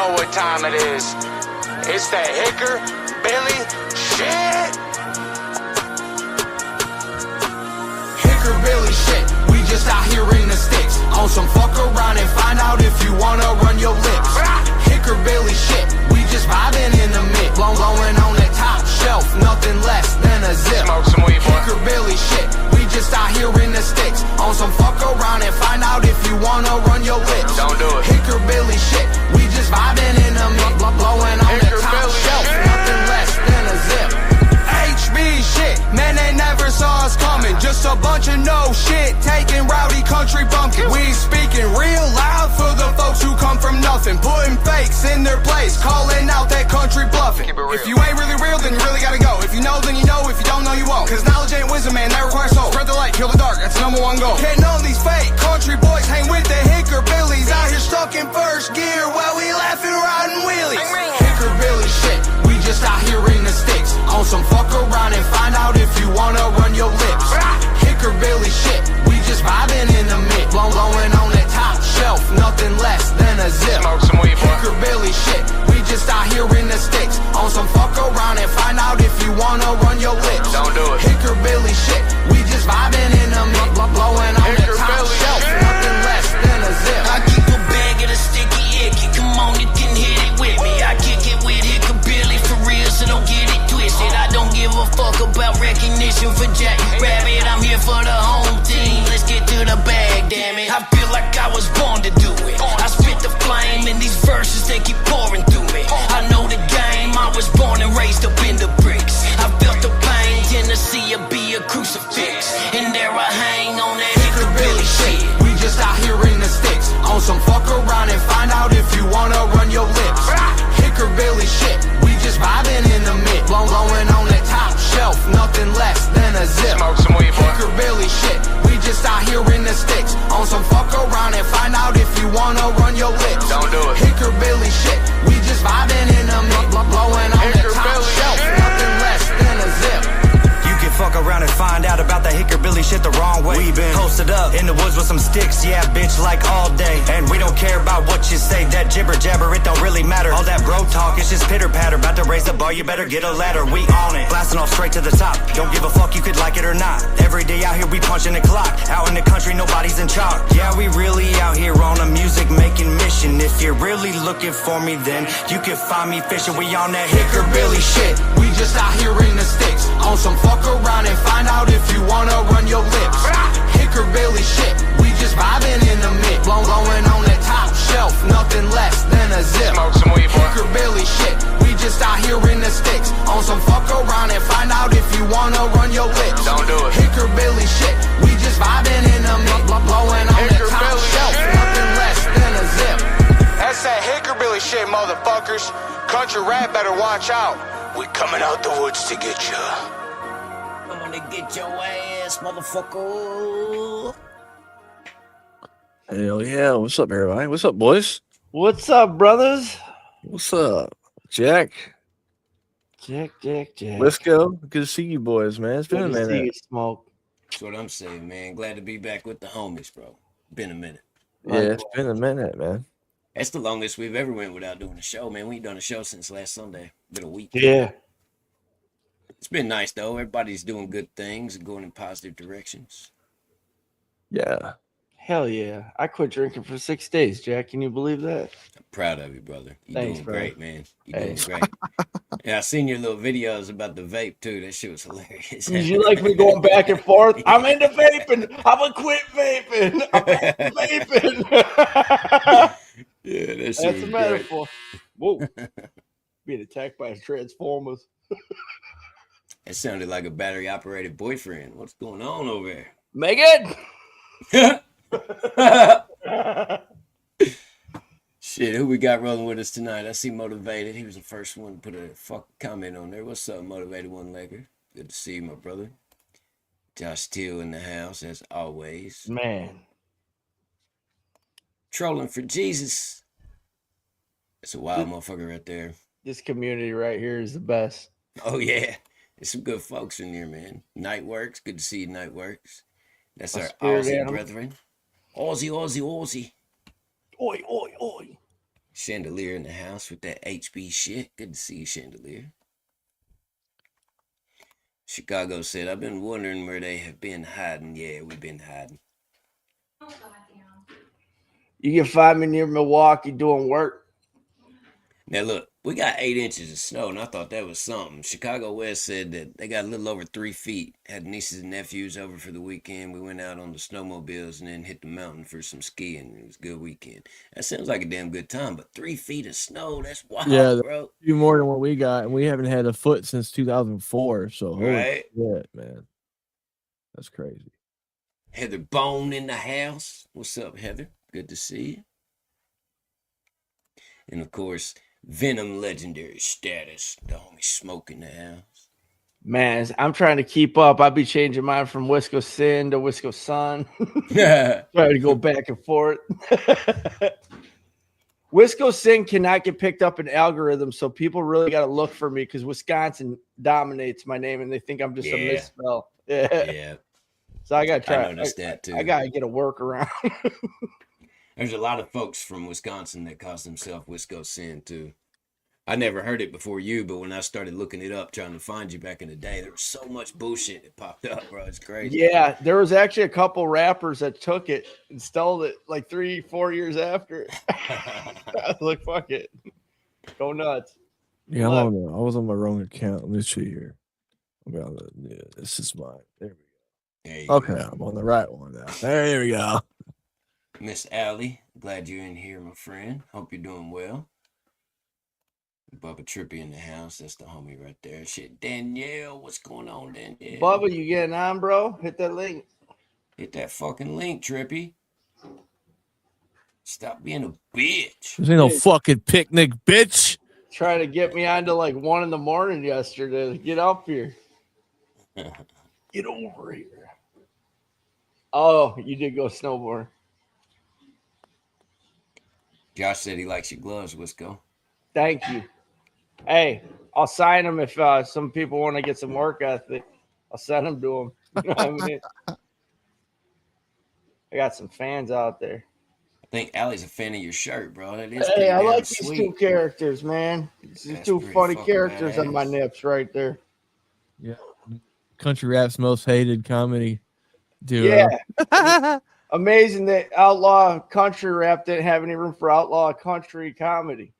know what time it is. It's that Hickerbilly shit. Hickerbilly shit. We just out here in the sticks. On some fuck around and find out if you wanna run your lips. Hickerbilly shit. We just vibing in the mix. Blowing on that top shelf. Nothing less than a zip. Smoke some weed, boy. Hickerbilly shit. We just out here in the sticks. On some fuck around and find out if you wanna run your lips. Don't do it. Hickerbilly shit. We just vibing in the mix. Blowing on that top shelf. Nothing less than a zip. HB shit, man, they never saw us coming. Just a bunch of no shit, taking rowdy country bumpkin. We speaking real loud for the folks who come from nothing. Putting fakes in their place, calling out that country bluffing. If you ain't really real, then you really gotta go. If you know, then you know. If you don't know, you won't. Cause knowledge ain't wisdom, man, that requires soul. Spread the light, kill the dark, that's the #1 goal. Can't none of these fake country boys hang with the Hickerbillies. Out here stuck in first gear while we laughing, riding wheelies. Hickerbilly shit, we just out here in the sticks. On some fuck around and find out if you wanna run your lips. Hickerbilly shit, we just vibing in the mix. Blowing on that top shelf, nothing less than a zip. Smoke some weed, boy. Hickerbilly shit, we just out here in the sticks. On some fuck around and find out if you wanna run your lips. Don't do it. Hickerbilly shit, we just vibing in the mix. Blowing on that top shelf, nothing less than a zip. I keep a bag of the sticky icky. Come on, you can hit it with me. I kick it with Hickerbilly for real, so don't get it twisted. I don't give a fuck about recognition for Jack Rabbit. I'm here for the home team. Let's get to the bag, damn it. I feel like I was born to do it. I spit the flame in these verses, they keep pouring through me. I know the game, I was born and raised up in the bricks. I felt the pain, Tennessee will be a crucifix. And there I hang on that Hickerbilly shit. We just out here in the sticks. On some fuck around and find out if you wanna run your lips. Hickerbilly shit, we just vibing in the mix. Blowing on that top shelf, nothing less than a zip. Smoke some weed, boy. Hickerbilly shit, we just out here in the sticks. On some fuck around and find out if you wanna run your lips. Don't do it. Hickerbilly shit, we just vibing in the mix. Blowing on that top shelf, nothing less than a zip. Fuck around and find out about the Hickerbilly shit the wrong way. We been posted up in the woods with some sticks, yeah, bitch, like all day. And we don't care about what you say, that jibber jabber, it don't really matter. All that bro talk, it's just pitter patter. About to raise the bar, you better get a ladder. We on it, blasting off straight to the top. Don't give a fuck, you could like it or not. Every day out here, we punching the clock. Out in the country, nobody's in charge. Yeah, we really out here on a music making mission. If you're really looking for me, then you can find me fishing. We on that Hickerbilly shit. We just out here in the sticks. On some fuck around and find out if you wanna run your lips. Hickerbilly shit, we just vibing in the mix. Blowing on that top shelf, nothing less than a zip. Smoke some weed, boy. Hickerbilly shit, we just out here in the sticks. On some fuck around and find out if you wanna run your lips. Don't do it. Hickerbilly shit, we just vibing in the mix. Blowing on that top shelf, nothing less than a zip. That's that Hickerbilly shit, motherfuckers. Country rap better watch out. We coming out the woods to get ya. To get your ass, motherfucker. Hell yeah. What's up, everybody? What's up, boys? What's up, brothers? What's up, Jack? Jack. Let's go. Good to see you, boys, man. It's been a Good to see minute. you, Smoke. That's what I'm saying, man. Glad to be back with the homies, bro. Been a minute. Yeah, it's been a minute, man. That's the longest we've ever went without doing a show, man. We ain't done a show since last Sunday. Been a week. Yeah. It's been nice, though. Everybody's doing good things and going in positive directions. Yeah. Hell yeah. I quit drinking for 6 days, Jack. Can you believe that? I'm proud of you, brother. You're Thanks, doing bro. great, man. You're Hey. doing great. Yeah, I seen your little videos about the vape, too. That shit was hilarious. Did you like me going back and forth? I'm into vaping. I'm going to quit vaping. I'm back to vaping. Yeah, that shit That's was a great. metaphor. Whoa. Being attacked by Transformers. That sounded like a battery-operated boyfriend. What's going on over Megan! there? Shit, who we got rolling with us tonight? I see Motivated. He was the first one to put a fuck comment on there. What's up, Motivated One Legger? Good to see you, my brother. Josh Steele in the house, as always. Man. Trolling for Jesus. That's a wild motherfucker right there. This community right here is the best. Oh, yeah. There's some good folks in here, man. Nightworks. Good to see you, Nightworks. That's A our spirit Aussie animal. brethren. Aussie. Oi, oi, oi. Chandelier in the house with that HB shit. Good to see you, Chandelier. Chicago said, I've been wondering where they have been hiding. Yeah, we've been hiding. You can find me near Milwaukee doing work. Now, look, we got 8 inches of snow, and I thought that was something. Chicago West said that they got a little over 3 feet. Had nieces and nephews over for the weekend. We went out on the snowmobiles and then hit the mountain for some skiing. It was a good weekend. That sounds like a damn good time, but 3 feet of snow, that's wild, Yeah, bro. a few more than what we got, and we haven't had a foot since 2004. So, holy Right? shit, man. That's crazy. Heather Bone in the house. What's up, Heather? Good to see you. And, of course, Venom legendary status. The homie Smoke in the house. Man, I'm trying to keep up. I'll be changing mine from Wisconsin to Wisconsin. Yeah. Trying to go back and forth. Wisconsin cannot get picked up in algorithms, so people really got to look for me because Wisconsin dominates my name and they think I'm just a misspell. Yeah. So I got to try. I noticed that too. I got to get a workaround. There's a lot of folks from Wisconsin that call themselves Wisconsin too. I never heard it before you, but when I started looking it up, trying to find you back in the day, there was so much bullshit that popped up, bro. It's crazy. Yeah, there was actually a couple rappers that took it and stole it like 3-4 years after. I was like, fuck it. Go nuts. Yeah, I was on my wrong account. Let me see here. This is mine. There we go. Okay, I'm on the right one now. There we go. Miss Allie, glad you're in here, my friend. Hope you're doing well. Bubba Trippy in the house. That's the homie right there. Shit, Danielle, what's going on, Danielle? Bubba, you getting on, bro? Hit that link. Hit that fucking link, Trippy. Stop being a bitch. This ain't no fucking picnic, bitch. Try to get me on to like 1 a.m. yesterday. Get up here. Get over here. Oh, you did go snowboard. Josh said he likes your gloves, Wisco. Thank you. Hey, I'll sign them if some people want to get some work ethic. I'll send them to them. You know what I mean? I got some fans out there. I think Allie's a fan of your shirt, bro. That is hey, I like sweet. these 2 characters, man. These 2 funny characters on my nips right there. Yeah. Country rap's most hated comedy duo. Yeah. Amazing that outlaw country rap didn't have any room for outlaw country comedy.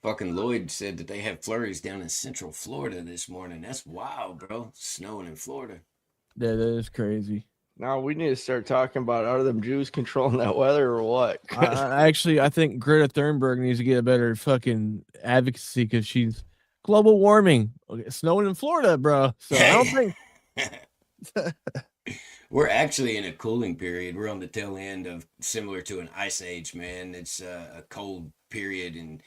Fucking Lloyd said that they have flurries down in Central Florida this morning. That's wild, bro. Snowing in Florida. Yeah, that is crazy. Now we need to start talking about are them Jews controlling that weather or what? I think Greta Thunberg needs to get a better fucking advocacy because she's global warming. Okay, snowing in Florida, bro. So I don't think we're actually in a cooling period. We're on the tail end of similar to an ice age, man. It's a cold period in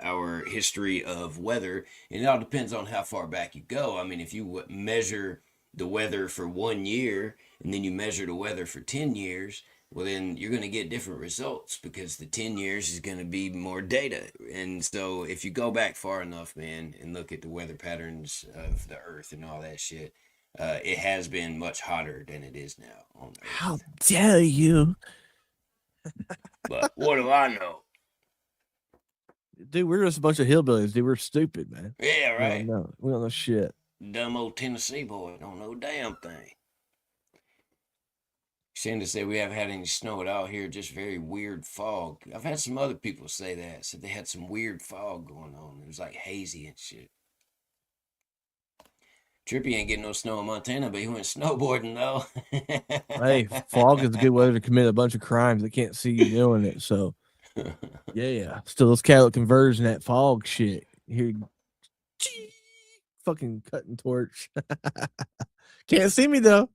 our history of weather, and it all depends on how far back you go. I mean, if you measure the weather for 1 year and then you measure the weather for 10 years, well, then you're going to get different results because the 10 years is going to be more data. And so if you go back far enough, man, and look at the weather patterns of the earth and all that shit, it has been much hotter than it is now on Earth. How dare you? But what do I know? Dude, we're just a bunch of hillbillies. Dude, we're stupid, man. Yeah, right. We don't know shit. Dumb old Tennessee boy don't know a damn thing. Shanda said we haven't had any snow at all here, just very weird fog. I've had some other people say that. Said they had some weird fog going on. It was like hazy and shit. Trippy ain't getting no snow in Montana, but he went snowboarding though. Hey, fog is a good weather to commit a bunch of crimes. They can't see you doing it. So, yeah. Still, those cattle conversion that fog shit. Here, fucking cutting torch. Can't see me though.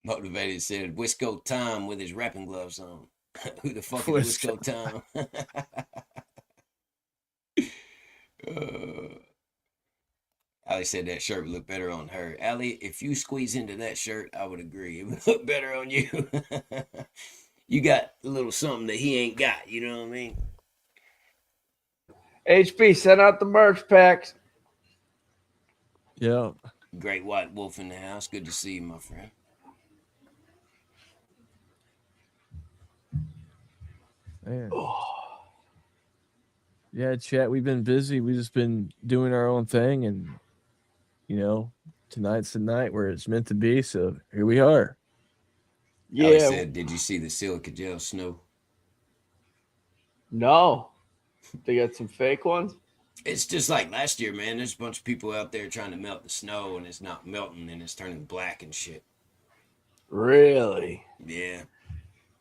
Motivated said Wisco Tom with his rapping gloves on. Who the fuck is Wisco Tom? Allie said that shirt would look better on her. Allie, if you squeeze into that shirt, I would agree. It would look better on you. You got a little something that he ain't got. You know what I mean? HP, send out the merch packs. Yeah. Great White Wolf in the house. Good to see you, my friend. Man. Yeah, chat. We've been busy. We've just been doing our own thing, and tonight's the night where it's meant to be. So here we are. Yeah. Alex said, "Did you see the silica gel snow?" No. They got some fake ones? It's just like last year, man. There's a bunch of people out there trying to melt the snow, and it's not melting, and it's turning black and shit. Really? Yeah.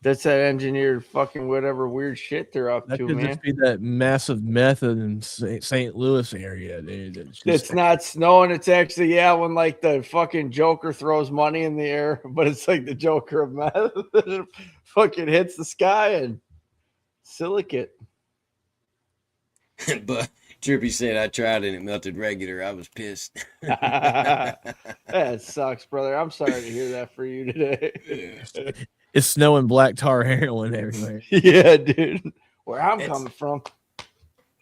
That's that engineered fucking whatever weird shit they're up That to, could man. just be that massive method in St. Louis area, dude. It's not snowing. It's actually, when like the fucking Joker throws money in the air, but it's like the Joker of meth. It fucking hits the sky and silicate. But Trippy said, "I tried and it melted regular. I was pissed." That sucks, brother. I'm sorry to hear that for you today. It's snowing black tar heroin everywhere. Yeah, dude. Where I'm coming from.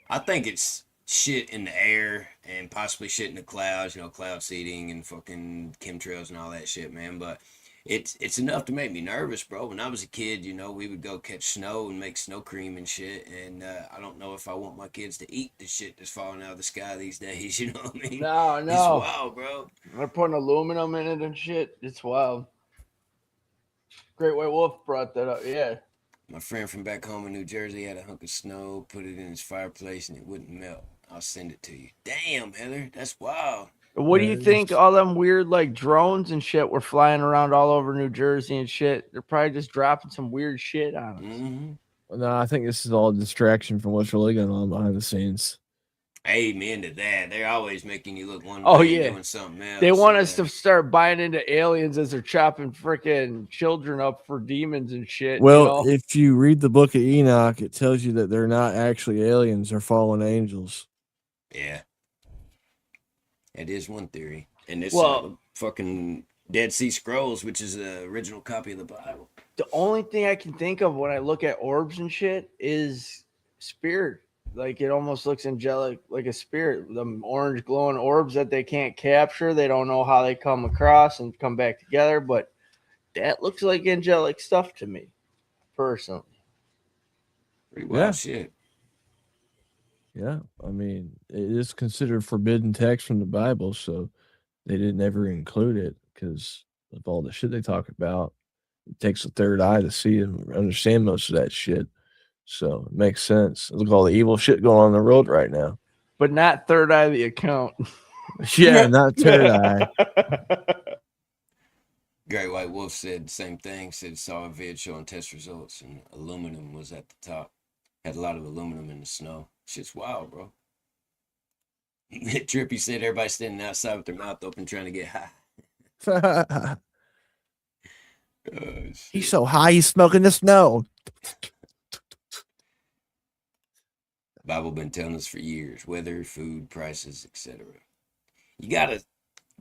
I think it's shit in the air and possibly shit in the clouds, cloud seeding and fucking chemtrails and all that shit, man. But it's enough to make me nervous, bro. When I was a kid, we would go catch snow and make snow cream and shit. And I don't know if I want my kids to eat the shit that's falling out of the sky these days. You know what I mean? No. It's wild, bro. They're putting aluminum in it and shit. It's wild. Great White Wolf brought that up. Yeah. My friend from back home in New Jersey had a hunk of snow, put it in his fireplace, and it wouldn't melt. I'll send it to you. Damn, Heather, that's wild. What do you think all them weird like drones and shit were flying around all over New Jersey and shit? They're probably just dropping some weird shit on us. Mm-hmm. No, I think this is all a distraction from what's really going on behind the scenes. Amen to that. They're always making you look one way and doing something else. They want us to start buying into aliens as they're chopping freaking children up for demons and shit. Well, if you read the book of Enoch, it tells you that they're not actually aliens, they're fallen angels. Yeah. That is one theory. And this fucking Dead Sea Scrolls, which is the original copy of the Bible. The only thing I can think of when I look at orbs and shit is spirit. Like it almost looks angelic, like a spirit. The orange glowing orbs that they can't capture. They don't know how they come across and come back together, but that looks like angelic stuff to me, personally. Pretty wild shit. Yeah, I mean, it is considered forbidden text from the Bible, so they didn't ever include it because of all the shit they talk about. It takes a third eye to see and understand most of that shit. So it makes sense. Look at all the evil shit going on the road right now. But not third eye the account. Yeah, not third eye. Great White Wolf said the same thing. Said saw a vid showing test results and aluminum was at the top. Had a lot of aluminum in the snow. Shit's wild, bro. Trippy said everybody standing outside with their mouth open trying to get high. He's so high, he's smoking the snow. Bible been telling us for years, weather, food, prices, etc. You gotta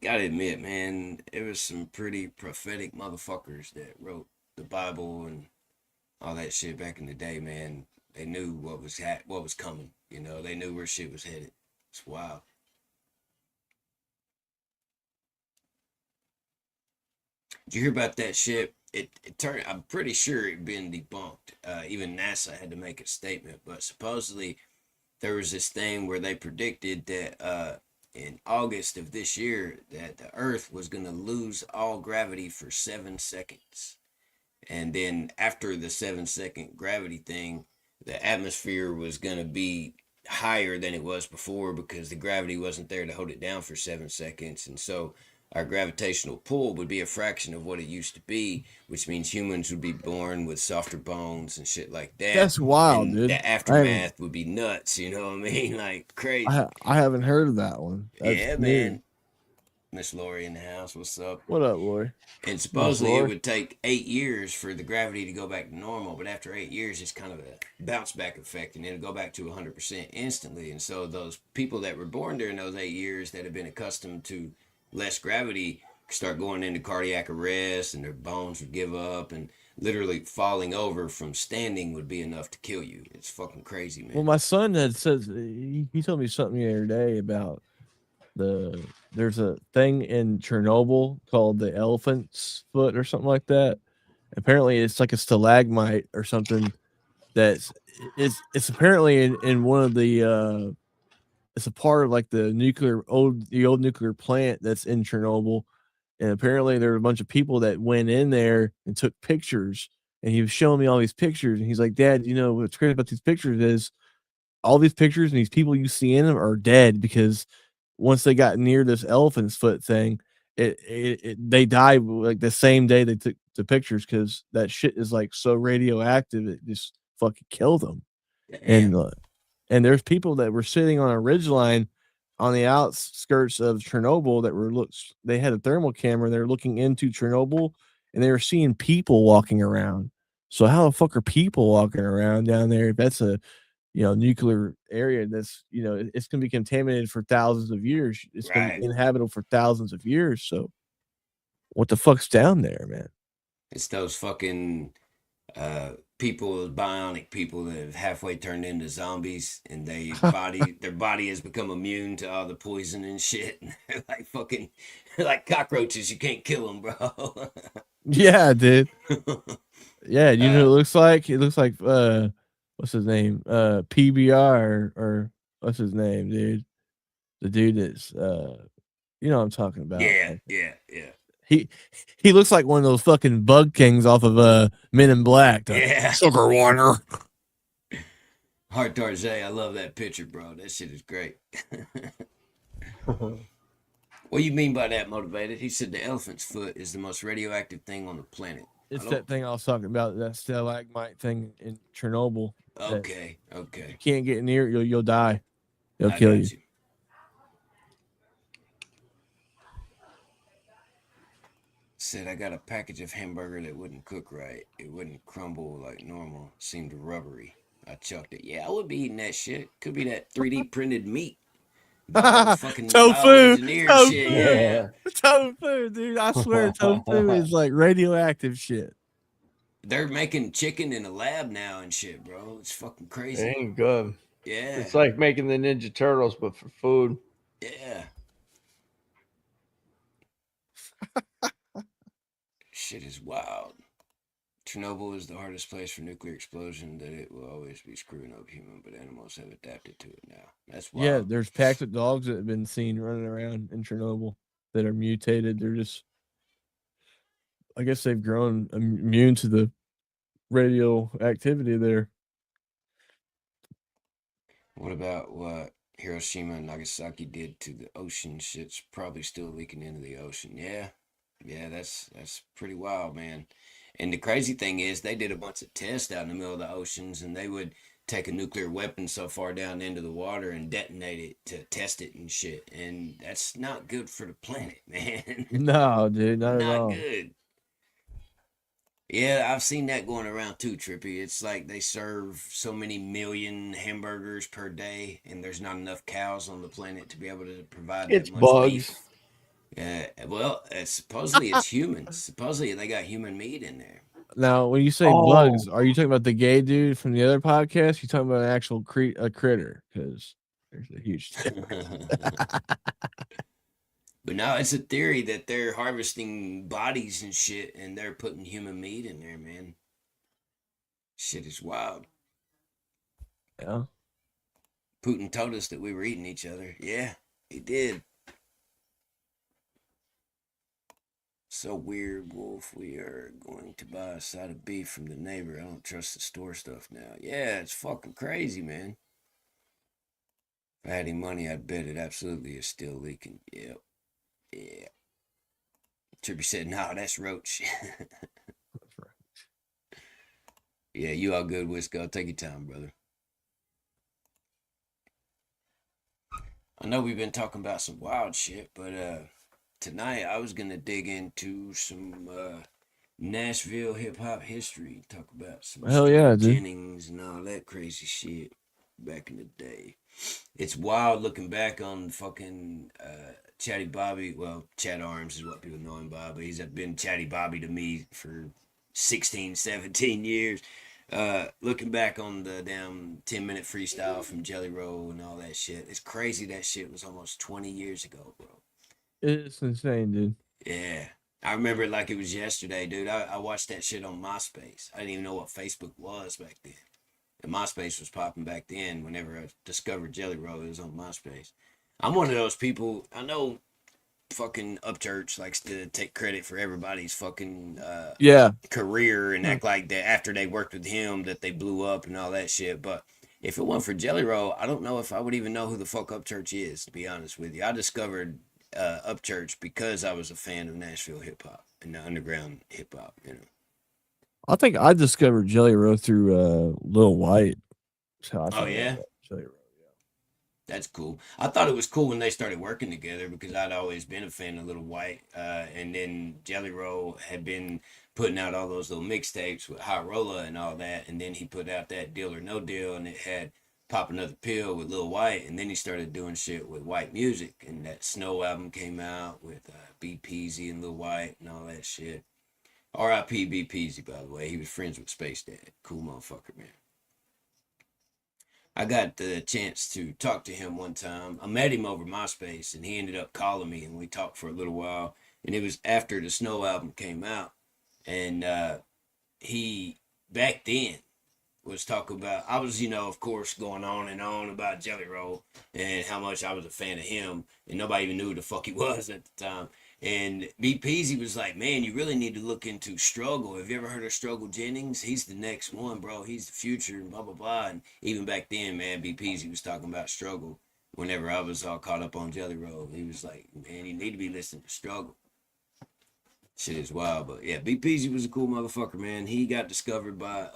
admit, man, there was some pretty prophetic motherfuckers that wrote the Bible and all that shit back in the day, man. They knew what was coming. They knew where shit was headed. It's wild. Did you hear about that shit? It turned. I'm pretty sure it'd been debunked. Even NASA had to make a statement, but supposedly there was this thing where they predicted that in August of this year that the Earth was going to lose all gravity for 7 seconds, and then after the 7-second gravity thing, the atmosphere was going to be higher than it was before because the gravity wasn't there to hold it down for 7 seconds. And so our gravitational pull would be a fraction of what it used to be, which means humans would be born with softer bones and shit like that. That's wild, and dude. The aftermath would be nuts, you know what I mean? Like crazy. I haven't heard of that one. That's man. Miss Lori in the house. What's up? What up, Lori? And supposedly it would take 8 years for the gravity to go back to normal, but after 8 years, it's kind of a bounce back effect, and it'll go back to 100% instantly. And so those people that were born during those 8 years that have been accustomed to less gravity start going into cardiac arrest, and their bones would give up, and literally falling over from standing would be enough to kill you. It's fucking crazy, man. Well, my son had said he told me something the other day about there's a thing in Chernobyl called the elephant's foot or something like that. Apparently it's like a stalagmite or something that's it's apparently in one of the it's a part of like the old nuclear plant that's in Chernobyl. And apparently there were a bunch of people that went in there and took pictures. And he was showing me all these pictures. And he's like, Dad, you know what's great about these pictures is all these pictures and these people you see in them are dead because once they got near this elephant's foot thing, they died like the same day they took the pictures because that shit is like so radioactive it just fucking killed them. And Damn. and there's people that were sitting on a ridgeline on the outskirts of Chernobyl that they had a thermal camera. They're looking into Chernobyl and they were seeing people walking around. So how the fuck are people walking around down there if that's a nuclear area that's it's gonna be contaminated for thousands of years. It's gonna Right. be inhabitable for thousands of years. So what the fuck's down there, man? It's those fucking people, bionic people that have halfway turned into zombies, and their body has become immune to all the poison and shit. And they're like fucking like cockroaches. You can't kill them, bro. Yeah, dude. Yeah, you know what it looks like? It looks like what's his name? PBR or what's his name, dude? The dude that's you know what I'm talking about. Yeah. He looks like one of those fucking bug kings off of Men in Black. Yeah. Sugar Warner. Hard Tarzay, I love that picture, bro. That shit is great. What do you mean by that, Motivated? He said the elephant's foot is the most radioactive thing on the planet. It's that thing I was talking about, that stalagmite thing in Chernobyl. Okay. You can't get near it, you'll die. They'll I kill got you. Said I got a package of hamburger that wouldn't cook right. It wouldn't crumble like normal. Seemed rubbery. I chucked it. Yeah, I would be eating that shit. Could be that 3D printed meat. Fucking Tofu. Shit. Yeah. Tofu, dude. I swear tofu is like radioactive shit. They're making chicken in a lab now and shit, bro. It's fucking crazy. It ain't good. Yeah. It's like making the Ninja Turtles, but for food. Yeah. Shit is wild. Chernobyl is the hardest place for nuclear explosion that it will always be screwing up human, but animals have adapted to it now. That's wild. Yeah, there's packs of dogs that have been seen running around in Chernobyl that are mutated. They're just, I guess they've grown immune to the radioactivity there. What about what Hiroshima and Nagasaki did to the ocean? Shit's probably still leaking into the ocean. Yeah, that's pretty wild, man. And the crazy thing is, they did a bunch of tests out in the middle of the oceans, and they would take a nuclear weapon so far down into the water and detonate it to test it and shit. And that's not good for the planet, man. No, dude, not at all. Not good. Yeah, I've seen that going around too, Trippy. It's like they serve so many million hamburgers per day, and there's not enough cows on the planet to be able to provide It's that much bugs. beef. Yeah, well, supposedly it's humans. Supposedly they got human meat in there. Now, when you say bugs, are you talking about the gay dude from the other podcast? You talking about an actual critter? Because there's a huge difference. But now it's a theory that they're harvesting bodies and shit, and they're putting human meat in there, man. Shit is wild. Yeah. Putin told us that we were eating each other. Yeah, he did. So weird, Wolf. We are going to buy a side of beef from the neighbor. I don't trust the store stuff now. Yeah, it's fucking crazy, man. If I had any money, I'd bet it absolutely is still leaking. Yep. Yeah. Trippy said, "No, that's roach." That's right. Yeah, you all good, Wisco. Take your time, brother. I know we've been talking about some wild shit, but tonight I was gonna dig into some Nashville hip hop history. Talk about some Jennings and all that crazy shit back in the day. It's wild looking back on fucking Chatty Bobby. Well, Chat Arms is what people know him by, but he's been Chatty Bobby to me for 16, 17 years. Looking back on the damn 10-minute freestyle from JellyRoll and all that shit. It's crazy that shit was almost 20 years ago, bro. It's insane, dude. Yeah. I remember it like it was yesterday, dude. I watched that shit on MySpace. I didn't even know what Facebook was back then. And MySpace was popping back then. Whenever I discovered JellyRoll, it was on MySpace. I'm one of those people. I know fucking Upchurch likes to take credit for everybody's fucking Yeah. career and act like that after they worked with him that they blew up and all that shit. But if it wasn't for JellyRoll, I don't know if I would even know who the fuck Upchurch is, to be honest with you. I discovered Upchurch because I was a fan of Nashville hip hop and the underground hip hop, you know. I think I discovered JellyRoll through Lil Wyte. Oh yeah, JellyRoll. that's cool. I thought it was cool when they started working together because I'd always been a fan of Lil Wyte, and then JellyRoll had been putting out all those little mixtapes with High Rolla and all that, and then he put out that Deal or No Deal, and it had Pop Another Pill with Lil Wyte, and then he started doing shit with White Music, and that Snow album came out with B Peasy and Lil Wyte and all that shit. R.I.P. B Peasy, by the way. He was friends with Space Dad. Cool motherfucker, man. I got the chance to talk to him one time. I met him over MySpace, and he ended up calling me, and we talked for a little while. And it was after the Snow album came out, and he back then was talking about. I was, of course, going on and on about JellyRoll and how much I was a fan of him, and nobody even knew who the fuck he was at the time. And B Peasy was like, man, you really need to look into Struggle. Have you ever heard of Struggle Jennings? He's the next one, bro. He's the future, and blah, blah, blah. And even back then, man, B Peasy was talking about Struggle. Whenever I was all caught up on JellyRoll, he was like, man, you need to be listening to Struggle. Shit is wild. But yeah, B Peasy was a cool motherfucker, man. He got discovered by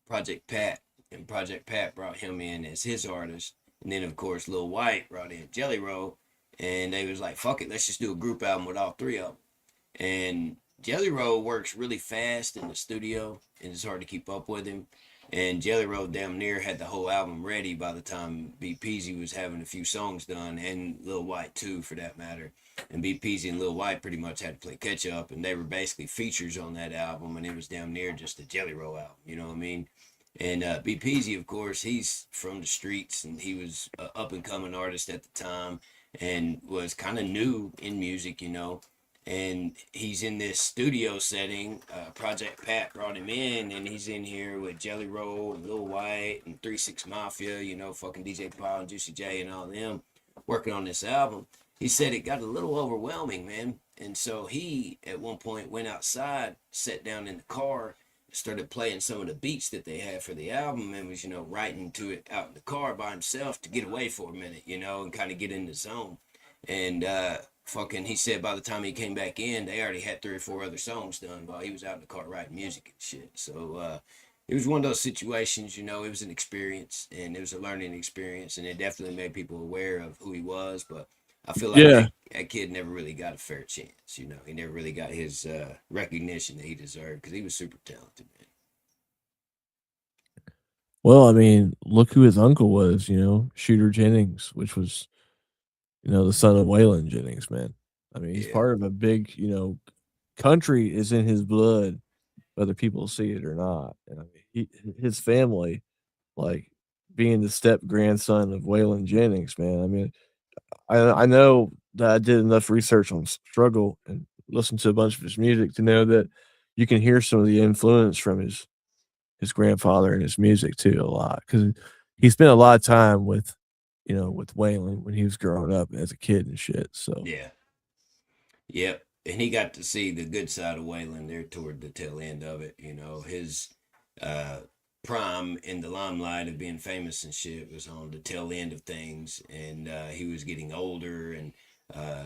Project Pat, and Project Pat brought him in as his artist. And then, of course, Lil Wyte brought in JellyRoll. And they was like, fuck it, let's just do a group album with all three of them. And JellyRoll works really fast in the studio, and it's hard to keep up with him. And JellyRoll damn near had the whole album ready by the time B Peasy was having a few songs done, and Lil Wyte too, for that matter. And B Peasy and Lil Wyte pretty much had to play catch up, and they were basically features on that album, and it was damn near just a JellyRoll album, you know what I mean? And B Peasy, of course, he's from the streets, and he was an up-and-coming artist at the time, and was kind of new in music, and he's in this studio setting. Project Pat brought him in, and he's in here with JellyRoll and Lil Wyte and 3-6 Mafia, fucking DJ Paul and Juicy J and all them working on this album. He said it got a little overwhelming, man, and so he at one point went outside, sat down in the car, started playing some of the beats that they had for the album, and was, writing to it out in the car by himself to get away for a minute, and kind of get in the zone. And he said by the time he came back in, they already had 3 or 4 other songs done while he was out in the car writing music and shit. So it was one of those situations, it was an experience, and it was a learning experience, and it definitely made people aware of who he was. But I feel like that kid never really got a fair chance, He never really got his recognition that he deserved because he was super talented, man. Well, I mean, look who his uncle was, Shooter Jennings, which was, the son of Waylon Jennings, man. I mean, he's part of a big, country is in his blood, whether people see it or not. And I mean, his family, like being the step grandson of Waylon Jennings, man. I mean, I know that I did enough research on Struggle and listened to a bunch of his music to know that you can hear some of the influence from his grandfather and his music too a lot, because he spent a lot of time with Waylon when he was growing up as a kid and shit. So yep, and he got to see the good side of Waylon there toward the tail end of it. His prime in the limelight of being famous and shit was on the tail end of things, and he was getting older and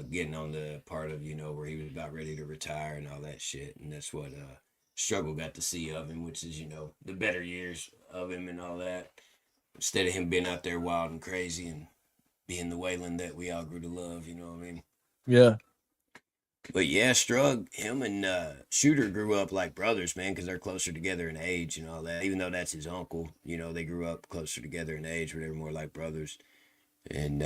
getting on the part of where he was about ready to retire and all that shit, and that's what Struggle got to see of him, which is the better years of him and all that, instead of him being out there wild and crazy and being the Waylon that we all grew to love. You know what I mean? Yeah. But yeah, him and Shooter grew up like brothers, man, because they're closer together in age and all that. Even though that's his uncle, they grew up closer together in age, but they were more like brothers. And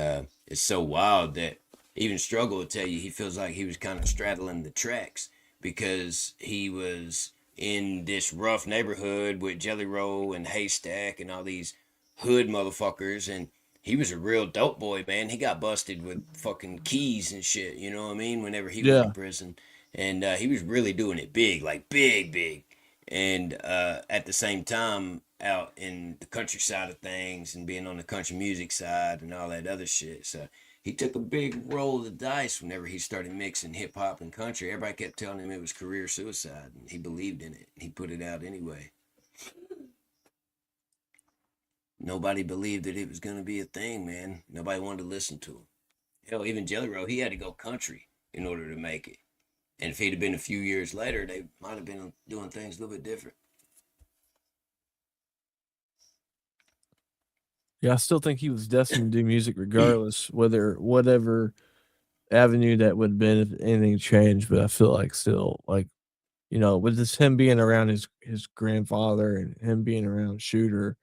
it's so wild that even Struggle would tell you he feels like he was kind of straddling the tracks because he was in this rough neighborhood with JellyRoll and Haystak and all these hood motherfuckers, and he was a real dope boy, man. He got busted with fucking keys and shit, you know what I mean, whenever he was in prison. And he was really doing it big, like big. And at the same time, out in the countryside of things and being on the country music side and all that other shit. So he took a big roll of the dice whenever he started mixing hip hop and country. Everybody kept telling him it was career suicide, and he believed in it. He put it out anyway. Nobody believed that it was going to be a thing, man. Nobody wanted to listen to him. Hell, even JellyRoll, he had to go country in order to make it. And if he'd have been a few years later, they might have been doing things a little bit different. Yeah, I still think he was destined to do music regardless, whatever avenue that would have been if anything changed. But I feel like still, like, you know, with this him being around his grandfather and him being around Shooter,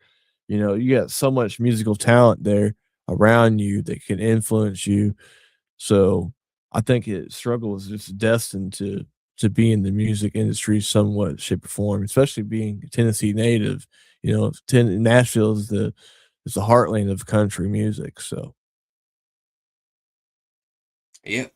you know, you got so much musical talent there around you that can influence you. So I think his struggle was just destined to be in the music industry somewhat, shape, or form, especially being a Tennessee native. You know, Nashville is the heartland of country music. So Yeah.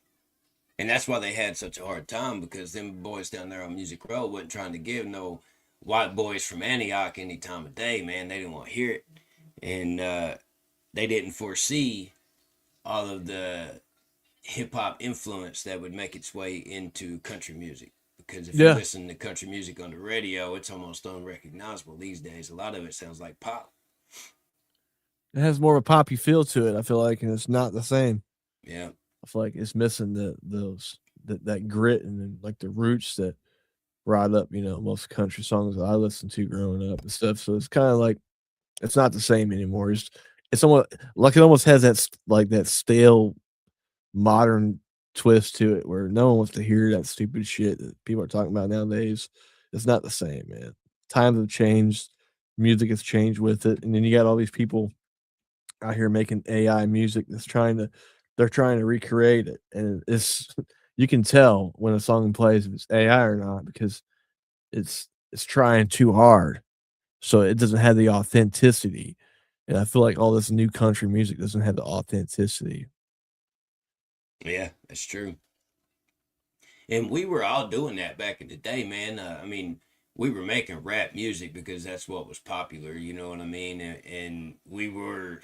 And that's why they had such a hard time, because them boys down there on Music Row wasn't trying to give no white boys from Antioch any time of day, man. They didn't want to hear it. And they didn't foresee all of the hip hop influence that would make its way into country music. Because if you listen to country music on the radio, it's almost unrecognizable these days. A lot of it sounds like pop. it has more of a poppy feel to it, I feel like, and it's not the same. Yeah. I feel like it's missing that grit and then, like, the roots that brought up, you know, most country songs that I listened to growing up and stuff. So it's kind of like it's not the same anymore. It's somewhat like it almost has that stale modern twist to it where no one wants to hear that stupid shit that people are talking about nowadays. It's not the same, man. Times have changed, music has changed with it, and then you got all these people out here making AI music they're trying to recreate it, and it's you can tell when a song plays if it's AI or not because it's trying too hard, so it doesn't have the authenticity. And I feel like all this new country music doesn't have the authenticity. Yeah, that's true. And we were all doing that back in the day, man. I mean, we were making rap music because that's what was popular, you know what I mean? And we were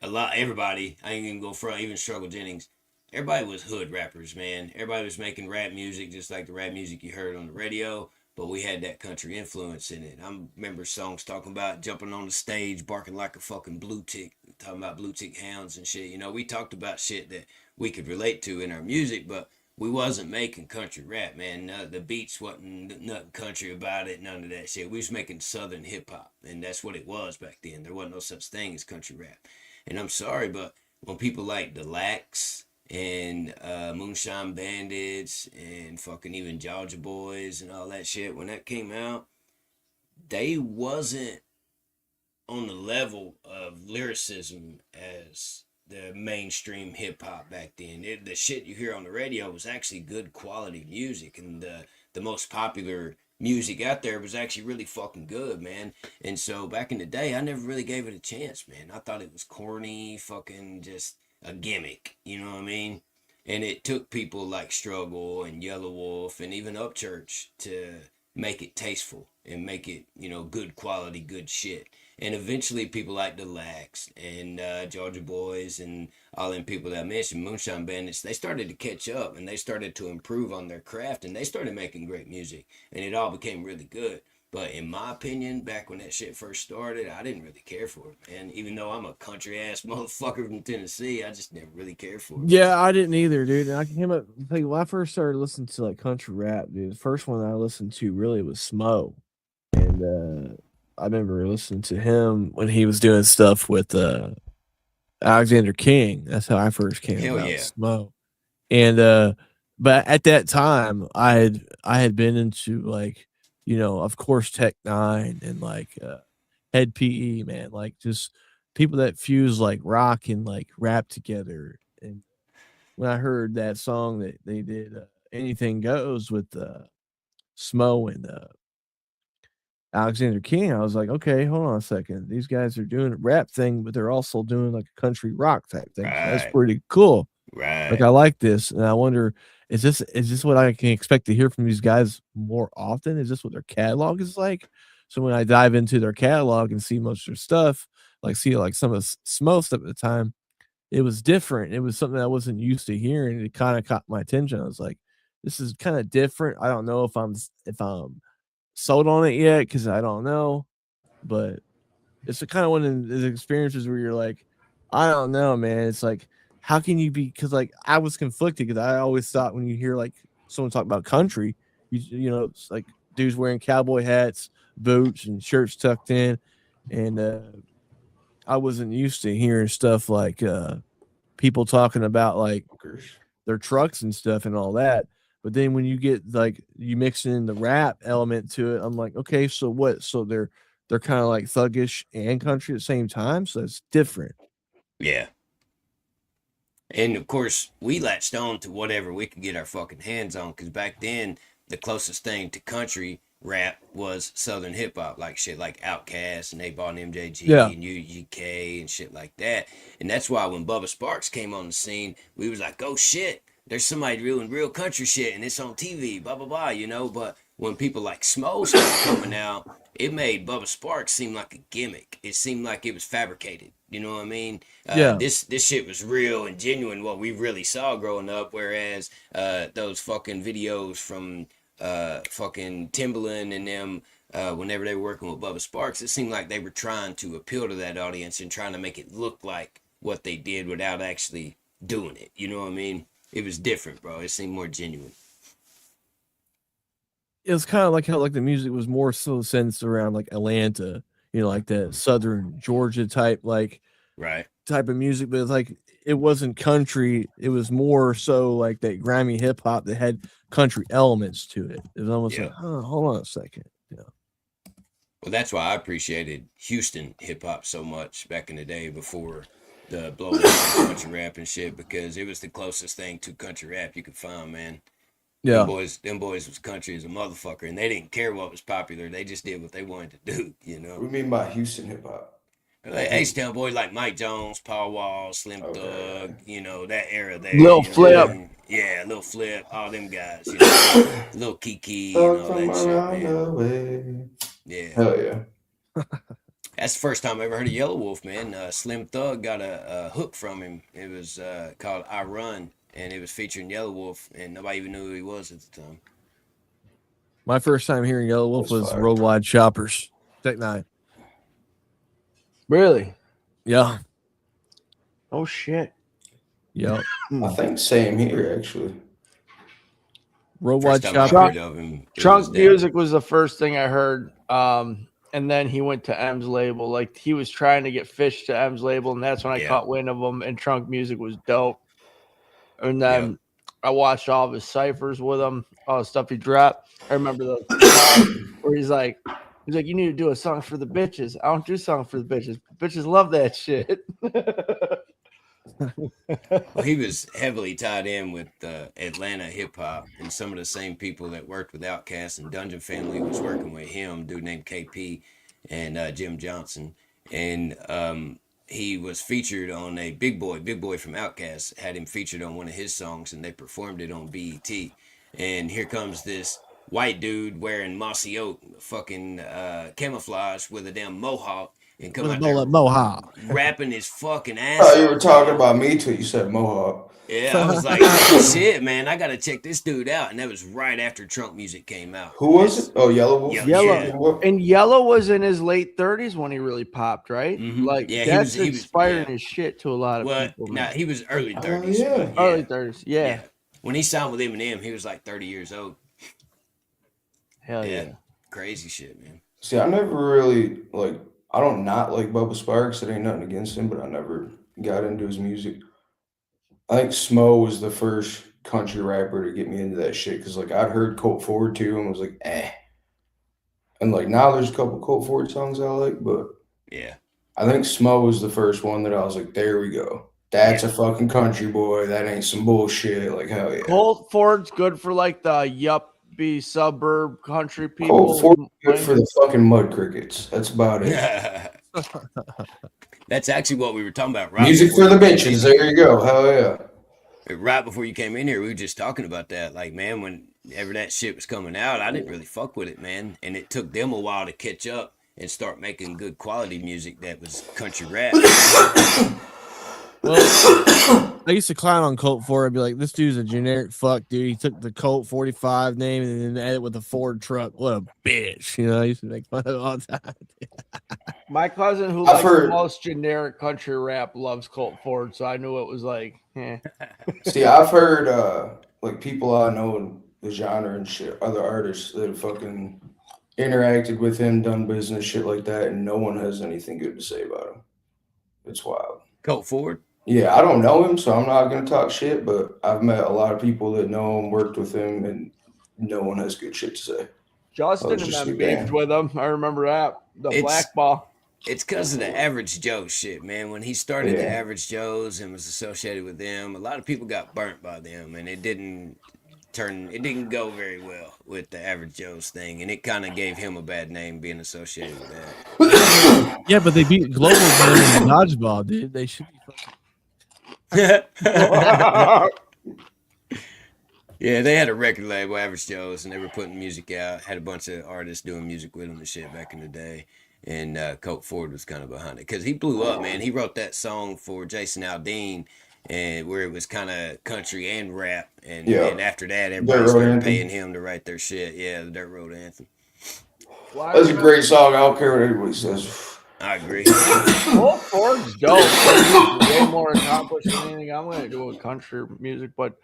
everybody, I ain't gonna go front, even Struggle Jennings, everybody was hood rappers, man. Everybody was making rap music just like the rap music you heard on the radio, but we had that country influence in it. I remember songs talking about jumping on the stage, barking like a fucking blue tick, talking about blue tick hounds and shit. You know, we talked about shit that we could relate to in our music, but we wasn't making country rap, man. The beats wasn't nothing country about it, none of that shit. We was making southern hip hop, and that's what it was back then. There wasn't no such thing as country rap. And I'm sorry, but when people like the Lax and Moonshine Bandits and fucking even Georgia Boys and all that shit, when that came out, they wasn't on the level of lyricism as the mainstream hip hop back then. The shit you hear on the radio was actually good quality music, and the most popular music out there was actually really fucking good, man. And so back in the day, I never really gave it a chance, man. I thought it was corny, fucking just a gimmick, you know what I mean? And it took people like Struggle and Yellow Wolf and even Upchurch to make it tasteful and make it, you know, good quality, good shit. And eventually people like the Lax and Georgia Boys and all them people that I mentioned, Moonshine Bandits, they started to catch up and they started to improve on their craft and they started making great music and it all became really good. But in my opinion, back when that shit first started, I didn't really care for it, man. Even though I'm a country ass motherfucker from Tennessee, I just never really cared for it. Yeah, I didn't either, dude. And I came up like when I first started listening to like country rap, dude. The first one I listened to really was Smo, and I remember listening to him when he was doing stuff with Alexander King. That's how I first came about Smo. And but at that time, I had been into like, you know, of course, Tech Nine and like Head PE, man, like just people that fuse like rock and like rap together. And when I heard that song that they did, Anything Goes with Smo and Alexander King, I was like, okay, hold on a second. These guys are doing a rap thing, but they're also doing like a country rock type thing. Right. So that's pretty cool. Right. Like I like this, and I wonder, is this what I can expect to hear from these guys more often? Is this what their catalog is like? So when I dive into their catalog and see most of their stuff, see some of Smo stuff at the time, it was different. It was something I wasn't used to hearing. It kind of caught my attention. I was like, this is kind of different. I don't know if I'm sold on it yet because I don't know, but it's the kind of one of the experiences where you're like, I don't know, man. It's like, how can you be? Because I was conflicted because I always thought when you hear someone talk about country, you know, it's like dudes wearing cowboy hats, boots, and shirts tucked in, and I wasn't used to hearing stuff like people talking about their trucks and stuff and all that. But then when you get you mix in the rap element to it, I'm like, okay, so what? So they're kind of like thuggish and country at the same time, so it's different. Yeah. And of course, we latched on to whatever we could get our fucking hands on, because back then the closest thing to country rap was Southern hip hop, like shit like Outkast and A-Ball and MJG and UGK and shit like that. And that's why when Bubba Sparks came on the scene, we was like, oh shit, there's somebody doing real country shit and it's on TV, blah, blah, blah, you know? But when people like Smo started coming out, it made Bubba Sparks seem like a gimmick. It seemed like it was fabricated. You know what I mean? This shit was real and genuine, what we really saw growing up, whereas those fucking videos from fucking Timbaland and them, whenever they were working with Bubba Sparks, it seemed like they were trying to appeal to that audience and trying to make it look like what they did without actually doing it. You know what I mean? It was different, bro. It seemed more genuine. It was kind of like how the music was more so centered around Atlanta, you know, that Southern Georgia type type of music, but it's it wasn't country. It was more so that grimy hip hop that had country elements to it. It was almost hold on a second. Yeah. Well, that's why I appreciated Houston hip hop so much back in the day before the blow up country rap and shit, because it was the closest thing to country rap you could find, man. Yeah. Them boys was country as a motherfucker, and they didn't care what was popular. They just did what they wanted to do, you know. What do you mean by Houston hip hop? H-Town boys like Mike Jones, Paul Wall, Slim Thug, you know, that era there. Lil Flip. Yeah, Lil Flip, all them guys, you know. Lil Kiki and all that shit, man. Yeah. Hell yeah. That's the first time I ever heard of Yellow Wolf, man. Slim Thug got a hook from him. It was called I Run, and it was featuring Yellow Wolf, and nobody even knew who he was at the time. My first time hearing Yellow Wolf was Worldwide Shoppers, Tech 9. Really? Yeah. Oh shit. Yeah. I think same here actually. Worldwide Shoppers. Trunk Music was the first thing I heard. And then he went to M's label. He was trying to get Fish to M's label, and that's when I caught wind of him. And Trunk Music was dope. And then I watched all of his ciphers with him, all the stuff he dropped. I remember the where he's like, you need to do a song for the bitches. I don't do songs for the bitches. Bitches love that shit. Well, he was heavily tied in with Atlanta hip hop, and some of the same people that worked with Outkast and Dungeon Family was working with him, dude named KP and Jim Johnson. And he was featured on a Big Boy from Outkast had him featured on one of his songs, and they performed it on BET. And here comes this white dude wearing mossy oak fucking camouflage with a damn mohawk and come out there mohawk rapping his fucking ass. Oh, you were talking about me till you said mohawk. Yeah, I was like, oh, shit, man, I gotta check this dude out. And that was right after Trunk Music came out. Who was it? Oh, Yellow Wolf. Yellow. And Yellow was in his late 30s when he really popped, right? Mm-hmm. That's inspiring his shit to a lot of people. Nah, he was early 30s. Early 30s, yeah. When he signed with Eminem, he was like 30 years old. Hell yeah. Crazy shit, man. See, I never really I don't not like Bubba Sparks. It ain't nothing against him, but I never got into his music. I think Smo was the first country rapper to get me into that shit, because I'd heard Colt Ford too and was like, eh. And now there's a couple Colt Ford songs I like, but yeah, I think Smo was the first one that I was like, there we go. That's a fucking country boy. That ain't some bullshit. Hell yeah. Colt Ford's good for the yuppie suburb country people. Colt Ford good for the fucking mud crickets. That's about it. That's actually what we were talking about. Right, music for the bitches. There you go. Hell yeah. Right before you came in here, we were just talking about that. Man, when whenever that shit was coming out, I didn't really fuck with it, man. And it took them a while to catch up and start making good quality music that was country rap. Well, I used to clown on Colt Ford. I'd be like, this dude's a generic fuck, dude. He took the Colt 45 name and then added it with a Ford truck. What a bitch. You know, I used to make fun of it all the time. My cousin, who likes the most generic country rap, loves Colt Ford, so I knew it was like, eh. See, I've heard like people I know in the genre and shit, other artists that have fucking interacted with him, done business, shit like that, and no one has anything good to say about him. It's wild. Colt Ford? Yeah, I don't know him, so I'm not gonna talk shit, but I've met a lot of people that know him, worked with him, and no one has good shit to say. Justin and them beefed with him. I remember that. The blackball. It's because of the Average Joe shit, man. When he started the Average Joes and was associated with them, a lot of people got burnt by them, and it didn't go very well with the Average Joe's thing, and it kind of gave him a bad name being associated with that. Yeah, but they beat Global Man in dodgeball, dude. They should be fucking. Yeah, they had a record label, Average Joe's, and they were putting music out. Had a bunch of artists doing music with them and shit back in the day. And Colt Ford was kind of behind it because he blew up, man. He wrote that song for Jason Aldean, and where it was kind of country and rap. And after that, everybody started paying him to write their shit. Yeah, the Dirt Road Anthem. That's a great song. I don't care what anybody says. I agree. Colt Ford's dope. He's way more accomplished than anything I'm going to do with country music, but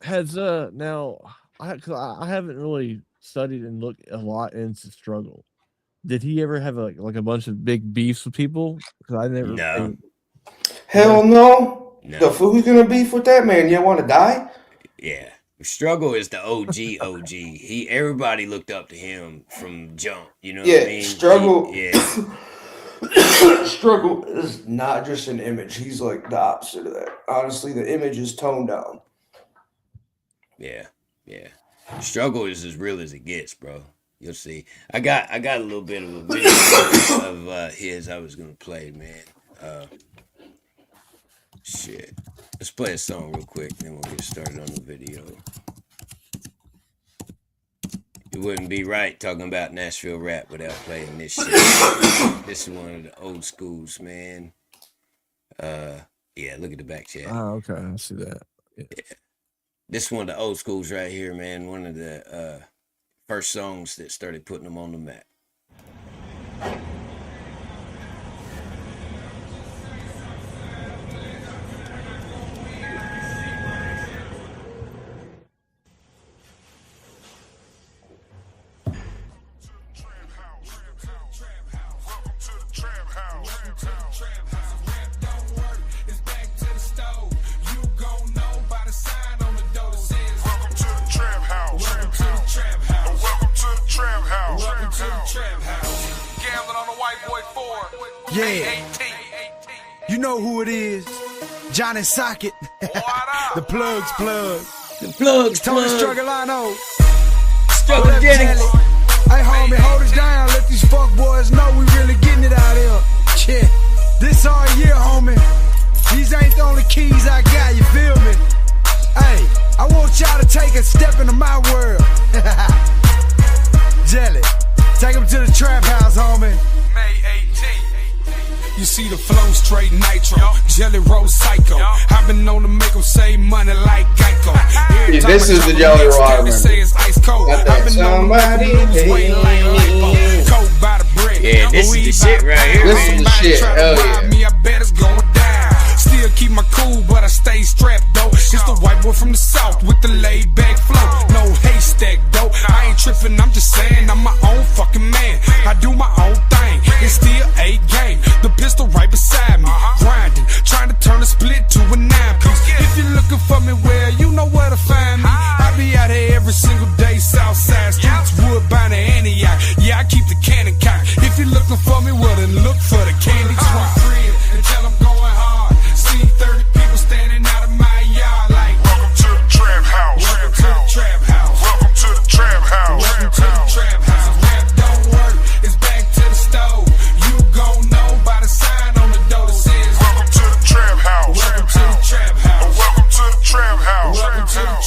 has now I haven't really studied and looked a lot into Struggle. Did he ever have like a bunch of big beefs with people? Because I never. No. Hell no. The who's gonna beef with that man? You want to die? Yeah. Struggle is the OG. Everybody looked up to him from jump. You know what I mean? Struggle. Struggle is not just an image. He's like the opposite of that. Honestly, the image is toned down. Yeah. Struggle is as real as it gets, bro. You'll see. I got a little bit of a video of his I was gonna play, man. Shit. Let's play a song real quick, then we'll get started on the video. It wouldn't be right talking about Nashville Rap without playing this shit. This is one of the old schools, man. Yeah, look at the back chat. Oh, okay. I see that. Yeah. This is one of the old schools right here, man. One of the first songs that started putting them on the map. Yeah, you know who it is. Johnny Socket. The plugs plug. The plugs Tony plug. Strugglano. Struggle Jennings. Hey homie, hold it down. Let these fuck boys know we really getting it out here. Yeah, this our year, homie. These ain't the only keys I got, you feel me? Hey, I want y'all to take a step into my world. Jelly, take them to the trap house, homie. May 18th. You see the flow straight nitro, JellyRoll psycho. I've been known to make them save money like Geico. Yeah, this is the JellyRoll I remember. Say it's ice cold. I've been known to cold by the brick. Yeah, this is the shit right here, This is man. the shit, hell yeah. Me, I bet it's going down. Still keep my cool, but I stay strapped though. It's the white boy from the south with the laid back flow. No Haystak though. I ain't tripping, I'm just saying I'm my own fucking man. I do my own thing. It's still a game. The pistol right beside me, grinding, trying to turn a split to a 9-piece. If you're looking for me, well, you know where to find me. I be out here every single day, Southside streets, Woodbine and Antioch. Yeah, I keep the cannon cocked. If you're looking for me, well then look for the candy drop. Until I'm going hard. See 30 people standing out of my yard like, welcome to the trap house. Welcome to the trap house. Welcome to the trap house. Welcome to the trap house. Rap don't work. It's back to the stove. You gon' know by the sign on the door that says, welcome to the trap house. Welcome to the trap house. Welcome to the trap house. Welcome to the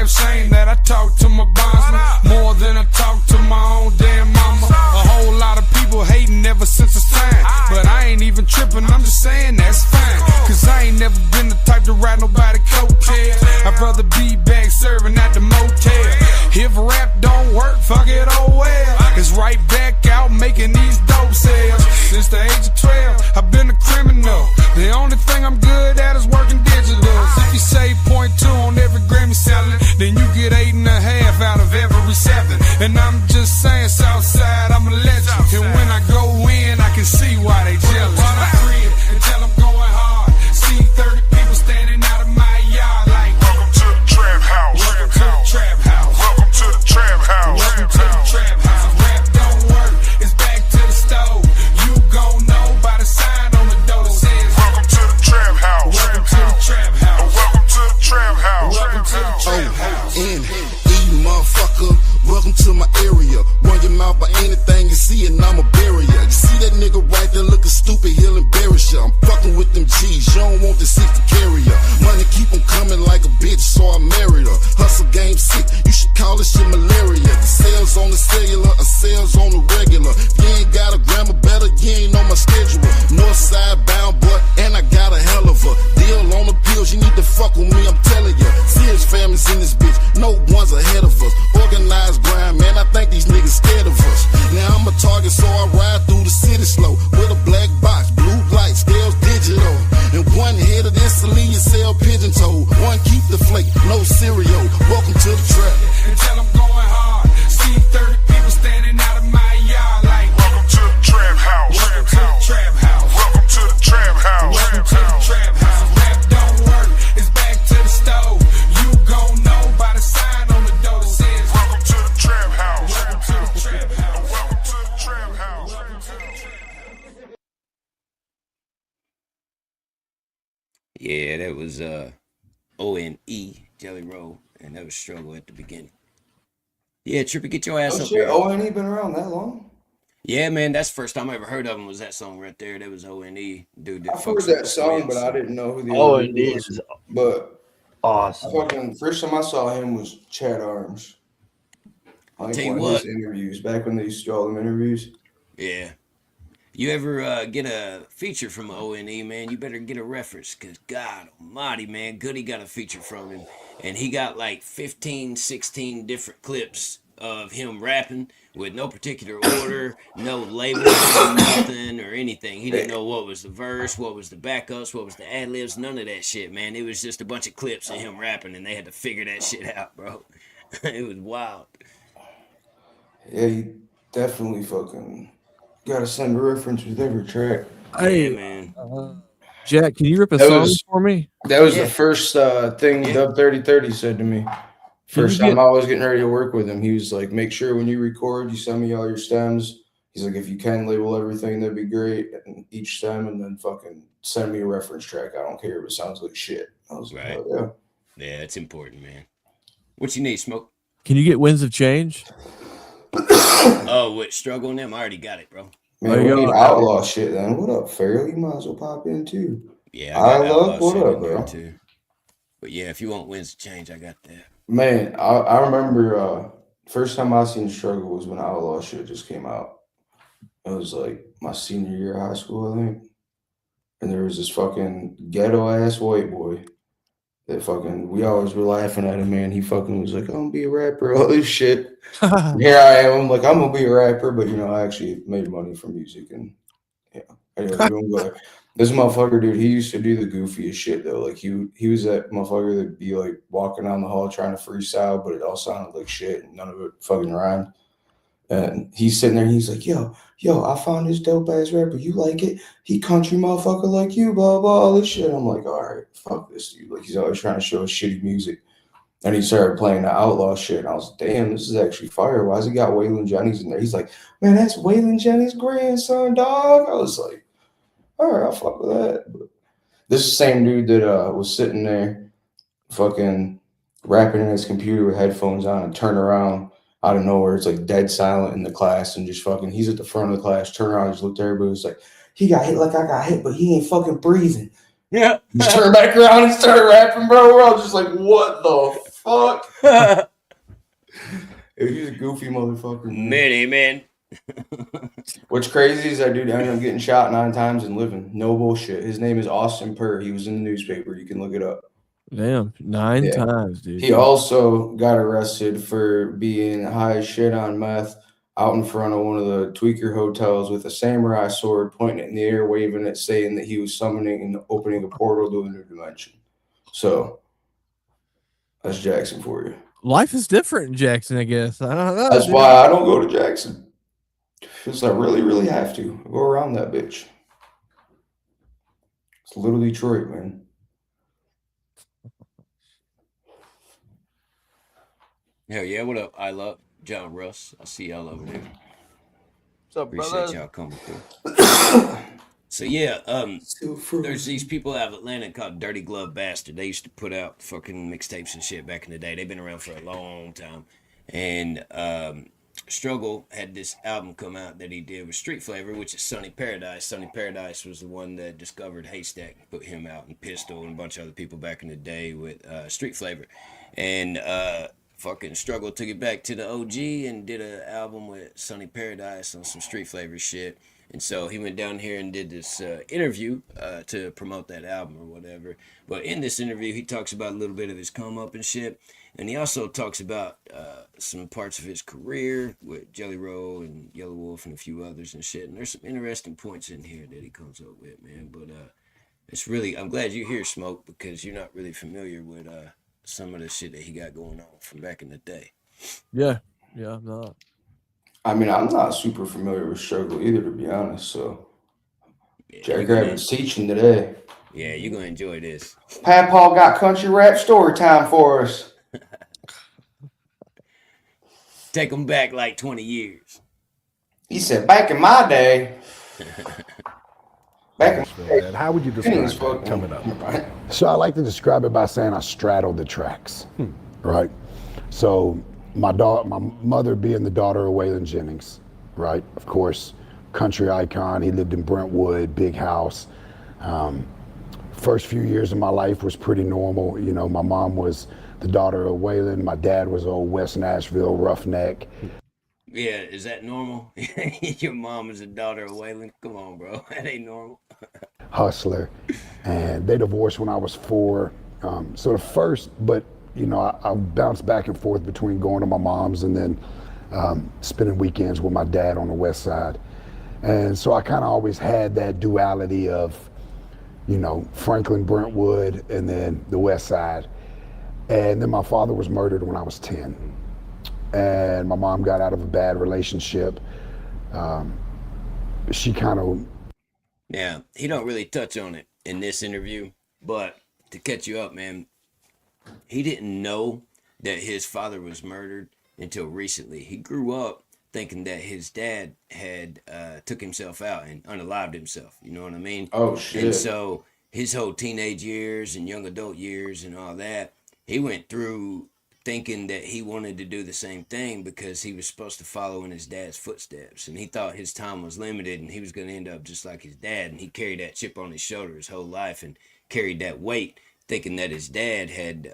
ashamed that I talk to my bondsman more than I talk to my own damn mama. A whole lot of people hating ever since it's time, but I ain't even tripping, I'm just saying that's fine. Cause I ain't never been the type to ride nobody coattail. I'd rather be back serving at the motel. If rap don't work, fuck it, oh well. It's right back out making these dope sales. Since the age of 12, I've been a criminal. The only thing I'm good at is working digitals. If you say .2 on every Grammy selling, then you get 8.5 out of every 7. And I'm just saying, Southside, I'm a legend. And when I go in, I can see why they jealous. My crib until I'm going hard. See 30 people standing out of my yard like, welcome to the trap house. Welcome to the trap house. Welcome to the trap house. Welcome to the trap house. Rap don't work, it's back to the stove. You gon' know by the sign on the door that says, welcome to the trap house. Welcome to the trap house. Welcome to the trap house. Welcome to the trap house. Motherfucker, welcome to my area. Run your mouth by anything you see and I'ma bury ya. You see that nigga right there looking stupid, he'll embarrass ya. I'm fucking with them G's, you don't want the 60 carrier. Money keep on coming like a bitch, so I married her. Hustle game sick, you should call this shit malaria. The sales on the cellular, or sales on the regular. If you ain't got a grammar better, you ain't on my schedule. North side bound, boy, and I got a hell of a deal on the pills. You need to fuck with me, I'm telling ya. Serious families in this bitch, no one's ahead of us. Organized grind, man, I think these niggas scared of us. Now I'm a target, so I ride through the city slow with a black box, blue light, scales digital. And one hit of this, Celine, sell pigeon toe. One keep the flake, no cereal. Welcome to the trap. Until I'm going hard. See 30 people standing out of my yard like, welcome to the trap house. Welcome to the trap house. Welcome to the trap house. Welcome to the trap house. Rap don't work, it's back to the stove. You gon' know by the sign on the door that says, welcome to the trap house. Welcome to the trap house. Welcome to the trap house. Welcome to the trap house. Yeah, that was O-N-E, JellyRoll, and that was Struggle at the beginning. Yeah, Trippy, get your ass Oh up shit, here. O&E been around that long? Yeah, man, that's the first time I ever heard of him was that song right there. That was O-N-E, dude. That I've heard that song, but I didn't know who the Oh, OG and it was. is But awesome. fucking first time I saw him was Chad Arms. Like Tell you one what. of his interviews, back when they used to do all them interviews. Yeah. You ever get a feature from O-N-E, man, you better get a reference, because God almighty, man, Goody got a feature from him, and he got like 15, 16 different clips of him rapping with no particular order, no label, nothing or anything. He didn't know what was the verse, what was the backups, what was the ad-libs, none of that shit, man. It was just a bunch of clips of him rapping, and they had to figure that shit out, bro. It was wild. Yeah, you definitely fucking gotta send a reference with every track. Hey, Yeah, man. Jack, can you rip a That song was- for me? That was Yeah. the first thing Dub 3030 said to me. First time I was getting ready to work with him, he was like, make sure when you record, you send me all your stems. He's like, if you can label everything, that'd be great. And each stem, and then fucking send me a reference track. I don't care if it sounds like shit. I was like, Right. oh, yeah. Yeah, it's important, man. What you need, Smoke? Can you get Winds of Change? Oh, what, Struggle on them? I already got it, bro. Man, Oh, we yo. need outlaw shit then. What up, Farrell? You might as well pop in too. Yeah, I got I love outlaw what shit up, in there bro. too. But yeah, if you want Winds to Change, I got that. Man, I remember first time I seen Struggle was when Outlaw shit just came out. It was like my senior year of high school, I think. And there was this fucking ghetto ass white boy that fucking, we always were laughing at him, man. He fucking was like, I'm gonna be a rapper, all this shit. Here I am, I'm like, I'm gonna be a rapper, but you know, I actually made money from music and yeah. Anyway, we don't go there. This motherfucker, dude, he used to do the goofiest shit though. Like he was that motherfucker that'd be like walking down the hall trying to freestyle, but it all sounded like shit and none of it fucking rhymed. And he's sitting there and he's like, yo, I found this dope ass rapper. You like it? He country motherfucker like you, blah, blah, all this shit. I'm like, all right, fuck this dude. Like he's always trying to show us shitty music. And he started playing the outlaw shit. And I was like, damn, this is actually fire. Why's he got Waylon Jennings in there? He's like, man, that's Waylon Jennings' grandson, dog. I was like, all right, I'll fuck with that. But this is the same dude that was sitting there fucking rapping in his computer with headphones on and turn around out of nowhere. It's like dead silent in the class and just fucking, he's at the front of the class, turn around, just looked at everybody. It's like, he got hit like I got hit, but he ain't fucking breathing. Yeah. Just turned back around and started rapping, bro. We're all just like, what the fuck? fuck. He's a goofy motherfucker. Many, man. What's crazy is that dude ended up getting shot 9 times and living. No bullshit. His name is Austin Purr. He was in the newspaper. You can look it up. Damn, 9 Yeah. times, dude. He also got arrested for being high as shit on meth out in front of one of the tweaker hotels with a samurai sword, pointing it in the air, waving it, saying that he was summoning and opening a portal to a new dimension. So that's Jackson for you. Life is different in Jackson, I guess. I don't know. That's dude. why I don't go to Jackson. Because I really, really have to. I go around that bitch. It's little Detroit, man. Hell yeah, what up? I love John Russ. I see y'all over there. What's up, Appreciate brother? y'all coming through. So yeah, there's these people out of Atlanta called Dirty Glove Bastard. They used to put out fucking mixtapes and shit back in the day. They've been around for a long time. And Struggle had this album come out that he did with Street Flavor, which is Sunny Paradise. Sunny Paradise was the one that discovered Haystak, put him out, and Pistol and a bunch of other people back in the day with Street Flavor. And fucking Struggle took it back to the OG and did an album with Sunny Paradise on some Street Flavor shit. And so he went down here and did this interview to promote that album or whatever. But in this interview, he talks about a little bit of his come up and shit. And he also talks about some parts of his career with JellyRoll and Yellow Wolf and a few others and shit. And there's some interesting points in here that he comes up with, man. But it's really, I'm glad you're here, Smoke, because you're not really familiar with some of the shit that he got going on from back in the day. Yeah, I'm not. I mean, I'm not super familiar with Struggle either, to be honest. So, Yeah, Jack Rabbit's teaching today. Yeah, you're going to enjoy this. Papaw got country rap story time for us. Take them back like 20 years. He said, back in my day. And how would you describe that coming up? So I like to describe it by saying I straddled the tracks, right? So my mother being the daughter of Waylon Jennings, right? Of course, country icon. He lived in Brentwood, big house. First few years of my life was pretty normal. You know, my mom was the daughter of Waylon. My dad was old West Nashville roughneck. Yeah, is that normal? Your mom is the daughter of Waylon? Come on, bro. That ain't normal. Hustler. And they divorced when I was 4. So the first, but you know, I bounced back and forth between going to my mom's and then spending weekends with my dad on the west side. And so I kind of always had that duality of, you know, Franklin, Brentwood, and then the west side. And then my father was murdered when I was 10. And my mom got out of a bad relationship. She kind of... Yeah, he don't really touch on it in this interview, but to catch you up, man, he didn't know that his father was murdered until recently. He grew up thinking that his dad had took himself out and unalived himself. You know what I mean? Oh, shit. And so his whole teenage years and young adult years and all that, he went through thinking that he wanted to do the same thing because he was supposed to follow in his dad's footsteps. And he thought his time was limited and he was going to end up just like his dad. And he carried that chip on his shoulder his whole life and carried that weight thinking that his dad had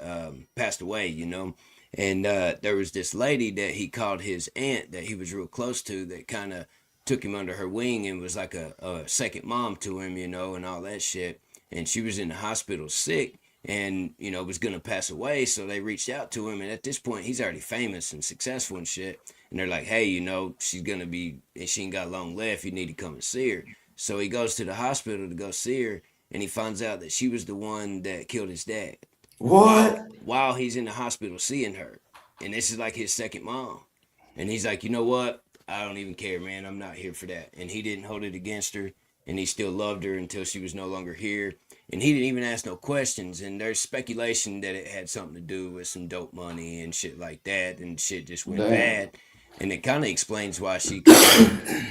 passed away, you know. And there was this lady that he called his aunt that he was real close to that kind of took him under her wing and was like a second mom to him, you know, and all that shit. And she was in the hospital sick and, you know, was going to pass away. So they reached out to him. And at this point, he's already famous and successful and shit. And they're like, hey, you know, she's going to be, she ain't got long left. You need to come and see her. So he goes to the hospital to go see her. And he finds out that she was the one that killed his dad. What? While he's in the hospital seeing her. And this is like his second mom. And he's like, you know what? I don't even care, man. I'm not here for that. And he didn't hold it against her. And he still loved her until she was no longer here. And he didn't even ask no questions. And there's speculation that it had something to do with some dope money and shit like that. And shit just went bad. And it kind of explains why she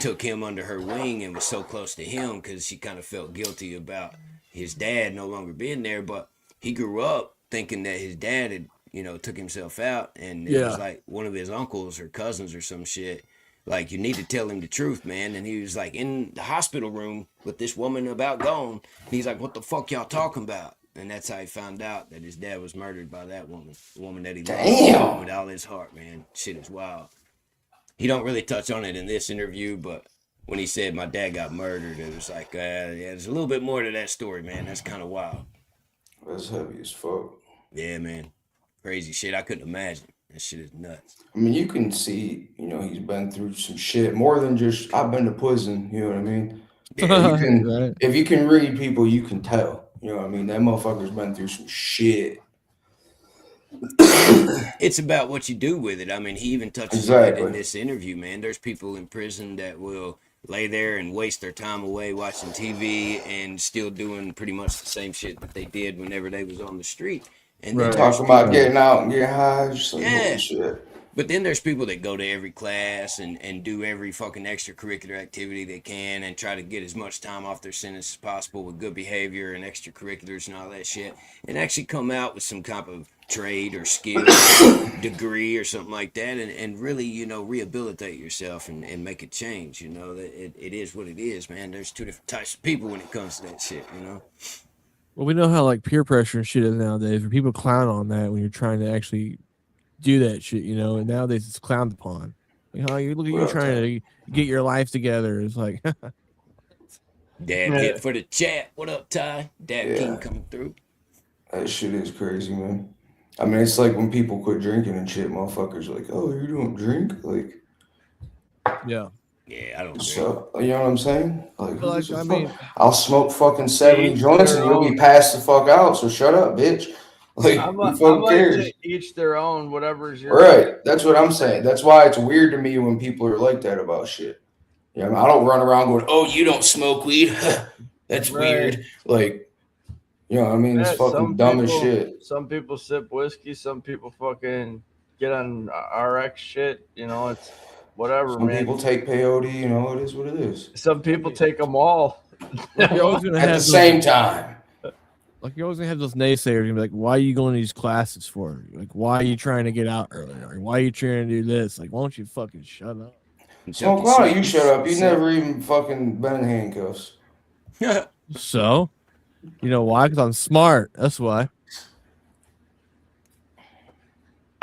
took him under her wing and was so close to him, because she kind of felt guilty about his dad no longer being there. But he grew up thinking that his dad had, you know, took himself out. And it was like one of his uncles or cousins or some shit. Like, you need to tell him the truth, man. And he was like in the hospital room with this woman about gone. And he's like, what the fuck y'all talking about? and that's how he found out that his dad was murdered by that woman, the woman that he Damn. loved with all his heart, man. Shit is wild. He don't really touch on it in this interview, but when he said my dad got murdered, it was like, yeah, there's a little bit more to that story, man. That's kind of wild. That's heavy as fuck. Yeah, man. Crazy shit. I couldn't imagine. That shit is nuts. I mean, you can see, he's been through some shit more than just I've been to prison. You know what I mean? Yeah, you can, Right. if you can read people, you can tell. You know what I mean? That motherfucker's been through some shit. It's about what you do with it. I mean, he even touches on it in this interview, man. There's people in prison that will lay there and waste their time away watching TV and still doing pretty much the same shit that they did whenever they was on the street. And then Talking about getting out and getting high, just like Yeah. shit. But then there's people that go to every class and do every fucking extracurricular activity they can and try to get as much time off their sentence as possible with good behavior and extracurriculars and all that shit, and actually come out with some type of trade or skill degree or something like that, and really, rehabilitate yourself and make a change. That it is what it is, man. There's two different types of people when it comes to that shit, Well, we know how like peer pressure and shit is nowadays, where people clown on that when you're trying to actually do that shit, and nowadays it's clowned upon. Like, oh, you look at you trying to get your life together. It's like, Dad hit for the chat. What up, Ty? Dad King coming through. That shit is crazy, man. I mean, it's like when people quit drinking and shit, motherfuckers are like, oh, you don't drink? Like, yeah. Yeah, I don't drink. So, you know what I'm saying? Like, Like, I mean, I'll smoke fucking 70 joints and you'll be passed the fuck out, so shut up, bitch. Like, who fucking cares? Each their own, whatever's your Right. That's what I'm saying. That's why it's weird to me when people are like that about shit. I mean, I don't run around going, oh, you don't smoke weed? That's weird. Like, you know what I mean? It's fucking dumb as shit. Some people sip whiskey. Some people fucking get on RX shit. It's whatever, Some man. people take peyote. It is what it is. Some people take them all. You're always gonna At have the same time. Like, you're always gonna have those naysayers and be like, why are you going to these classes for? Like, why are you trying to get out earlier? Or why are you trying to do this? Like, why don't you fucking shut up? So why don't you shut up? You never even fucking been in handcuffs. So, you know why? Because I'm smart. That's why.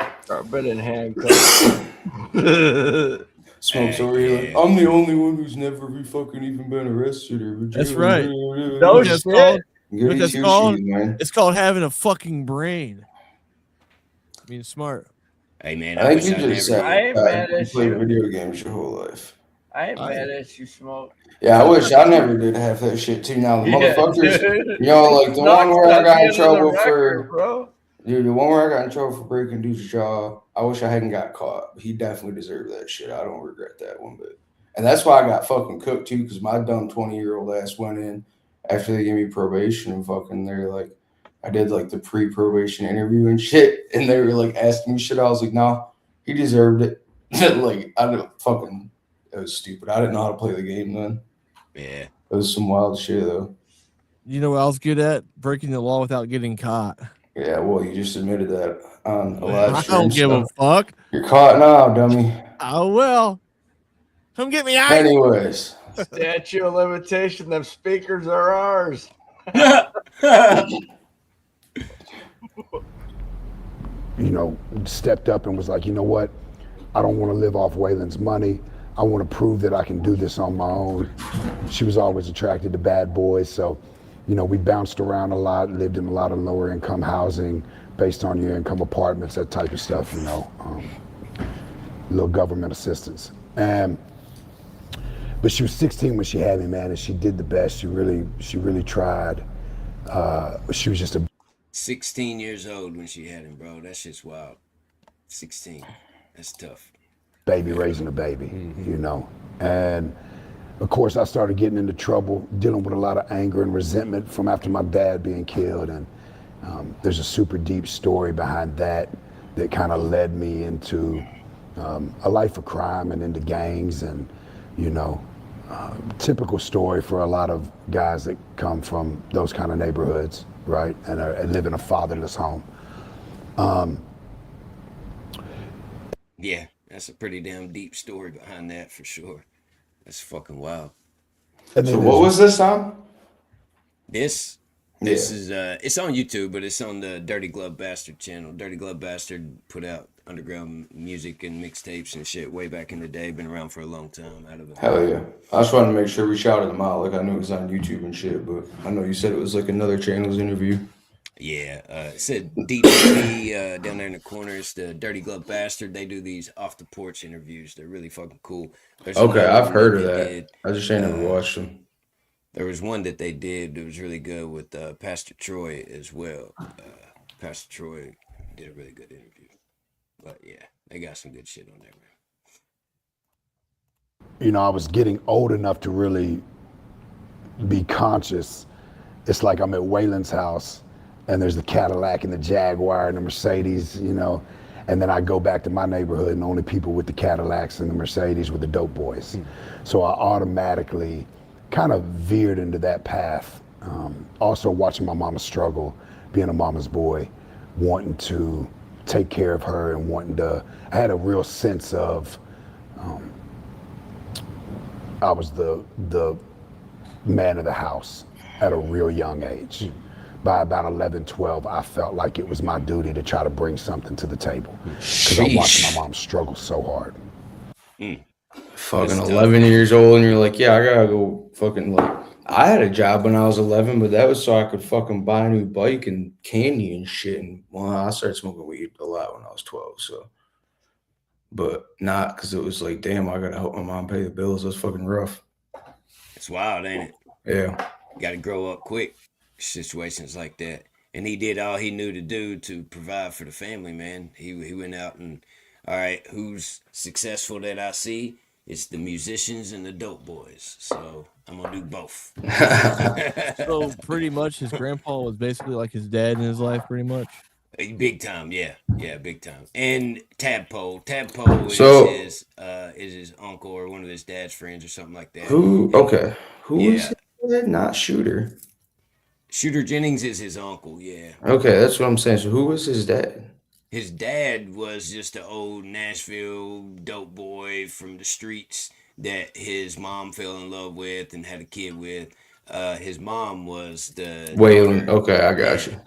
I've been in handcuffs. Smokes over here. Like, I'm the only one who's never fucking even been arrested. That's right. No shit. It's called having a fucking brain. Being smart. Hey man, I think you just said I ain't mad at you played you. video games your whole life. I ain't mad at you, Smoke. Yeah, I wish I never did have that shit too. Now the motherfuckers, dude. like the one where I got in trouble for, bro. dude, the one where I got in trouble for breaking dude's jaw. I wish I hadn't got caught. He definitely deserved that shit. I don't regret that one bit. And that's why I got fucking cooked too, because my dumb 20-year-old ass went in after they gave me probation and fucking they're like, I did like the pre-probation interview and shit, and they were like asking me shit. I was like, nah, he deserved it. Like, I don't fucking, it was stupid. I didn't know how to play the game then. Yeah. It was some wild shit though. You know what I was good at? Breaking the law without getting caught. Yeah, well, you just admitted that on a live I stream. don't give a fuck. You're caught now, dummy. Oh well. Come get me out. Anyways. Statute of limitation. Them speakers are ours. Stepped up and was like, you know what? I don't want to live off Waylon's money. I want to prove that I can do this on my own. She was always attracted to bad boys. So, we bounced around a lot, lived in a lot of lower income housing based on your income apartments, that type of stuff, little government assistance. But she was 16 when she had me, man, and she did the best. She really tried. She was just a 16 years old when she had him, bro. That shit's wild. 16. That's tough. Baby raising a baby, And of course, I started getting into trouble, dealing with a lot of anger and resentment from after my dad being killed. And there's a super deep story behind that kind of led me into a life of crime and into gangs and, typical story for a lot of guys that come from those kind of neighborhoods, right? And live in a fatherless home. Yeah, that's a pretty damn deep story behind that for sure. That's fucking wild. So what was this on? This? This is it's on YouTube, but it's on the Dirty Glove Bastard channel. Dirty Glove Bastard put out underground music and mixtapes and shit way back in the day. Been around for a long time. Out of it. Hell yeah. I just wanted to make sure we shouted them out. Like, I knew it was on YouTube and shit, but I know you said it was like another channel's interview. Yeah, it said DDP down there in the corner. It's the Dirty Glove Bastard. They do these off the porch interviews. They're really fucking cool. Okay, I've heard of that. I just ain't never watched them. There was one that they did that was really good with Pastor Troy as well. Pastor Troy did a really good interview. But yeah, they got some good shit on there, man. You know, I was getting old enough to really be conscious. It's like I'm at Waylon's house and there's the Cadillac and the Jaguar and the Mercedes, you know, and then I go back to my neighborhood and the only people with the Cadillacs and the Mercedes were the dope boys. So I automatically kind of veered into that path. Also watching my mama struggle, being a mama's boy, wanting to take care of her and I had a real sense of, I was the man of the house at a real young age. By about 11, 12, I felt like it was my duty to try to bring something to the table. Because I watched my mom struggle so hard. Fucking 11 years old, and you're like, yeah, I gotta go fucking, like, I had a job when I was 11, but that was so I could fucking buy a new bike and candy and shit. And well, I started smoking weed a lot when I was 12, so. But not because it was like, damn, I gotta help my mom pay the bills. It was fucking rough. It's wild, ain't it? Yeah. You gotta grow up quick. Situations like that. And he did all he knew to do to provide for the family, man. He went out and, all right, who's successful that I see? It's the musicians and the dope boys. So I'm gonna do both. So pretty much his grandpa was basically like his dad in his life, pretty much. Big time, yeah, big time. And Tadpole is his uncle or one of his dad's friends or something like that. Who is his dad? Not Shooter. Shooter Jennings is his uncle, yeah. Okay, that's what I'm saying. So who was his dad? His dad was just an old Nashville dope boy from the streets that his mom fell in love with and had a kid with. His mom was the Waylon. Okay, I got you.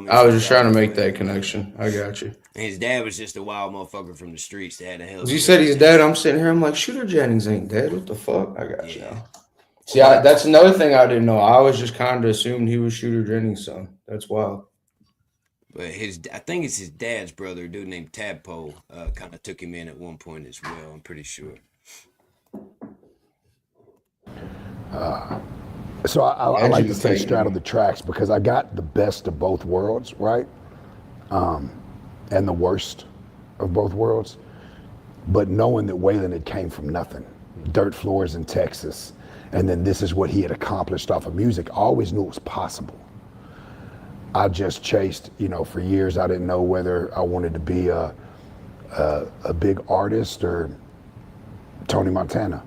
I was just trying to make that connection. I got you. And his dad was just a wild motherfucker from the streets that had a hell. You said he's dead. I'm sitting here. I'm like, Shooter Jennings ain't dead. What the fuck? I got you now. See, that's another thing I didn't know. I was just kind of assumed he was Shooter Jennings' son. That's wild. But I think it's his dad's brother, a dude named Tadpole, kind of took him in at one point as well. I'm pretty sure. So I like to say straddle the tracks because I got the best of both worlds, right? And the worst of both worlds. But knowing that Waylon had came from nothing, dirt floors in Texas, and then this is what he had accomplished off of music, I always knew it was possible. I just chased, for years I didn't know whether I wanted to be a big artist or Tony Montana,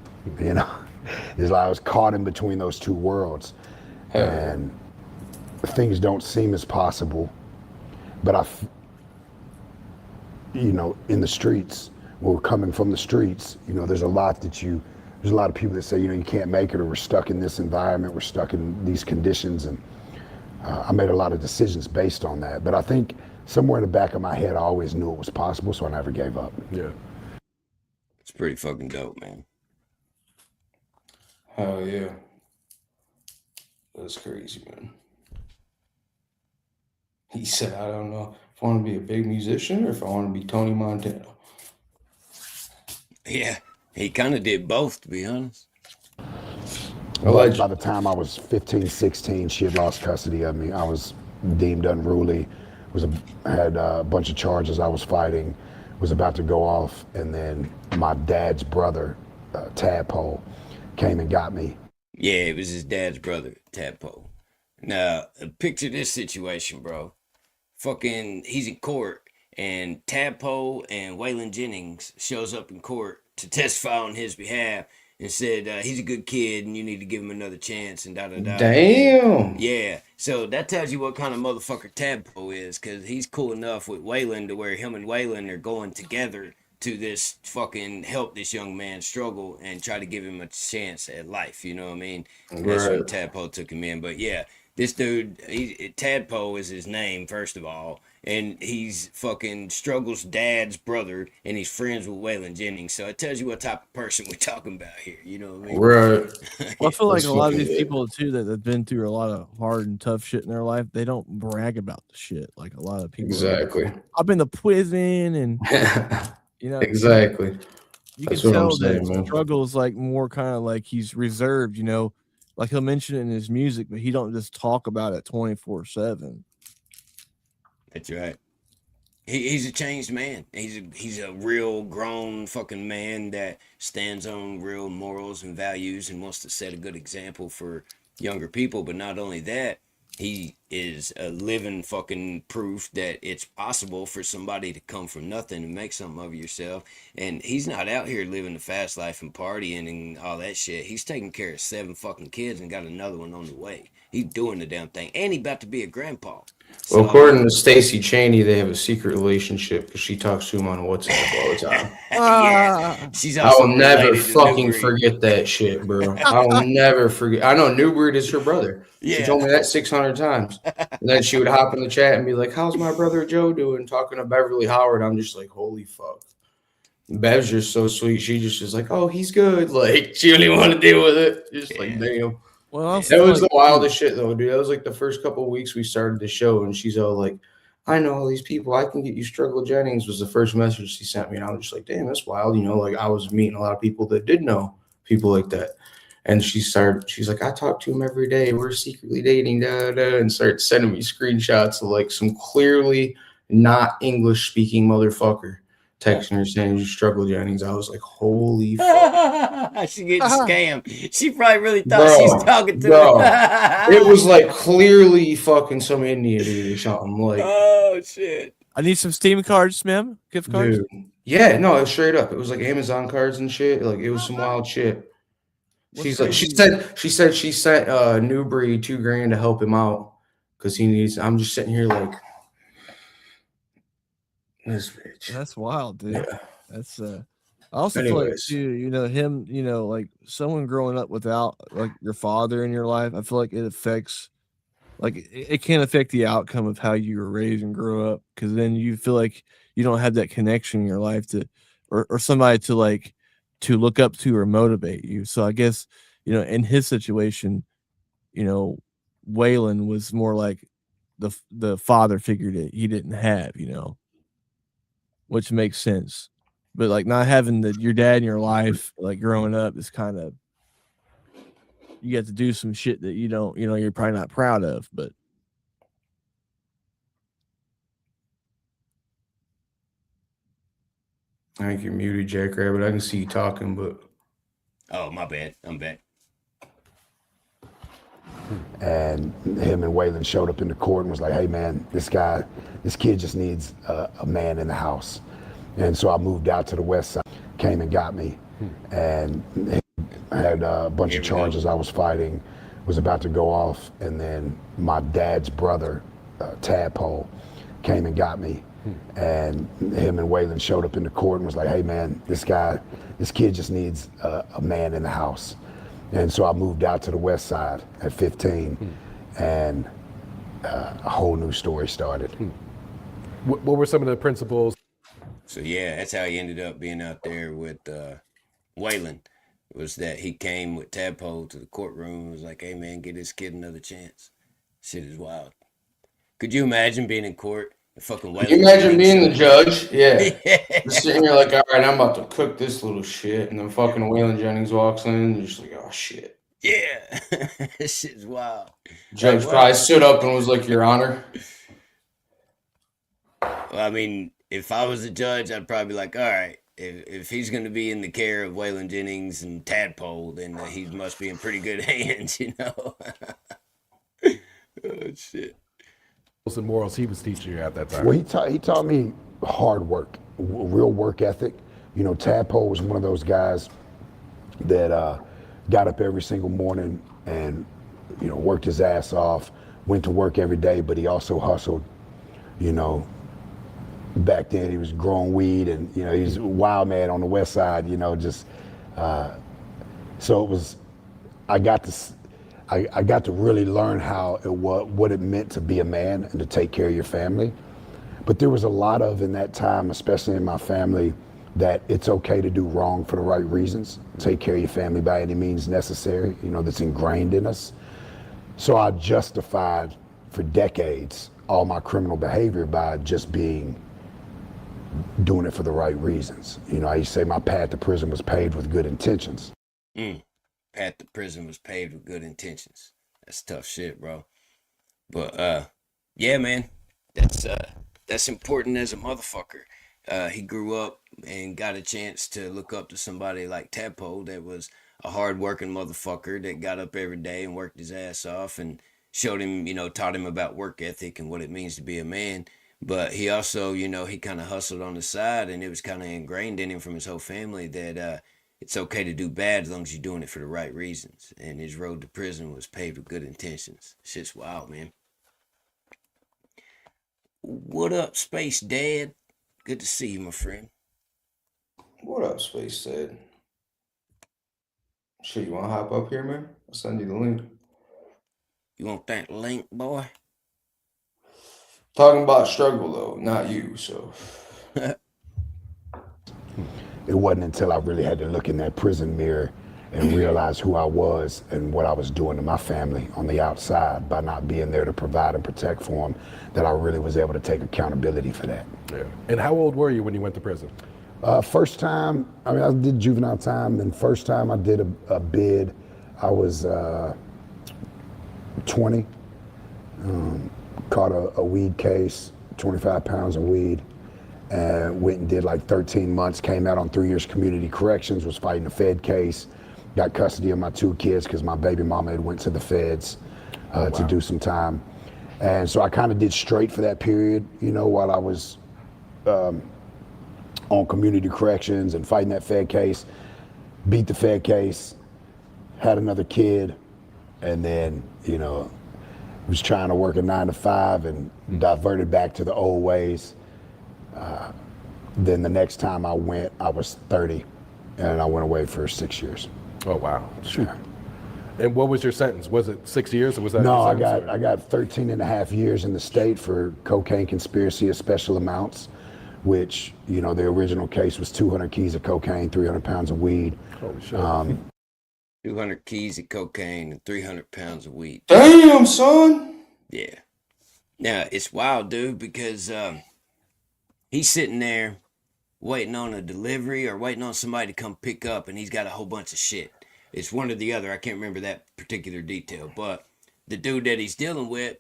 It's like I was caught in between those two worlds, and things don't seem as possible. But in the streets, when we're coming from the streets, there's a lot of people that say, you can't make it, or we're stuck in this environment, we're stuck in these conditions, and I made a lot of decisions based on that. But I think somewhere in the back of my head, I always knew it was possible, so I never gave up. Yeah, it's pretty fucking dope, man. Hell yeah. That's crazy, man. He said, I don't know if I want to be a big musician or if I want to be Tony Montana. Yeah, he kind of did both, to be honest. By the time I was 15, 16, she had lost custody of me. I was deemed unruly, had a bunch of charges I was fighting, was about to go off, and then my dad's brother, Tadpole, came and got me. Yeah, it was his dad's brother, Tadpole. Now, picture this situation, bro. Fucking, he's in court, and Tadpole and Waylon Jennings shows up in court to testify on his behalf and said, he's a good kid and you need to give him another chance and da-da-da. Damn. Yeah, so that tells you what kind of motherfucker Tadpole is, because he's cool enough with Waylon to where him and Waylon are going together to this fucking help this young man struggle and try to give him a chance at life, you know what I mean? Right. That's when Tadpole took him in. But yeah, This dude, Tadpole is his name, first of all, and he's fucking Struggle's dad's brother, and he's friends with Waylon Jennings. So it tells you what type of person we're talking about here. You know what I mean? Right. Well, I feel like That's a lot of fucking these it. people too that have been through a lot of hard and tough shit in their life, they don't brag about the shit like a lot of people. Exactly. I've been to prison and Exactly. you That's can what I'm tell saying, that man. Struggle is like more kind of like he's reserved, like he'll mention it in his music, but he don't just talk about it 24/7. That's right. He's a changed man. He's a real grown fucking man that stands on real morals and values and wants to set a good example for younger people. But not only that, he is a living fucking proof that it's possible for somebody to come from nothing and make something of yourself. And he's not out here living the fast life and partying and all that shit. He's taking care of 7 fucking kids and got another one on the way. He's doing the damn thing. And he's about to be a grandpa. Well, according to Stacey Cheney, they have a secret relationship because she talks to him on WhatsApp all the time. Yeah. She's I also will never related to fucking Newbury. forget that shit, bro. I will never forget. I know Newbury is her brother. She Yeah. told me that 600 times. And then she would hop in the chat and be like, "How's my brother Joe doing?" Talking to Beverly Howard. I'm just like, holy fuck. Bev's just so sweet. She just is like, "Oh, he's good." Like, she didn't even want to deal with it. Just like, damn. Well, I That also was feel the wildest shit, though, dude. That was like the first couple of weeks we started the show, and she's all like, "I know all these people. I can get you Struggle Jennings," was the first message she sent me. And I was just like, damn, that's wild. Like I was meeting a lot of people that did know people like that. And she's like, "I talk to him every day. We're secretly dating, and started sending me screenshots of like some clearly not English speaking motherfucker texting her saying you Struggle Jennings. I was like, holy fuck. She getting scammed. She probably really thought Bro, she's talking to bro. her. It was like clearly fucking some Indian dude or something. Like, oh shit. I need some Steam cards, ma'am. Gift cards. dude. Yeah, no, it was straight up. It was like Amazon cards and shit. Like, it was some wild shit. She said she sent Newbury $2,000 to help him out because he needs. I'm just sitting here like this bitch. That's wild, dude. Yeah. That's I also feel like Anyways. too, him, like someone growing up without like your father in your life, I feel like it affects, like it can affect the outcome of how you were raised and grew up, because then you feel like you don't have that connection in your life to, or somebody to like to look up to or motivate you. So I guess in his situation, Waylon was more like the father figure that he didn't have, which makes sense. But like not having your dad in your life, like growing up, is kind of, you get to do some shit that you're probably not proud of. But I think you're muted, Jackrabbit. I can see you talking, but Oh, my bad. I'm back. And him and Waylon showed up in the court and was like, "Hey man, this kid just needs a man in the house." And so I moved out to the west side, came and got me, and had a bunch of charges I was fighting, was about to go off, and then my dad's brother, Tadpole, came and got me, and him and Waylon showed up in the court and was like, "Hey man, this kid just needs a man in the house." And so I moved out to the west side at 15, and a whole new story started. What were some of the principles? So yeah, that's how he ended up being out there with Waylon. Was that he came with Tadpole to the courtroom and was like, "Hey man, give this kid another chance." Shit is wild. Could you imagine being in court? Fucking Waylon. Can you imagine being the judge? Yeah. Just sitting here like, all right, I'm about to cook this little shit. And then fucking Waylon Jennings walks in and you're just like, oh shit. Yeah. This shit's wild. Judge probably stood up and was like, "Your Honor." Well, I mean, if I was a judge, I'd probably be like, all right, if he's going to be in the care of Waylon Jennings and Tadpole, then he must be in pretty good hands, Oh, shit. And morals he was teaching you at that time? Well, he taught me hard work, real work ethic. Tadpole was one of those guys that got up every single morning and worked his ass off, went to work every day, but he also hustled. Back then he was growing weed, and he's a wild man on the west side. So it was, I I got to really learn what it meant to be a man and to take care of your family. But there was a lot of in that time, especially in my family, that it's okay to do wrong for the right reasons. Take care of your family by any means necessary, that's ingrained in us. So I justified for decades all my criminal behavior by just doing it for the right reasons. I used to say my path to prison was paved with good intentions. Path to prison was paved with good intentions. That's tough shit, bro. But yeah, man, that's important as a motherfucker. He grew up and got a chance to look up to somebody like Tadpole that was a hard-working motherfucker that got up every day and worked his ass off and showed him, taught him about work ethic and what it means to be a man. But he also, he kind of hustled on the side, and it was kind of ingrained in him from his whole family that it's okay to do bad as long as you're doing it for the right reasons. And his road to prison was paved with good intentions. Shit's wild, man. What up, Space Dad? Good to see you, my friend. What up, Space Dad? Shit, you want to hop up here, man? I'll send you the link. You want that link, boy? Talking about struggle, though, not you, so. It wasn't until I really had to look in that prison mirror and realize who I was and what I was doing to my family on the outside by not being there to provide and protect for them that I really was able to take accountability for that. Yeah. And how old were you when you went to prison? First time, I did juvenile time, and first time I did a bid, I was 20. Caught a weed case, 25 pounds of weed, and went and did like 13 months, came out on 3 years community corrections, was fighting a Fed case, got custody of my 2 kids because my baby mama had went to the feds to do some time. And so I kind of did straight for that period, while I was on community corrections and fighting that Fed case, beat the Fed case, had another kid, and then, was trying to work a 9 to 5 and diverted back to the old ways. Then the next time I went, I was 30, and I went away for 6 years. Oh, wow. Sure. And what was your sentence? Was it 6 years or was that? No, I got 13 and a half years in the state for cocaine conspiracy of special amounts, which, the original case was 200 keys of cocaine, 300 pounds of weed. Holy shit. 200 keys of cocaine and 300 pounds of weed. Damn, son. Yeah. Now, it's wild, dude, because he's sitting there waiting on a delivery or waiting on somebody to come pick up, and he's got a whole bunch of shit. It's one or the other. I can't remember that particular detail, but the dude that he's dealing with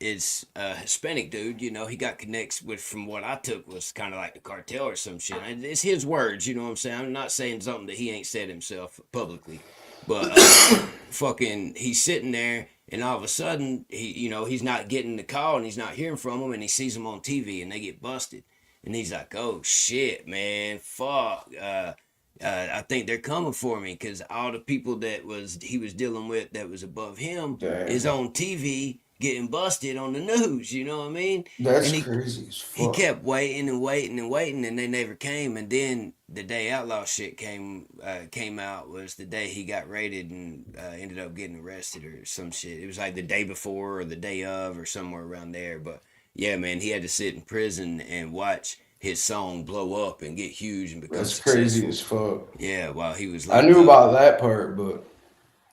is a Hispanic dude. He got connects with, from what I took, was kind of like the cartel or some shit. And it's his words, you know what I'm saying? I'm not saying something that he ain't said himself publicly, but fucking, he's sitting there, and all of a sudden, he's not getting the call, and he's not hearing from them, and he sees them on TV, and they get busted. And he's like, oh shit, man, fuck. I think they're coming for me, because all the people that he was dealing with that was above him is on TV getting busted on the news, you know what I mean? That's crazy as fuck. He kept waiting and waiting and waiting, and they never came. And then the day Outlaw shit came out was the day he got raided and ended up getting arrested or some shit. It was like the day before or the day of or somewhere around there. But yeah, man, he had to sit in prison and watch his song blow up and get huge and become That's successful. crazy as fuck. Yeah, while he was. I knew about that part, but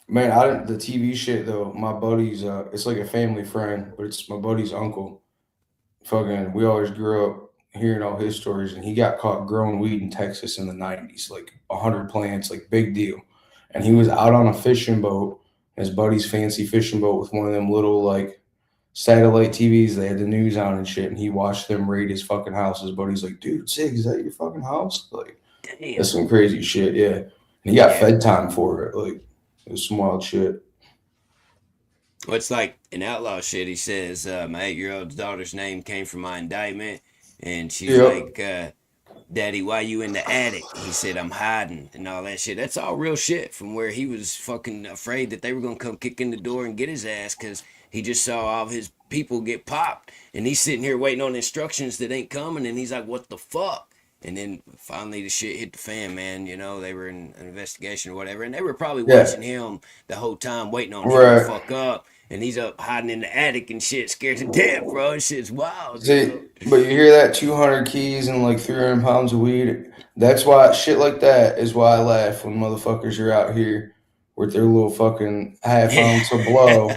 man, I didn't. The TV shit though. My buddy's, it's like a family friend, but it's my buddy's uncle. Fucking, we always grew up hearing all his stories, and he got caught growing weed in Texas in the 90s, like 100 plants, like big deal. And he was out on a fishing boat, his buddy's fancy fishing boat with one of them little like satellite TVs. They had the news on and shit, and he watched them raid his fucking house. His buddy's like, dude, Sig, is that your fucking house? Like, Damn. That's some crazy shit, yeah. And he got fed time for it. Like, it was some wild shit. Well, it's like an outlaw shit. He says, my 8-year-old daughter's name came from my indictment, and she's like, Daddy, why you in the attic? He said, I'm hiding, and all that shit. That's all real shit from where he was fucking afraid that they were going to come kick in the door and get his ass because he just saw all of his people get popped, and he's sitting here waiting on instructions that ain't coming, and he's like, what the fuck? And then finally the shit hit the fan, man. You know, they were in an investigation or whatever, and they were probably Yeah. watching him the whole time, waiting on him to Right. fuck up. And he's up hiding in the attic and shit, scared to death, bro. Shit's wild. See, You know? but you hear that 200 keys and like 300 pounds of weed. That's why shit like that is why I laugh when motherfuckers are out here with their little fucking half ounce of blow,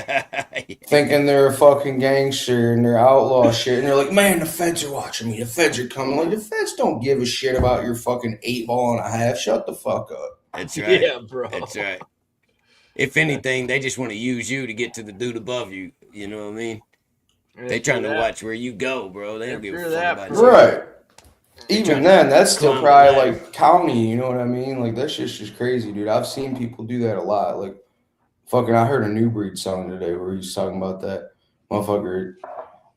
thinking they're a fucking gangster and they're outlaw shit. And they're like, man, the feds are watching me. The feds are coming. Like, the feds don't give a shit about your fucking 8.5. Shut the fuck up. That's right. Yeah, bro. That's right. If anything, they just want to use you to get to the dude above you. You know what I mean? They trying to watch where you go, bro. They don't give a fuck about you. Right. Even then, that's still climb probably the like county, you know what I mean? Like, that shit's just crazy, dude. I've seen people do that a lot. Like, fucking, I heard a New Breed song today where he's talking about that. Motherfucker,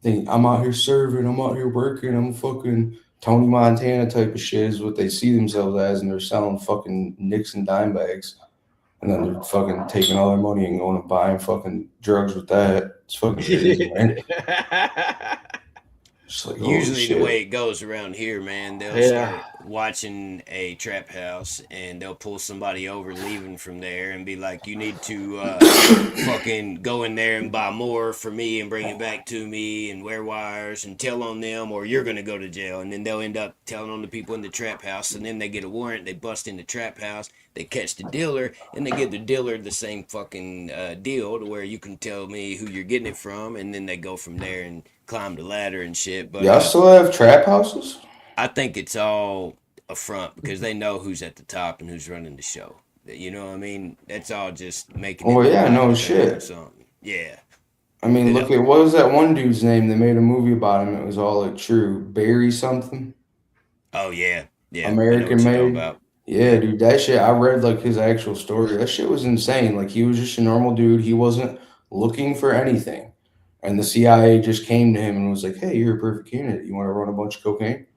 think I'm out here serving, I'm out here working, I'm fucking Tony Montana type of shit is what they see themselves as, and they're selling fucking nicks and dime bags. And then they're fucking taking all their money and going and buying fucking drugs with that. It's fucking crazy, man. Like, usually the way it goes around here, man, they'll start watching a trap house and they'll pull somebody over leaving from there and be like, you need to fucking go in there and buy more for me and bring it back to me and wear wires and tell on them or you're going to go to jail. And then they'll end up telling on the people in the trap house, and then they get a warrant, they bust in the trap house, they catch the dealer, and they give the dealer the same fucking deal to where you can tell me who you're getting it from, and then they go from there and climb the ladder and shit. But y'all still have trap houses? I think it's all a front because they know who's at the top and who's running the show. You know what I mean? That's all just making. Oh yeah, no or shit. something. Yeah. I mean, look at what was that one dude's name? They made a movie about him. It was all like true. Barry something. Oh yeah, yeah. American Made. Yeah, dude, that shit. I read like his actual story. That shit was insane. Like he was just a normal dude. He wasn't looking for anything. And the CIA just came to him and was like, hey, you're a perfect candidate. You want to run a bunch of cocaine?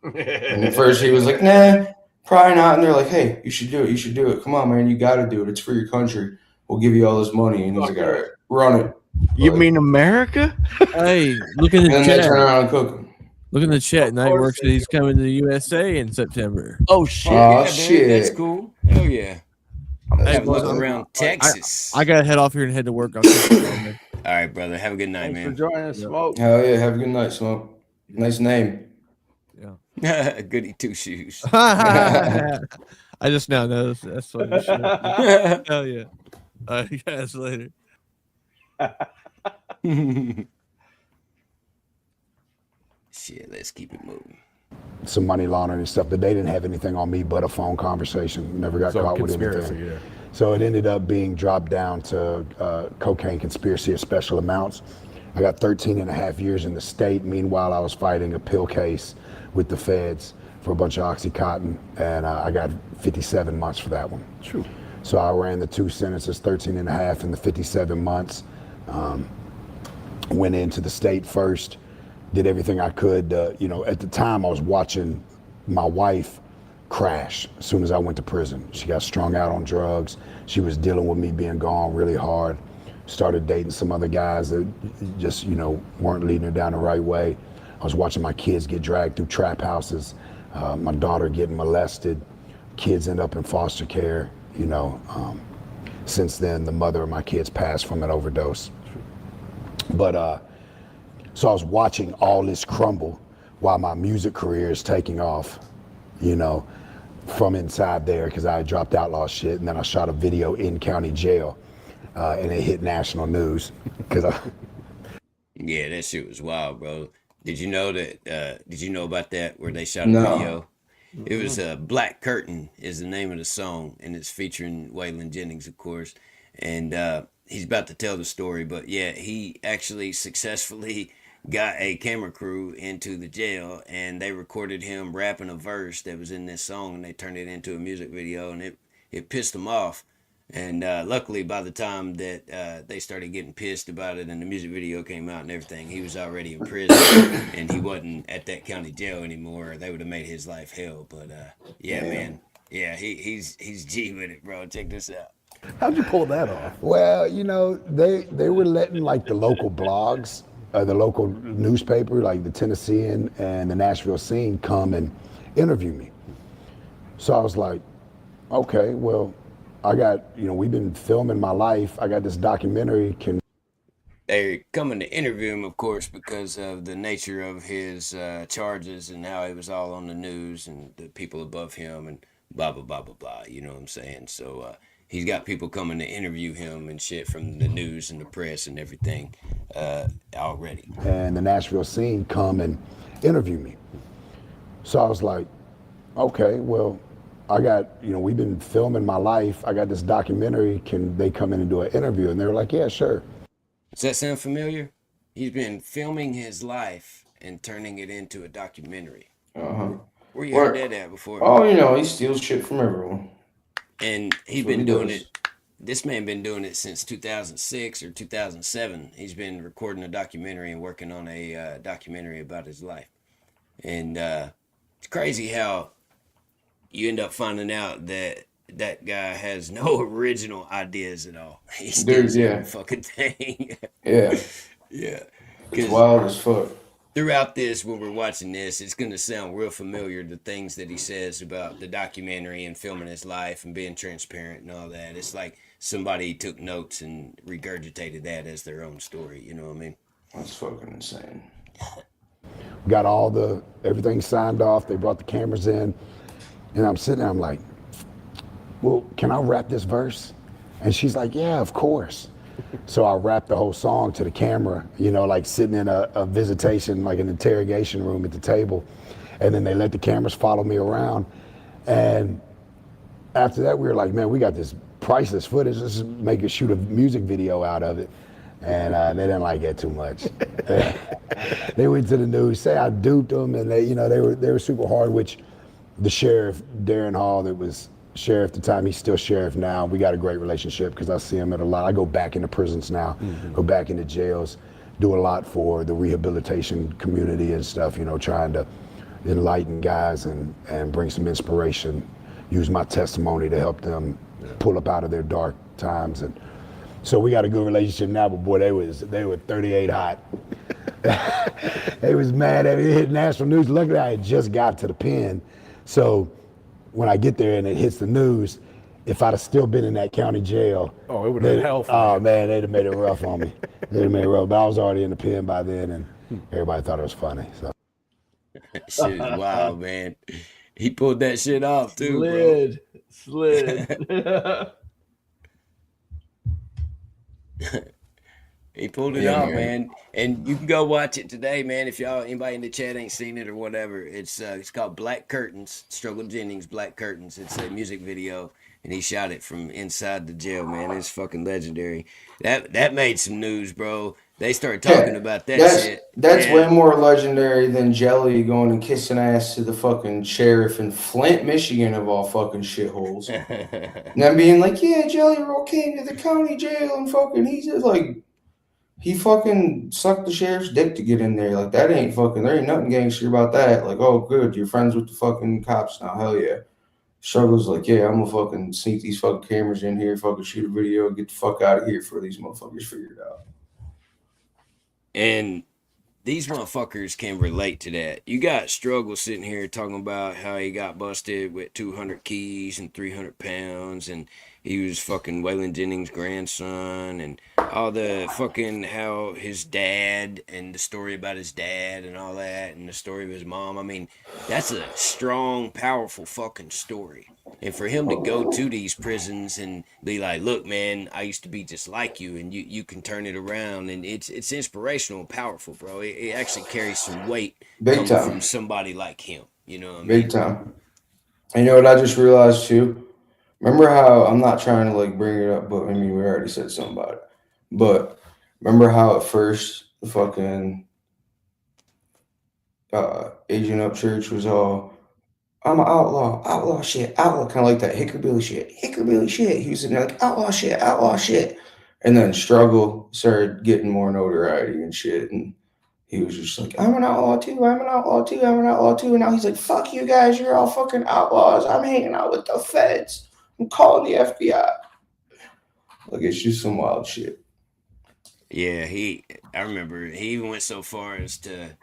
And at first he was like, nah, probably not. And they're like, hey, you should do it. You should do it. Come on, man. You got to do it. It's for your country. We'll give you all this money. And he's like, all right, run it. You mean America? Hey, look in the And then chat. they turn around and cook him. Look in the chat. Night works that he's coming to the USA in September. Oh, shit. Oh, Dude, shit. that's cool. Hell yeah. Have a look around Texas. I gotta head off here and head to work. I'll see you later. All right, brother. Have a good night, Thanks for man. joining us, Smoke. Hell yeah. Have a good night, Smoke. Nice name. Goody two shoes. I just now noticed. That's funny shit. Hell yeah. All right, guys, later. Shit, let's keep it moving. Some money laundering and stuff, but they didn't have anything on me but a phone conversation. Never got caught with anything. Yeah. So it ended up being dropped down to cocaine conspiracy of special amounts. I got 13 and a half years in the state. Meanwhile, I was fighting a pill case with the feds for a bunch of Oxycontin, and I got 57 months for that one. True. So I ran the two sentences, 13 and a half and the 57 months. Went into the state first, did everything I could. You know, at the time I was watching my wife crash as soon as I went to prison. She got strung out on drugs. She was dealing with me being gone really hard. Started dating some other guys that just, you know, weren't leading her down the right way. I was watching my kids get dragged through trap houses, my daughter getting molested, kids end up in foster care, you know. Since then, the mother of my kids passed from an overdose. But, so I was watching all this crumble while my music career is taking off, you know, from inside there, because I had dropped outlaw shit, and then I shot a video in county jail, and it hit national news. Yeah, that shit was wild, bro. Did you know that? Did you know about that? Where they shot a No. video? It was Black Curtain is the name of the song, and it's featuring Waylon Jennings, of course. And he's about to tell the story, but yeah, he actually successfully got a camera crew into the jail, and they recorded him rapping a verse that was in this song, and they turned it into a music video, and it pissed him off. And luckily, by the time that they started getting pissed about it and the music video came out and everything, he was already in prison and he wasn't at that county jail anymore. They would have made his life hell. But yeah, man, yeah, he's G with it, bro. Check this out. How'd you pull that off? Well, you know, they were letting like the local blogs, the local newspaper, like the Tennessean and the Nashville Scene, come and interview me. So I was like, okay, well, I got, we've been filming my life. I got this documentary. They're coming to interview him, of course, because of the nature of his charges and how he was all on the news and the people above him and blah, blah, blah, blah, blah. You know what I'm saying? So he's got people coming to interview him and shit from the news and the press and everything already. And the Nashville scene come and interview me. So I was like, okay, well, I got, we've been filming my life. I got this documentary. Can they come in and do an interview? And they were like, yeah, sure. Does that sound familiar? He's been filming his life and turning it into a documentary. Where you heard that at before? Oh, he steals shit from everyone. And he's been doing it. This man been doing it since 2006 or 2007. He's been recording a documentary and working on a documentary about his life. And it's crazy how you end up finding out that that guy has no original ideas at all. He steals every fucking thing. Yeah. It's wild as fuck. Throughout this, when we're watching this, it's going to sound real familiar, the things that he says about the documentary and filming his life and being transparent and all that. It's like somebody took notes and regurgitated that as their own story. You know what I mean? That's fucking insane. Got everything signed off. They brought the cameras in. And I'm sitting there, I'm like, well, can I rap this verse? And she's like, yeah, of course. So I rapped the whole song to the camera, like sitting in a visitation, like an interrogation room at the table. And then they let the cameras follow me around. And after that, we were like, man, we got this priceless footage. Let's shoot a music video out of it. And they didn't like it too much. They went to the news, say I duped them, and they were super hard, which the sheriff, Darren Hall, that was sheriff at the time, he's still sheriff now. We got a great relationship because I see him at a lot. I go back into prisons now, go back into jails, do a lot for the rehabilitation community and stuff, trying to enlighten guys and bring some inspiration, use my testimony to help them pull up out of their dark times. And so we got a good relationship now, but boy, they were 38 hot. They was mad at me. It hit national news. Luckily, I had just got to the pen. So when I get there and it hits the news, if I'd have still been in that county jail, it would have been hell for Oh man, they'd have made it rough on me. They'd have made it rough. But I was already in the pen by then, and everybody thought it was funny. So shit is wild, man. He pulled that shit off too, Slid. He pulled it off, man. And you can go watch it today, man. If anybody in the chat ain't seen it or whatever, it's called Black Curtains. Struggle Jennings, Black Curtains. It's a music video, and he shot it from inside the jail, man. It's fucking legendary. That made some news, bro. They started talking about that shit. That's way more legendary than Jelly going and kissing ass to the fucking sheriff in Flint, Michigan, of all fucking shitholes. And then being like, yeah, JellyRoll came to the county jail and fucking, he's just like, he fucking sucked the sheriff's dick to get in there. Like, that ain't fucking, there ain't nothing gangster about that. Like, oh, good, you're friends with the fucking cops now. Hell yeah. Struggle's like, yeah, I'm gonna fucking sneak these fucking cameras in here, fucking shoot a video, get the fuck out of here for these motherfuckers figured out. And these motherfuckers can relate to that. You got Struggle sitting here talking about how he got busted with 200 keys and 300 pounds, and he was fucking Waylon Jennings' grandson, and all the fucking how his dad and the story about his dad and all that, and the story of his mom. I mean, that's a strong, powerful fucking story. And for him to go to these prisons and be like, look, man, I used to be just like you, and you can turn it around, and it's inspirational and powerful, bro. It actually carries some weight coming from somebody like him. You know what I mean? Big time. And you know what I just realized too? Remember how, I'm not trying to like bring it up, but I mean, we already said something about it. But remember how at first the fucking Agent Up Church was all, I'm an outlaw shit, outlaw, kind of like that Hickerbilly shit. He was sitting there like, outlaw shit. And then Struggle started getting more notoriety and shit. And he was just like, I'm an outlaw too. And now he's like, fuck you guys, you're all fucking outlaws. I'm hanging out with the feds. I'm calling the FBI. Like, it's just some wild shit. Yeah, I remember he even went so far as to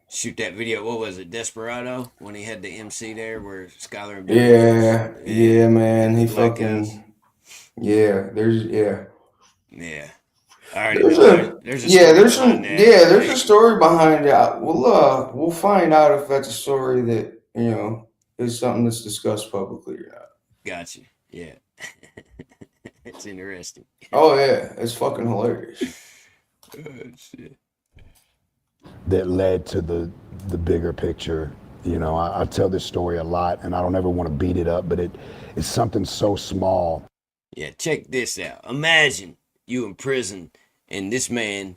shoot that video. What was it, Desperado? When he had the MC there, where Skylar and Bill Yeah, man. He Black fucking guys. yeah. Yeah. I already know. There's a story There's behind some that. there's a story behind it. We'll find out if that's a story that is something that's discussed publicly or not. Gotcha. Yeah. It's interesting. Oh yeah, it's fucking hilarious. Oh, shit. That led to the bigger picture. I tell this story a lot, and I don't ever want to beat it up, but it's something so small. Yeah, check this out. Imagine you in prison and this man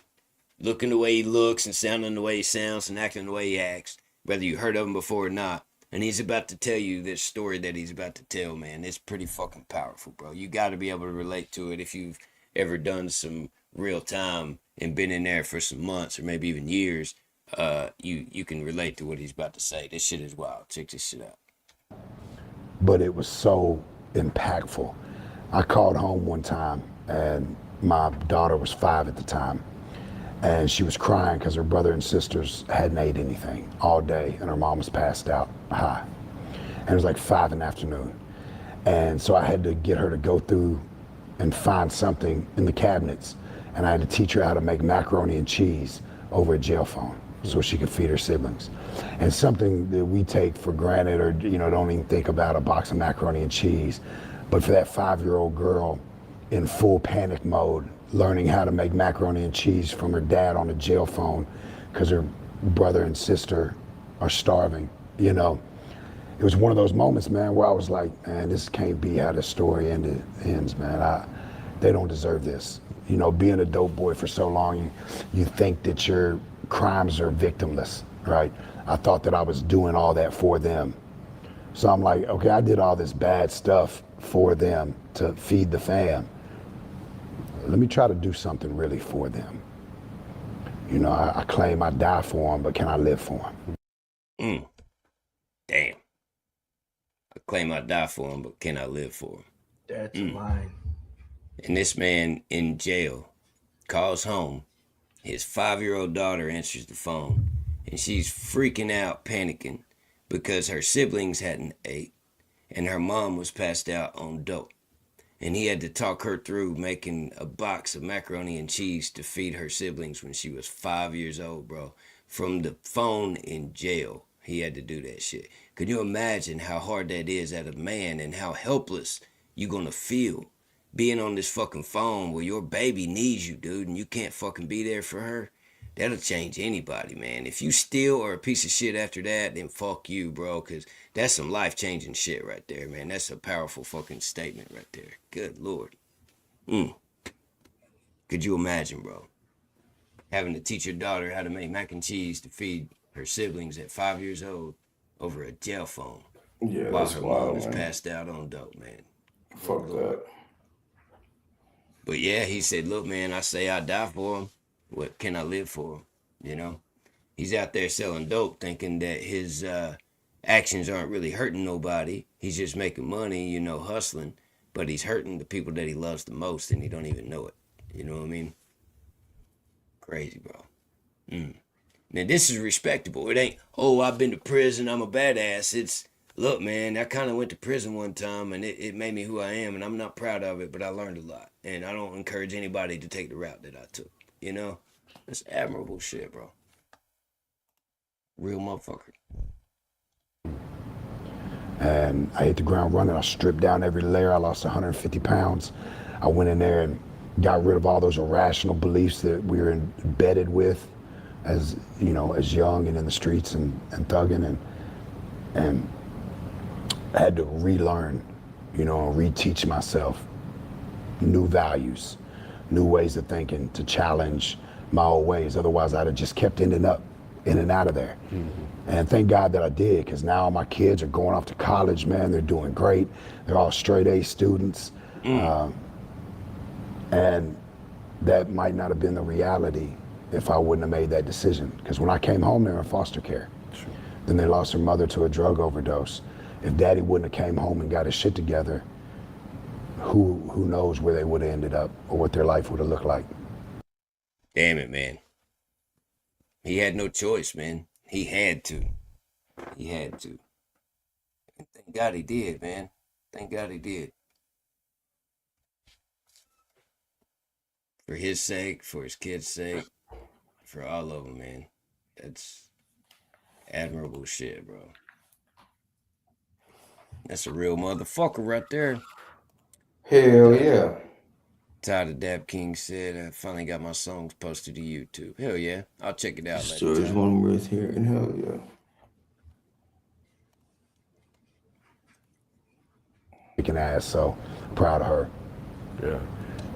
looking the way he looks and sounding the way he sounds and acting the way he acts, whether you heard of him before or not, and he's about to tell you this story that he's about to tell, man. It's pretty fucking powerful, bro. You got to be able to relate to it if you've ever done some real time and been in there for some months or maybe even years. You can relate to what he's about to say. This shit is wild. Check this shit out. But it was so impactful. I called home one time, and my daughter was 5 at the time, and she was crying because her brother and sisters hadn't ate anything all day, and her mom was passed out high. And it was like 5 in the afternoon. And so I had to get her to go through and find something in the cabinets, and I had to teach her how to make macaroni and cheese over a jail phone so she could feed her siblings. And something that we take for granted, or don't even think about, a box of macaroni and cheese. But for that 5-year-old girl in full panic mode, learning how to make macaroni and cheese from her dad on a jail phone because her brother and sister are starving, it was one of those moments, man, where I was like, man, this can't be how the story ends, man. They don't deserve this. Being a dope boy for so long, you think that your crimes are victimless, right? I thought that I was doing all that for them. So I'm like, okay, I did all this bad stuff for them to feed the fam. Let me try to do something really for them. I claim I die for them, but can I live for them? Damn. I claim I die for them, but can I live for them? That's a line. And this man in jail calls home. His 5-year-old daughter answers the phone, and she's freaking out, panicking, because her siblings hadn't ate, and her mom was passed out on dope. And he had to talk her through making a box of macaroni and cheese to feed her siblings when she was 5 years old, bro. From the phone in jail, he had to do that shit. Could you imagine how hard that is as a man and how helpless you gonna feel being on this fucking phone where your baby needs you, dude, and you can't fucking be there for her? That'll change anybody, man. If you still are a piece of shit after that, then fuck you, bro, because that's some life-changing shit right there, man. That's a powerful fucking statement right there. Good Lord. Could you imagine, bro, having to teach your daughter how to make mac and cheese to feed her siblings at 5 years old over a jail phone while her mom is passed out on dope, man? Fuck that. But yeah, he said, look, man, I say I die for him. What can I live for? He's out there selling dope thinking that his actions aren't really hurting nobody. He's just making money, hustling, but he's hurting the people that he loves the most, and he don't even know it. You know what I mean? Crazy, bro. Now, this is respectable. It ain't, oh, I've been to prison, I'm a badass. It's, look, man, I kind of went to prison one time, and it made me who I am, and I'm not proud of it, but I learned a lot. And I don't encourage anybody to take the route that I took. That's admirable shit, bro. Real motherfucker. And I hit the ground running. I stripped down every layer. I lost 150 pounds. I went in there and got rid of all those irrational beliefs that we were embedded with as young and in the streets and thugging, and I had to relearn, and reteach myself new values, new ways of thinking to challenge my old ways. Otherwise, I'd have just kept ending up in and out of there. And thank God that I did, because now my kids are going off to college, man. They're doing great. They're all straight A students. And that might not have been the reality if I wouldn't have made that decision. Because when I came home, they were in foster care. Then they lost their mother to a drug overdose. If daddy wouldn't have came home and got his shit together, who knows where they would have ended up or what their life would have looked like. Damn it, man. He had no choice, man. He had to. He had to. And thank God he did, man. Thank God he did. For his sake, for his kids' sake, for all of them, man. That's admirable shit, bro. That's a real motherfucker right there. Hell yeah. Tyler Dap King said, I finally got my songs posted to YouTube. Hell yeah. I'll check it out later. Stories one worth hearing. Hell yeah. Kicking ass, so proud of her. Yeah.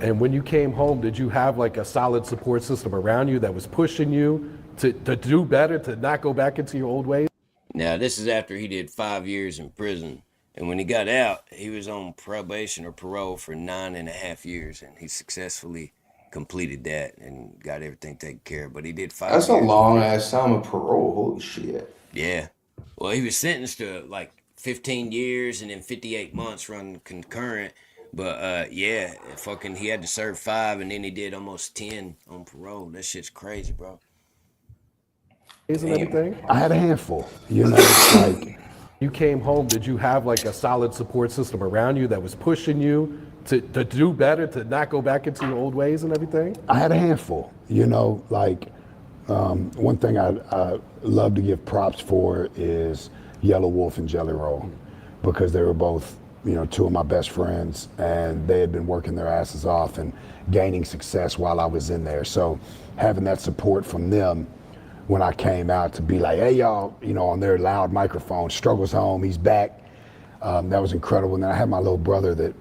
And when you came home, did you have like a solid support system around you that was pushing you to do better, to not go back into your old ways? Now, this is after he did 5 years in prison. And when he got out, he was on probation or parole for 9.5 years. And he successfully completed that and got everything taken care of. But he did 5 years. That's a long ass time of parole. Holy shit. Yeah. Well, he was sentenced to like 15 years and then 58 months run concurrent. But yeah, fucking he had to serve 5 and then he did almost 10 on parole. That shit's crazy, bro. And everything? I had a handful, you know, like. You came home, did you have like a solid support system around you that was pushing you to do better, to not go back into your old ways and everything? I had a handful, you know, like one thing I love to give props for is Yellow Wolf and JellyRoll, because they were both, you know, 2 of my best friends, and they had been working their asses off and gaining success while I was in there. So having that support from them when I came out to be like, hey y'all, you know, on their loud microphone, Struggle's home, he's back. That was incredible. And then I had my little brother that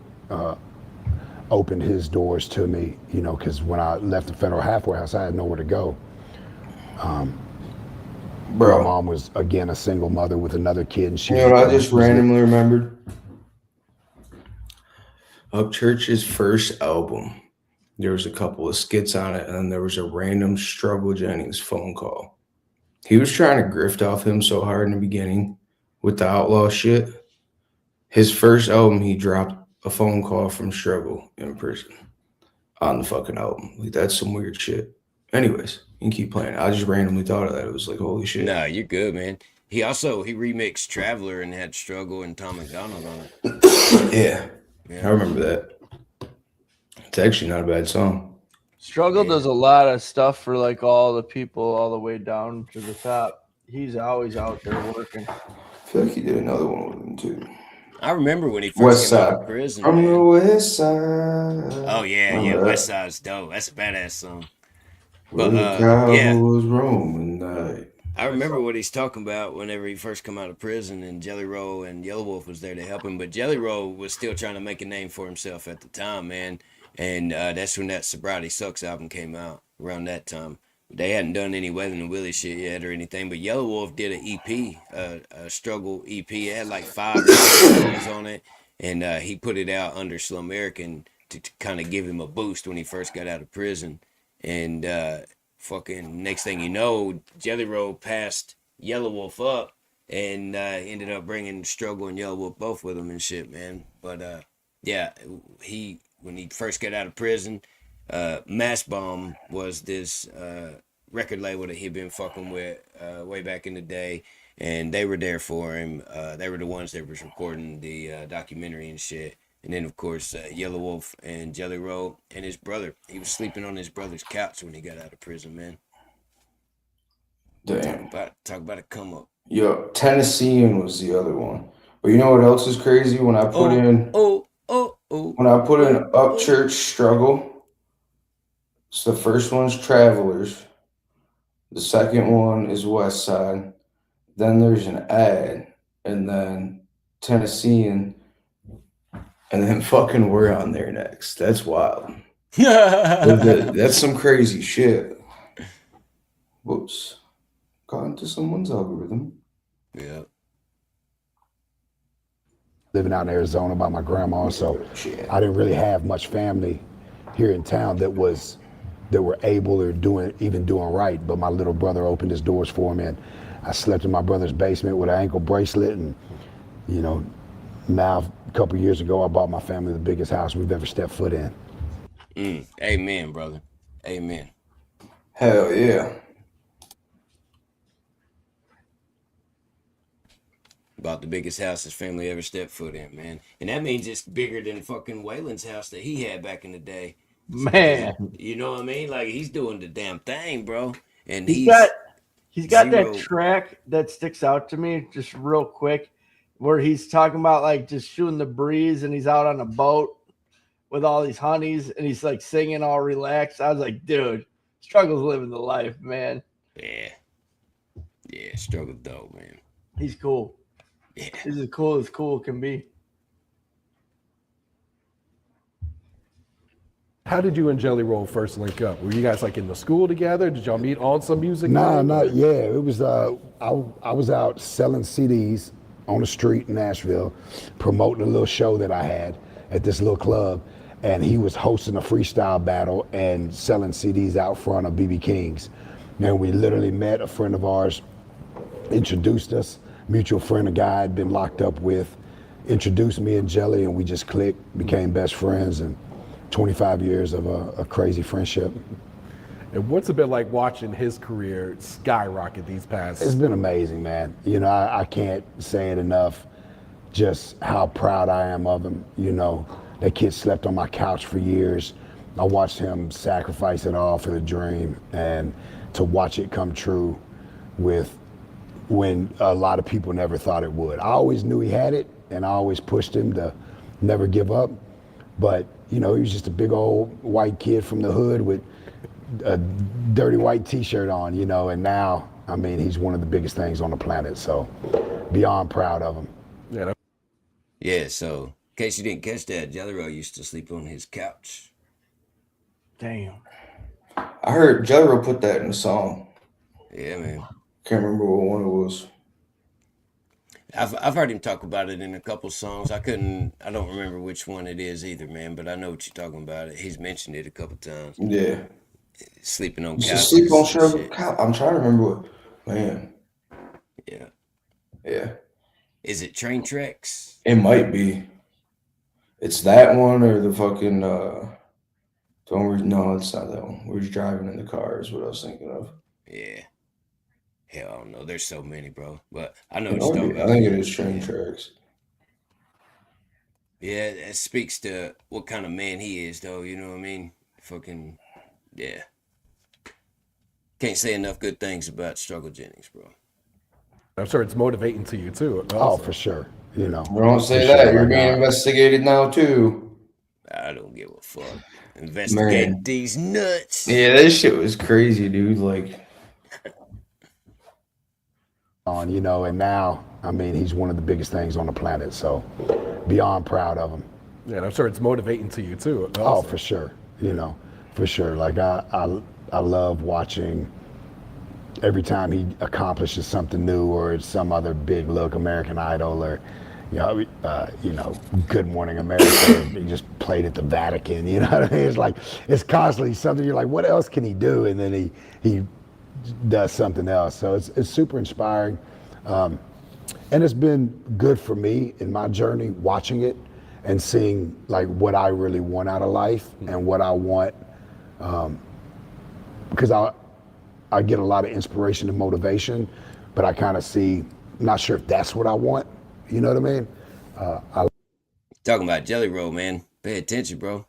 opened his doors to me, you know, because when I left the Federal Halfway House, I had nowhere to go. My mom was, again, a single mother with another kid. And she You know what I just randomly remembered? Upchurch's first album. There was a couple of skits on it, and then there was a random Struggle Jennings phone call. He was trying to grift off him so hard in the beginning with the outlaw shit. His first album, he dropped a phone call from Struggle in prison on the fucking album. Like, that's some weird shit. Anyways, you can keep playing. I just randomly thought of that. It was like, holy shit. Nah, you're good, man. He remixed Traveler and had Struggle and Tom McDonald on it. Yeah, I remember that. It's actually not a bad song. Struggle does a lot of stuff for like all the people all the way down to the top. He's always out there working. I feel like he did another one with him too. I remember when he first came out of prison. From the West Side. Oh yeah, West Side's dope. That's a badass song. But was Roman night. I remember what he's talking about whenever he first come out of prison, and JellyRoll and Yellow Wolf was there to help him. But JellyRoll was still trying to make a name for himself at the time, man. And that's when that Sobriety Sucks album came out, around that time. They hadn't done any Weather and Willie shit yet or anything, but Yellow Wolf did an EP, a Struggle EP. It had like 5 songs on it, and he put it out under Slum American to kind of give him a boost when he first got out of prison. And fucking next thing you know, JellyRoll passed Yellow Wolf up and ended up bringing Struggle and Yellow Wolf both with him and shit, man. But yeah, when he first got out of prison, Mass Bomb was this record label that he'd been fucking with way back in the day, and they were there for him. They were the ones that was recording the documentary and shit. And then, of course, Yellow Wolf and JellyRoll and his brother. He was sleeping on his brother's couch when he got out of prison, man. Damn. Talk about a come up. Yo, Tennessean was the other one. But you know what else is crazy? When I put in Upchurch Struggle, so the first one's Travelers. The second one is West Side. Then there's an ad, and then Tennessean, and then fucking we're on there next. That's wild. That's some crazy shit. Whoops. Got into someone's algorithm. Yeah. Living out in Arizona by my grandma, so I didn't really have much family here in town that were able or doing right. But my little brother opened his doors for me, and I slept in my brother's basement with an ankle bracelet. And you know, now a couple years ago, I bought my family the biggest house we've ever stepped foot in. Amen, brother. Amen. Hell yeah. Bought the biggest house his family ever stepped foot in, man. And that means it's bigger than fucking Waylon's house that he had back in the day. Man, you know what I mean? Like, he's doing the damn thing, bro. And he's got that track that sticks out to me just real quick, where he's talking about like just shooting the breeze, and he's out on a boat with all these honeys, and he's like singing all relaxed. I was like, dude, Struggle's living the life, man. Yeah, Struggle dope, man. He's cool. Yeah, he's as cool can be. How did you and JellyRoll first link up? Were you guys like in the school together? Did y'all meet on some music? Yeah. It was I was out selling CDs on the street in Nashville, promoting a little show that I had at this little club, and he was hosting a freestyle battle and selling CDs out front of BB King's. And we literally met. A friend of ours introduced us, mutual friend, a guy I'd been locked up with, introduced me and Jelly, and we just clicked, became best friends, and 25 years of a crazy friendship. And what's it been like watching his career skyrocket these past? It's been amazing, man. You know, I can't say it enough, just how proud I am of him. You know, that kid slept on my couch for years. I watched him sacrifice it all for the dream, and to watch it come true with when a lot of people never thought it would. I always knew he had it, and I always pushed him to never give up. But, you know, he was just a big old white kid from the hood with a dirty white t-shirt on, you know, and now, I mean, he's one of the biggest things on the planet. So beyond proud of him. Yeah, so in case you didn't catch that, JellyRoll used to sleep on his couch. Damn. I heard JellyRoll put that in a song. Yeah, man. Can't remember what one it was. I've heard him talk about it in a couple songs. I don't remember which one it is either, man, but I know what you're talking about. He's mentioned it a couple times. Yeah. Sleeping on couches. Sleep on couch. I'm trying to remember what, man. Yeah. Yeah. Is it Train Tracks? It might be. It's that one or the fucking no, it's not that one. We're just driving in the car is what I was thinking of. Yeah. Hell, I don't know. There's so many, bro. But I know what you're talking about. I think it is Train Tracks. Yeah, that speaks to what kind of man he is, though. You know what I mean? Fucking, yeah. Can't say enough good things about Struggle Jennings, bro. I'm sure it's motivating to you, too. Oh, for sure. You know. Don't say that. You're being investigated now, too. I don't give a fuck. Investigate these nuts. Yeah, that shit was crazy, dude. Like, you know, and now, I mean, he's one of the biggest things on the planet. So beyond proud of him. Yeah, and I'm sure it's motivating to you, too. Oh, for sure. You know, for sure. Like, I love watching every time he accomplishes something new, or it's some other big look, American Idol, or you know, Good Morning America. He just played at the Vatican. You know what I mean? It's like it's constantly something. You're like, what else can he do? And then he does something else. So it's super inspiring, and it's been good for me in my journey watching it and seeing like what I really want out of life and what I want, because I get a lot of inspiration and motivation, but I kind of see, not sure if that's what I want. You know what I mean? Talking about JellyRoll, man. Pay attention, bro.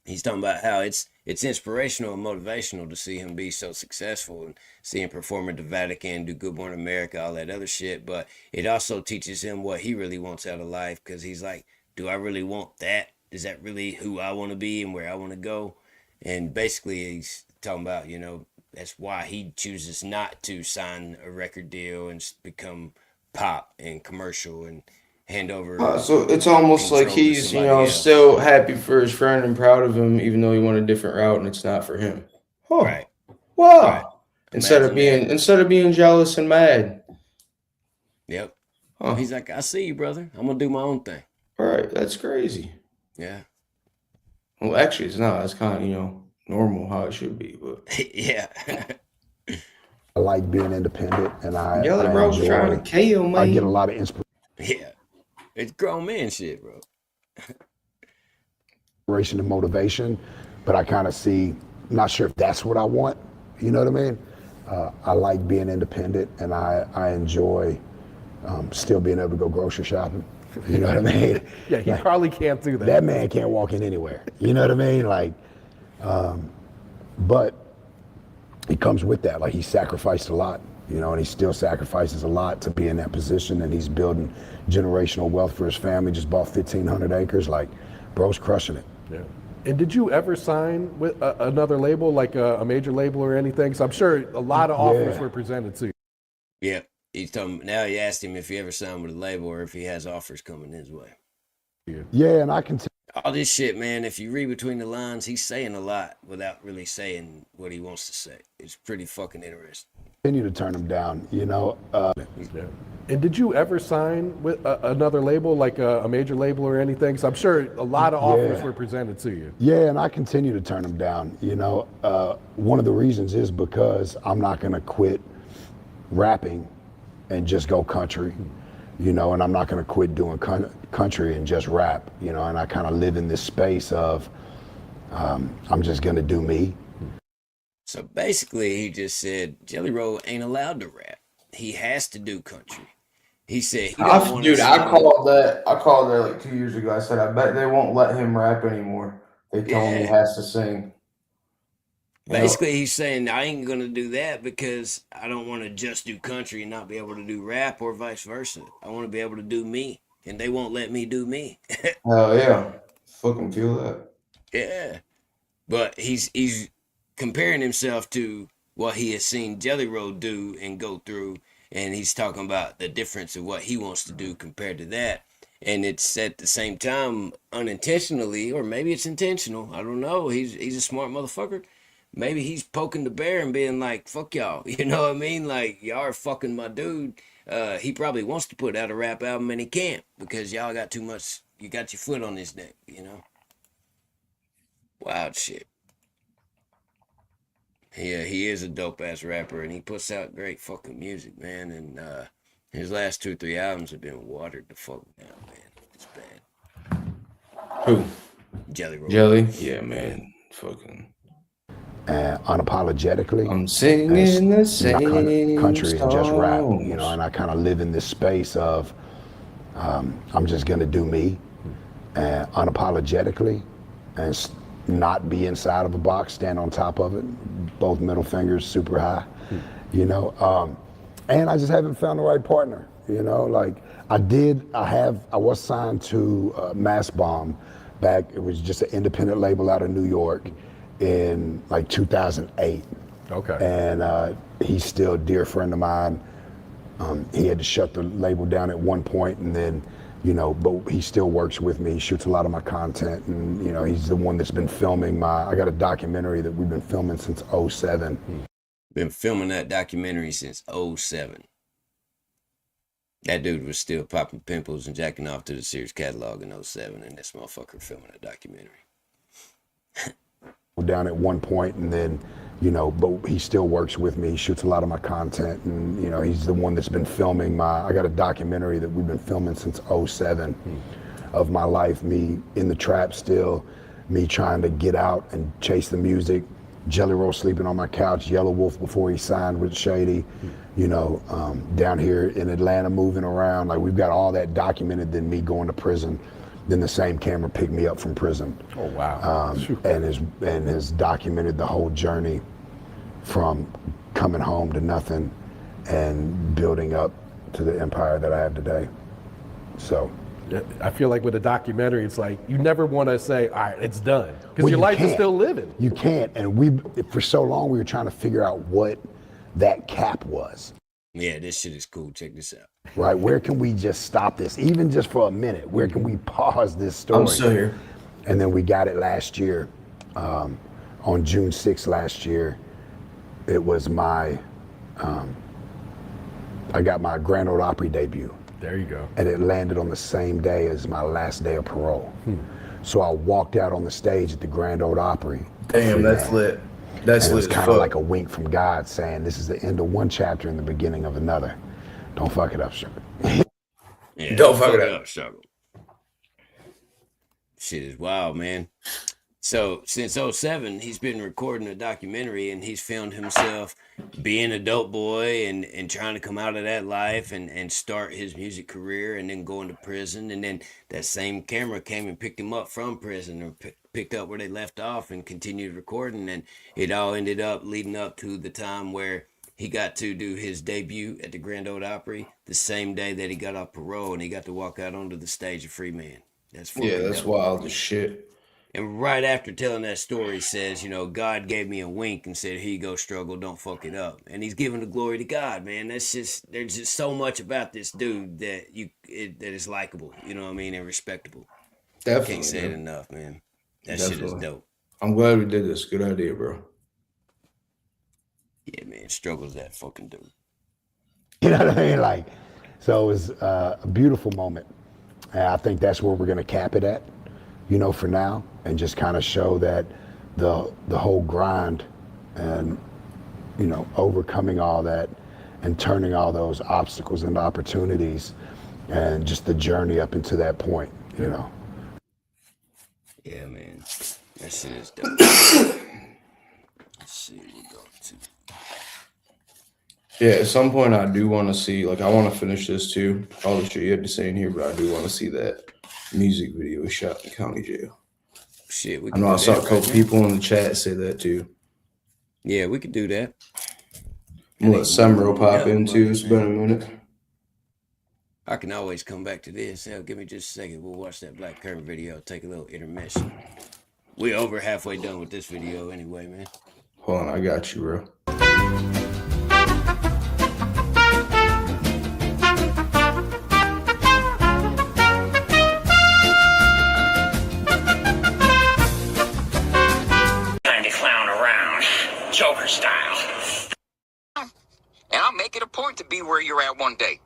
He's talking about how it's inspirational and motivational to see him be so successful and see him perform at the Vatican, do Good Morning America, all that other shit. But it also teaches him what he really wants out of life, because he's like, do I really want that? Is that really who I want to be and where I want to go? And basically he's talking about, you know, that's why he chooses not to sign a record deal and become pop and commercial and hand over. So it's almost like he's, you know, still happy for his friend and proud of him, even though he went a different route and it's not for him. Huh. Right. Wow. Right. Instead of being jealous and mad. Yep. Huh. He's like, I see you, brother. I'm gonna do my own thing. All right. That's crazy. Yeah. Well, actually, it's not. It's kind of, you know, normal how it should be, but yeah. I like being independent, and I JellyRoll's trying to kill me. I get a lot of inspiration. Yeah, it's grown man shit, bro. Inspiration and motivation, but I kind of see, not sure if that's what I want. You know what I mean? I like being independent, and I enjoy still being able to go grocery shopping. You know what I mean? Yeah, he Like, probably can't do that. that man can't walk in anywhere. You know what I mean? Like, but it comes with that. Like, he sacrificed a lot, you know, and he still sacrifices a lot to be in that position, and he's building generational wealth for his family. Just bought 1,500 acres. Like, bro's crushing it. Yeah. And did you ever sign with another label, like a major label or anything? Because I'm sure a lot of offers were presented to you. Yeah. He's talking, now he asked him if he ever signed with a label or if he has offers coming his way. Yeah, and I can all this shit, man, if you read between the lines, he's saying a lot without really saying what he wants to say. It's pretty fucking interesting. continue to turn him down, you know. Yeah. And did you ever sign with another label, like a major label or anything? Because I'm sure a lot of offers were presented to you. Yeah, and I continue to turn them down, you know. One of the reasons is because I'm not going to quit rapping and just go country, you know, and I'm not going to quit doing country and just rap, you know, and I kind of live in this space of I'm just going to do me. So basically, he just said JellyRoll ain't allowed to rap. He has to do country. He said he don't want dude, to I called that like 2 years ago. I said, I bet they won't let him rap anymore. They told him he has to sing. Basically, he's saying, I ain't going to do that because I don't want to just do country and not be able to do rap or vice versa. I want to be able to do me, and they won't let me do me. Hell yeah. Fucking feel that. Yeah. But he's comparing himself to what he has seen JellyRoll do and go through, and he's talking about the difference of what he wants to do compared to that. And it's at the same time unintentionally, or maybe it's intentional. I don't know. He's a smart motherfucker. Maybe he's poking the bear and being like, fuck y'all. You know what I mean? Like, y'all are fucking my dude. He probably wants to put out a rap album and he can't because y'all got too much. You got your foot on his neck, you know? Wild shit. Yeah, he is a dope ass rapper and he puts out great fucking music, man. And his last 2 or 3 albums have been watered the fuck down, man. It's bad. Who? JellyRoll. Jelly? Yeah, man. Fucking. Unapologetically, I'm singing the same country and just rap, songs. you know, and I kind of live in this space of I'm just gonna do me, unapologetically, and not be inside of a box, stand on top of it, both middle fingers super high, you know, and I just haven't found the right partner, you know, like I was signed to Mass Bomb back, it was just an independent label out of New York in like 2008. Okay. And he's still a dear friend of mine. He had to shut the label down at one point, and then, you know, but he still works with me. He shoots a lot of my content, and, you know, he's the one that's been filming I got a documentary that we've been filming since 07. Been filming that documentary since 07. That dude was still popping pimples and jacking off to the Sears catalog in 07, and this motherfucker filming a documentary. Down at one point, and then, you know, but he still works with me. He shoots a lot of my content, and, you know, he's the one that's been filming I got a documentary that we've been filming since 07 of my life, me in the trap still, me trying to get out and chase the music, JellyRoll sleeping on my couch, Yellow Wolf before he signed with Shady, you know, down here in Atlanta moving around. Like, we've got all that documented, then me going to prison. Then the same camera picked me up from prison. Oh, wow. And has documented the whole journey from coming home to nothing and building up to the empire that I have today. So. I feel like with a documentary, it's like you never want to say, all right, it's done. Because your life is still living. You can't. And for so long, we were trying to figure out what that cap was. Yeah, this shit is cool. Check this out. Right, where can we just stop this, even just for a minute? Where can we pause this story? I'm still here. And then we got it last year, on June 6th last year. It was I got my Grand Ole Opry debut. There you go. And it landed on the same day as my last day of parole. So I walked out on the stage at the Grand Ole Opry. Damn, that's lit. That's and lit. It was kind of like a wink from God saying, this is the end of one chapter and the beginning of another. Don't fuck it up, sugar. Yeah, don't fuck it up, sugar. Shit is wild, man. So since 07, he's been recording a documentary, and he's found himself being a dope boy and trying to come out of that life and start his music career, and then going to prison. And then that same camera came and picked him up from prison, or picked up where they left off, and continued recording. And it all ended up leading up to the time where he got to do his debut at the Grand Ole Opry the same day that he got off parole, and he got to walk out onto the stage a free man. That's that's wild as shit. And right after telling that story, he says, you know, God gave me a wink and said, here you go, struggle, don't fuck it up. And he's giving the glory to God, man. That's just, there's just so much about this dude that that is likable, you know what I mean, and respectable. Definitely. Can't say it enough, man. That shit is dope. I'm glad we did this. Good idea, bro. Yeah, man, struggle's that fucking dude. You know what I mean? Like, so it was a beautiful moment. And I think that's where we're going to cap it at, you know, for now, and just kind of show that the whole grind and, you know, overcoming all that and turning all those obstacles into opportunities, and just the journey up into that point, you know. Yeah, man. That shit is dope. Let's see what we go to. Yeah, at some point I do want to see, like, I want to finish this too. All the shit you had to say in here, but I do want to see that music video shot in county jail. Shit, we I know I saw a couple people in the chat say that too. Yeah, we could do that. I'm gonna let Semro pop in too. It's been a minute. I can always come back to this. Hell, give me just a second. We'll watch that Black Current video. Take a little intermission. We're over halfway done with this video anyway, man. Hold on, I got you, bro. Time to clown around, Joker style. And I'll make it a point to be where you're at one day.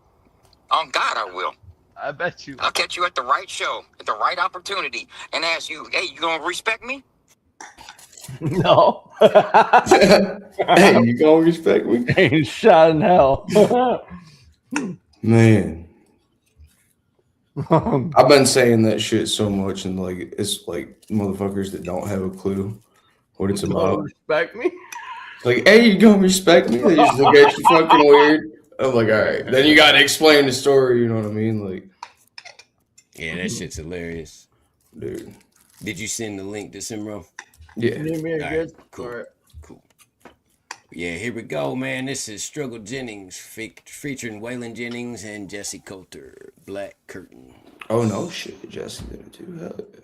On God, I will. I bet you. I'll catch you at the right show, at the right opportunity, and ask you, hey, you gonna respect me? No. Hey, you gonna respect me? Ain't shot in hell. Man. I've been saying that shit so much, and like it's like motherfuckers that don't have a clue what it's about. Respect me? It's like, hey, you gonna respect me? They just look at you fucking weird. I'm like, all right. Then you gotta explain the story, you know what I mean? Like, yeah, that shit's hilarious. Dude. Did you send the link to Simro? Yeah. Right, cool. Cool. Yeah, here we go, man. This is Struggle Jennings featuring Waylon Jennings and Jesse Coulter. Black Curtain. Oh no shit, Jesse did it too. Hell yeah.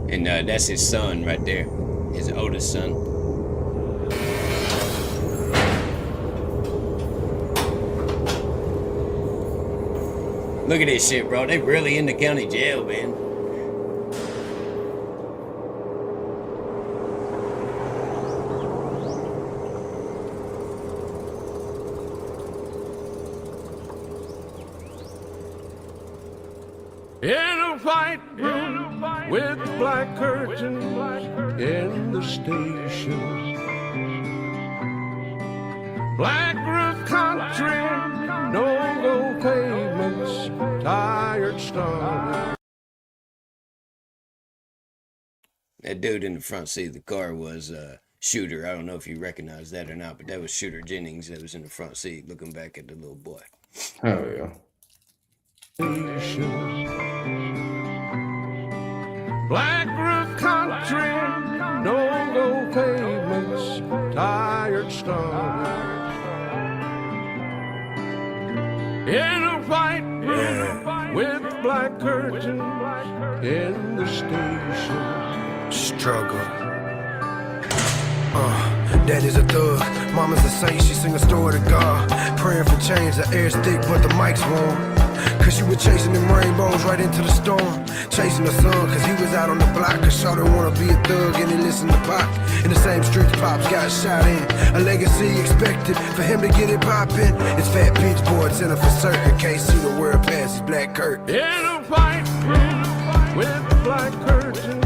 And that's his son right there, his oldest son. Look at this shit, bro. They really in the county jail, man. In a white room with black curtains in the station. Black roof country, no gold pavements, tired stars. That dude in the front seat of the car was Shooter. I don't know if you recognize that or not, but that was Shooter Jennings that was in the front seat looking back at the little boy. Oh yeah. Black roof country, no gold pavements, tired stars. In a white room with black curtains in the station. Struggle. Daddy's a thug, mama's a saint, she sing a story to God. Praying for change, the air's thick, but the mic's warm. Cause you were chasing them rainbows right into the storm. Chasing the sun, cause he was out on the block. Cause Shaw didn't wanna be a thug and he listened to Pac. In the same streets Pops got shot in. A legacy expected for him to get it poppin'. It's fat pitch boards in for certain. Can't see the world past his black curtain. In a white room with black curtain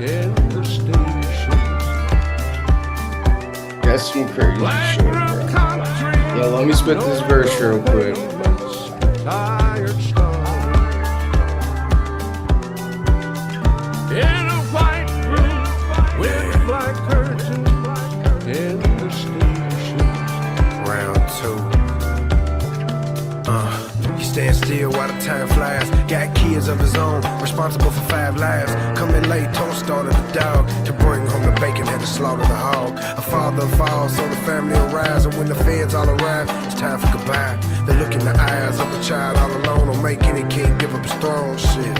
in the station. That's some crazy shit, bro. Yeah, let me spit this verse real quick. Tired star. In a white room with black curtain in the station. Round 2. He stands still while the time flies. Got kids of his own, responsible for 5 lives. Coming late, told started the dog to bring home the bacon, had to slaughter the hog. A father falls, so the family will rise. And when the feds all arrive, it's time for goodbye. They look in the eyes of a child all alone. Don't make any king give up his throne, shit.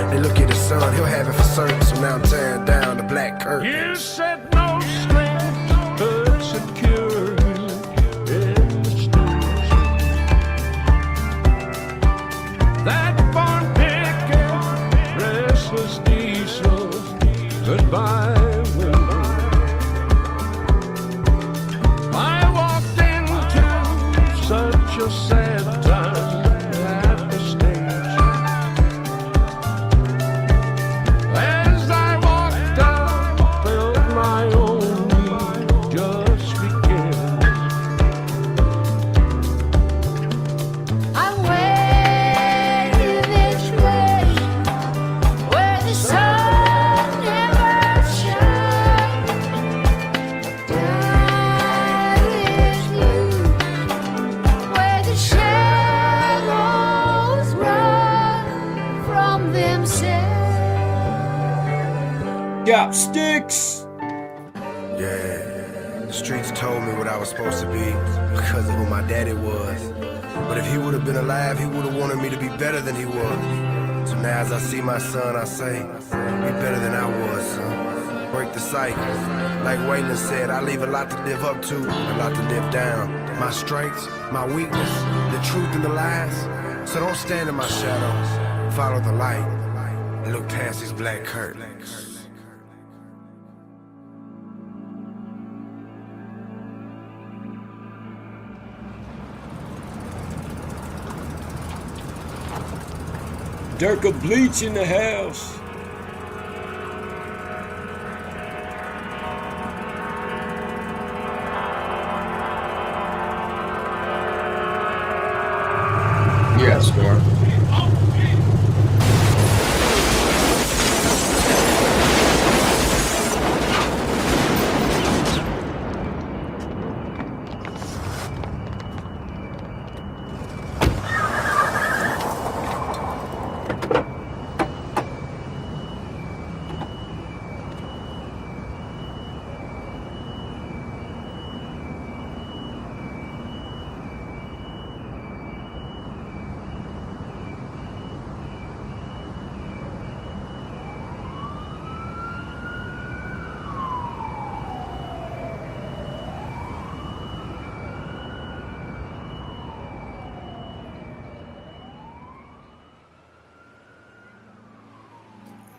They look at his son, he'll have it for certain. So now I'm tearing down the black curtain. You said no strength could secure you in the station. That barn picking, restless diesel, goodbye window. I walked into such a sad time at the station. As I walked out, felt my own need just begin. I waited this way, where the sun never shines. God is you, where the shadows run from themselves. Got sticks. Yeah, the streets told me what I was supposed to be because of who my daddy was. But if he would have been alive, he would have wanted me to be better than he was. So now as I see my son, I say, be better than I was, son. Break the cycle. Like Waylon said, I leave a lot to live up to, a lot to live down. My strengths, my weakness, the truth and the lies. So don't stand in my shadow. Follow the light and look past these black curtains. Dirk of bleach in the house. Yeah, Score.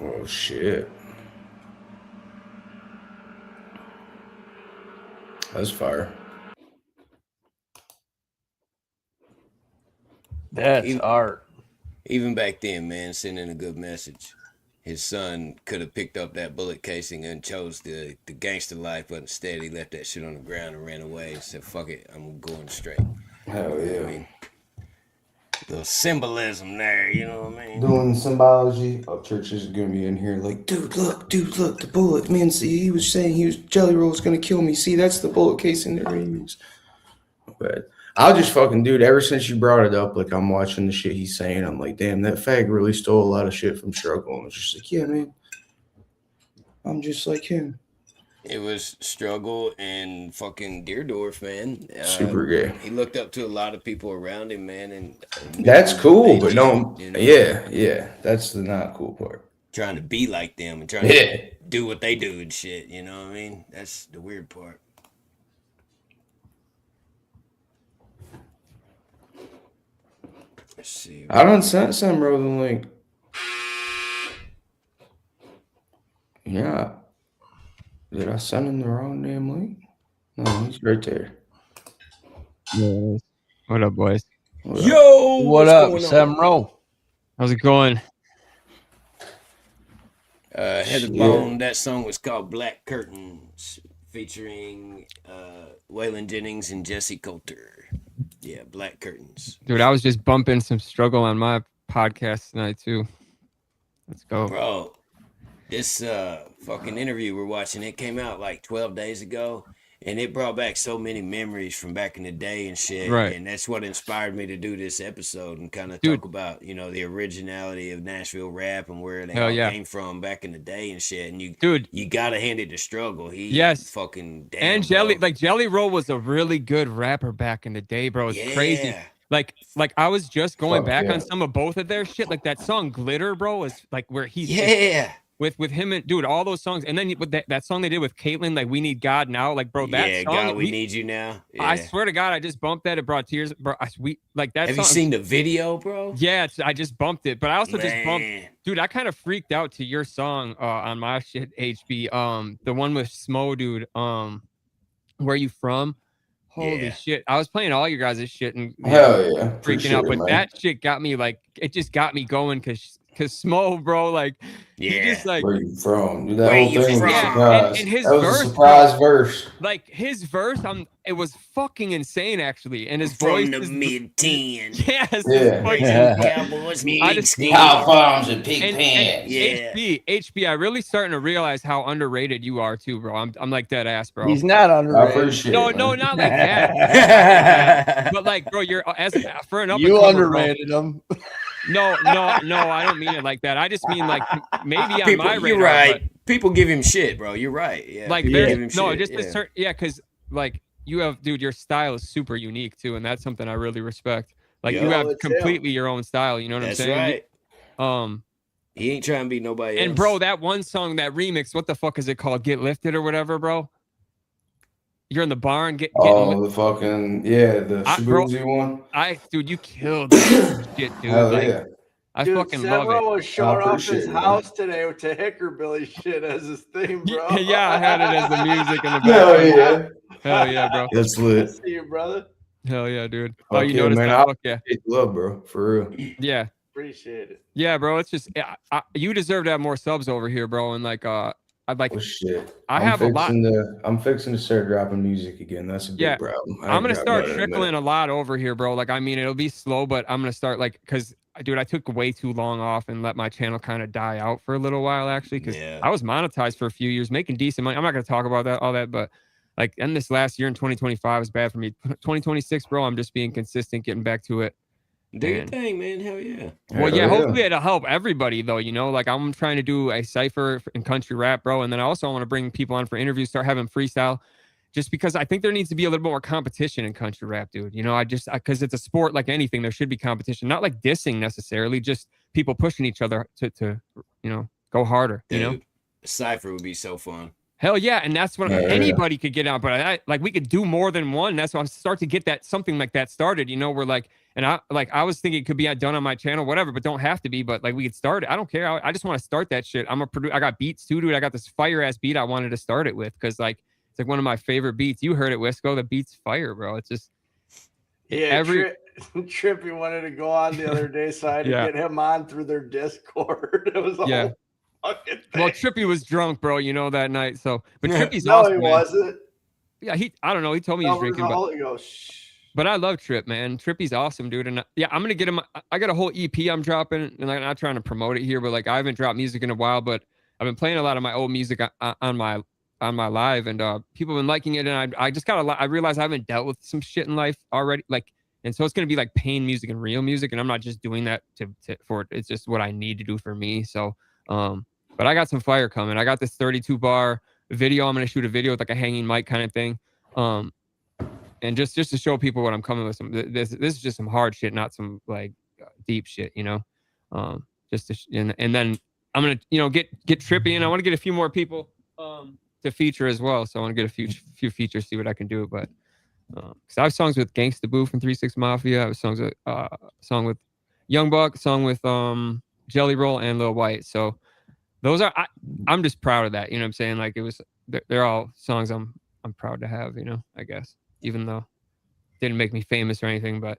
Oh shit. That's fire. That's art. Even back then, man, sending a good message. His son could have picked up that bullet casing and chose the gangster life, but instead he left that shit on the ground and ran away and said, fuck it, I'm going straight. Hell yeah. I mean, the symbolism there, you know what I mean? Doing symbology. Oh, church is gonna be in here like, dude, look, the bullet. Man, see, he was saying JellyRoll was gonna kill me. See, that's the bullet casing they're gonna use. But I'll just fucking, dude, ever since you brought it up, like, I'm watching the shit he's saying, I'm like, damn, that fag really stole a lot of shit from Struggle. And it's just like, yeah, man, I'm just like him. It was Struggle and fucking Deerdorf, man. Super gay. He looked up to a lot of people around him, man. And that's cool, but no, you know? yeah, that's the not cool part. Trying to be like them and trying to do what they do and shit, you know what I mean? That's the weird part. Let's see. I done sent some bro the link. Yeah. Did I send him the wrong damn link? No, he's right there. Yeah. What up, boys? Yo, What what's up, going Sam on? Rowe? How's it going? Heather Bone, that song was called Black Curtains, featuring Waylon Jennings and Jesse Coulter. Yeah, Black Curtains. Dude, I was just bumping some struggle on my podcast tonight, too. Let's go. Bro, this fucking interview we're watching, it came out like 12 days ago, and it brought back so many memories from back in the day and shit. Right. And that's what inspired me to do this episode and kind of Dude. talk about, you know, the originality of Nashville rap and where they Hell all yeah. came from back in the day and shit. And you gotta hand it to Struggle. He Yes. fucking damn, And JellyRoll was a really good rapper back in the day, bro. It's crazy. Yeah. Like I was just going Fuck back yeah. on some of both of their shit. Like that song Glitter, bro, is like where he's Yeah. with him and dude, all those songs. And then with that song they did with Caitlyn, like We Need God Now, like bro, that Yeah, song. God, we need you now. Yeah. I swear to God, I just bumped that. It brought tears, bro. Like that Have song. you seen the video, bro? Yeah, I just bumped it, but I also just bumped, Man. dude. I kind of freaked out to your song on my shit, HB. The one with Smo, dude. Where you from? Holy Yeah. shit! I was playing all your guys' shit and Hell yeah. freaking Appreciate out, it, but man. that shit got me like it just got me going because Smo, bro, like he Yeah. just like Where you from? Dude, that Where whole you thing was a from? surprise. And his that was verse, a surprise verse. like his verse, it was fucking insane actually, and his From voice the is mid-10. yes, Yeah. Cowboys, I just- Cow farms and pig and pants. Yeah. HB, I really starting to realize how underrated you are too, bro. I'm like that ass, bro. He's not I underrated. appreciate No, it. no, man. not like that. But like, bro, you're for an up and You comer, underrated him. bro. No, I don't mean it like that. I just mean like maybe on People, my you're radar, right. People give him shit, bro. You're right. Yeah. but, like people give him there's no, shit, just yeah. a certain because like you have, dude, your style is super unique too, and that's something I really respect. Like you Yeah. have it's him. completely your own style. You know what That's I'm saying? right. He ain't trying to be nobody else. And bro, that one song, that remix, what the fuck is it called? Get Lifted or whatever, bro. You're in the barn, getting. Oh, the fucking, yeah, the Bro, Shabuzi one. Dude, you killed that shit, dude. Hell like, yeah. I Dude, fucking Sam love Rowe it. was showing off appreciate his it, man. house today with the Hickerbilly shit as his theme, bro. Yeah, I had it as the music in the Hell background. yeah. Hell yeah, bro. That's I lit. see you, brother. Hell yeah, dude. Oh, Fuck you yeah, noticed man. that? I Fuck yeah. appreciate the love, bro. For real. Yeah. Appreciate it. Yeah, bro. It's just you deserve to have more subs over here, bro. And like I'd like Oh shit. I have a lot. I'm fixing to start dropping music again. That's a big Yeah. problem. I I'm ain't gonna dropped start nothing in a trickling minute. a lot over here, bro. Like I mean, it'll be slow, but I'm gonna start like because dude, I took way too long off and let my channel kind of die out for a little while actually because Yeah. I was monetized for a few years, making decent money. I'm not gonna talk about all that, but like and this last year in 2025 was bad for me. 2026, bro, I'm just being consistent, getting back to it. Do your And- thing, man. Hell yeah. Well, Hell yeah, yeah. hopefully it'll help everybody though, you know, like I'm trying to do a cypher in country rap, bro. And then I also want to bring people on for interviews, start having freestyle just because I think there needs to be a little bit more competition in country rap, dude. You know, because it's a sport like anything, there should be competition, not like dissing necessarily, just people pushing each other to you know, go harder, you know? Dude, a cypher would be so fun. Hell yeah, and that's what Yeah, yeah. anybody could get out. But like we could do more than one. That's why I start to get that something like that started. You know, we're like, and I was thinking it could be done on my channel, whatever, but don't have to be. But like we could start it. I don't care. I just want to start that shit. I'm a producer. I got beats too, dude. I got this fire ass beat I wanted to start it with because like it's like one of my favorite beats. You heard it, Wisco. The beat's fire, bro. It's just Yeah, Trippy wanted to go on the other day, so I had to Yeah. get him on through their Discord. It was a Yeah. whole fucking thing. well, Trippy was drunk, bro. You know that night. So, but Trippy's no, awesome, he man. wasn't. Yeah, I don't know. He told me he was No, it was drinking, the but. Holy Ghost. But I love Trip, man. Trippy's awesome, dude. And yeah, I'm gonna get him. I got a whole EP I'm dropping, and I'm not trying to promote it here, but like I haven't dropped music in a while. But I've been playing a lot of my old music on my live, and people have been liking it. And I just got a lot. I realized I haven't dealt with some shit in life already, like, and so it's gonna be like pain music and real music, and I'm not just doing that for it. It's just what I need to do for me. So, but I got some fire coming. I got this 32 bar video. I'm gonna shoot a video with like a hanging mic kind of thing. And just to show people what I'm coming with, this is just some hard shit, not some like deep shit, you know. And then I'm gonna get Trippy, and I want to get a few more people to feature as well. So I want to get a few features, see what I can do. But because I have songs with Gangsta Boo from 3 6 Mafia, I have songs with song with Young Buck, song with JellyRoll and Lil Wyte. So those are I'm just proud of that. You know what I'm saying? Like it was they're all songs I'm proud to have. You know, I guess even though it didn't make me famous or anything, but